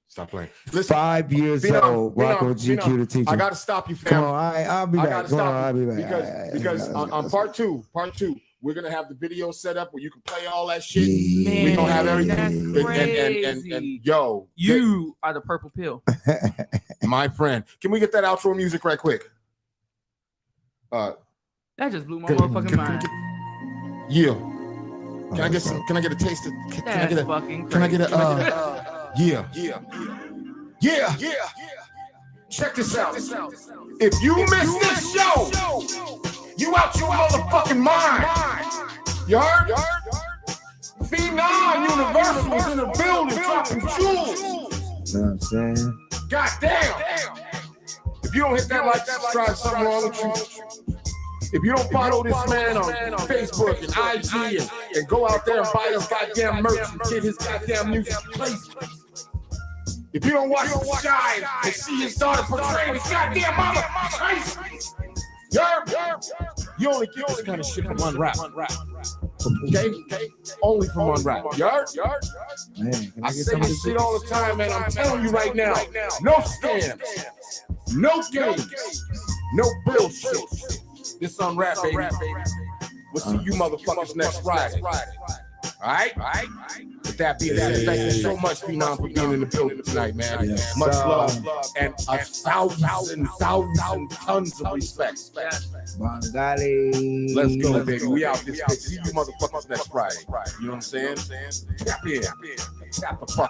Stop playing. Listen, 5 years old, rocking with GQ the teacher. I gotta stop you, fam. Come on, I'll be back. I'll be back. Because on part two, we're gonna have the video set up where you can play all that shit. Man, we're gonna have everything. That's And yo, you are the purple pill. My friend. Can we get that outro music right quick? That just blew my motherfucking mind. Yeah. Can I get some? Can I get a taste of? Can I get a? Can I get a? Yeah. Check this out. If you miss this show, you out your motherfucking mind. You heard? Phenom Universal is in the building dropping jewels. You know what I'm saying? God damn. If you don't hit that like, subscribe, something wrong with you. If you don't follow this man on Facebook and IG and go out there and buy his goddamn merch and get his goddamn music placed. If you don't watch The Shy and see his daughter portraying his goddamn mama, you only get this kind of shit from UNRAP. Okay? Only from UNRAP. Man, I say this shit all the time, man. I'm telling you right now. No scams. No games. No bullshit. This UNRAP, baby. We'll see you motherfuckers next Friday. All right? With that being said, thank you so much, Phenom, for being in the building tonight, man. Yes, Much love and a thousand tons of respect. Bangali. Let's go, baby. We out this bitch. See you motherfuckers next Friday. You know what I'm saying? Tap in. Tap the fuck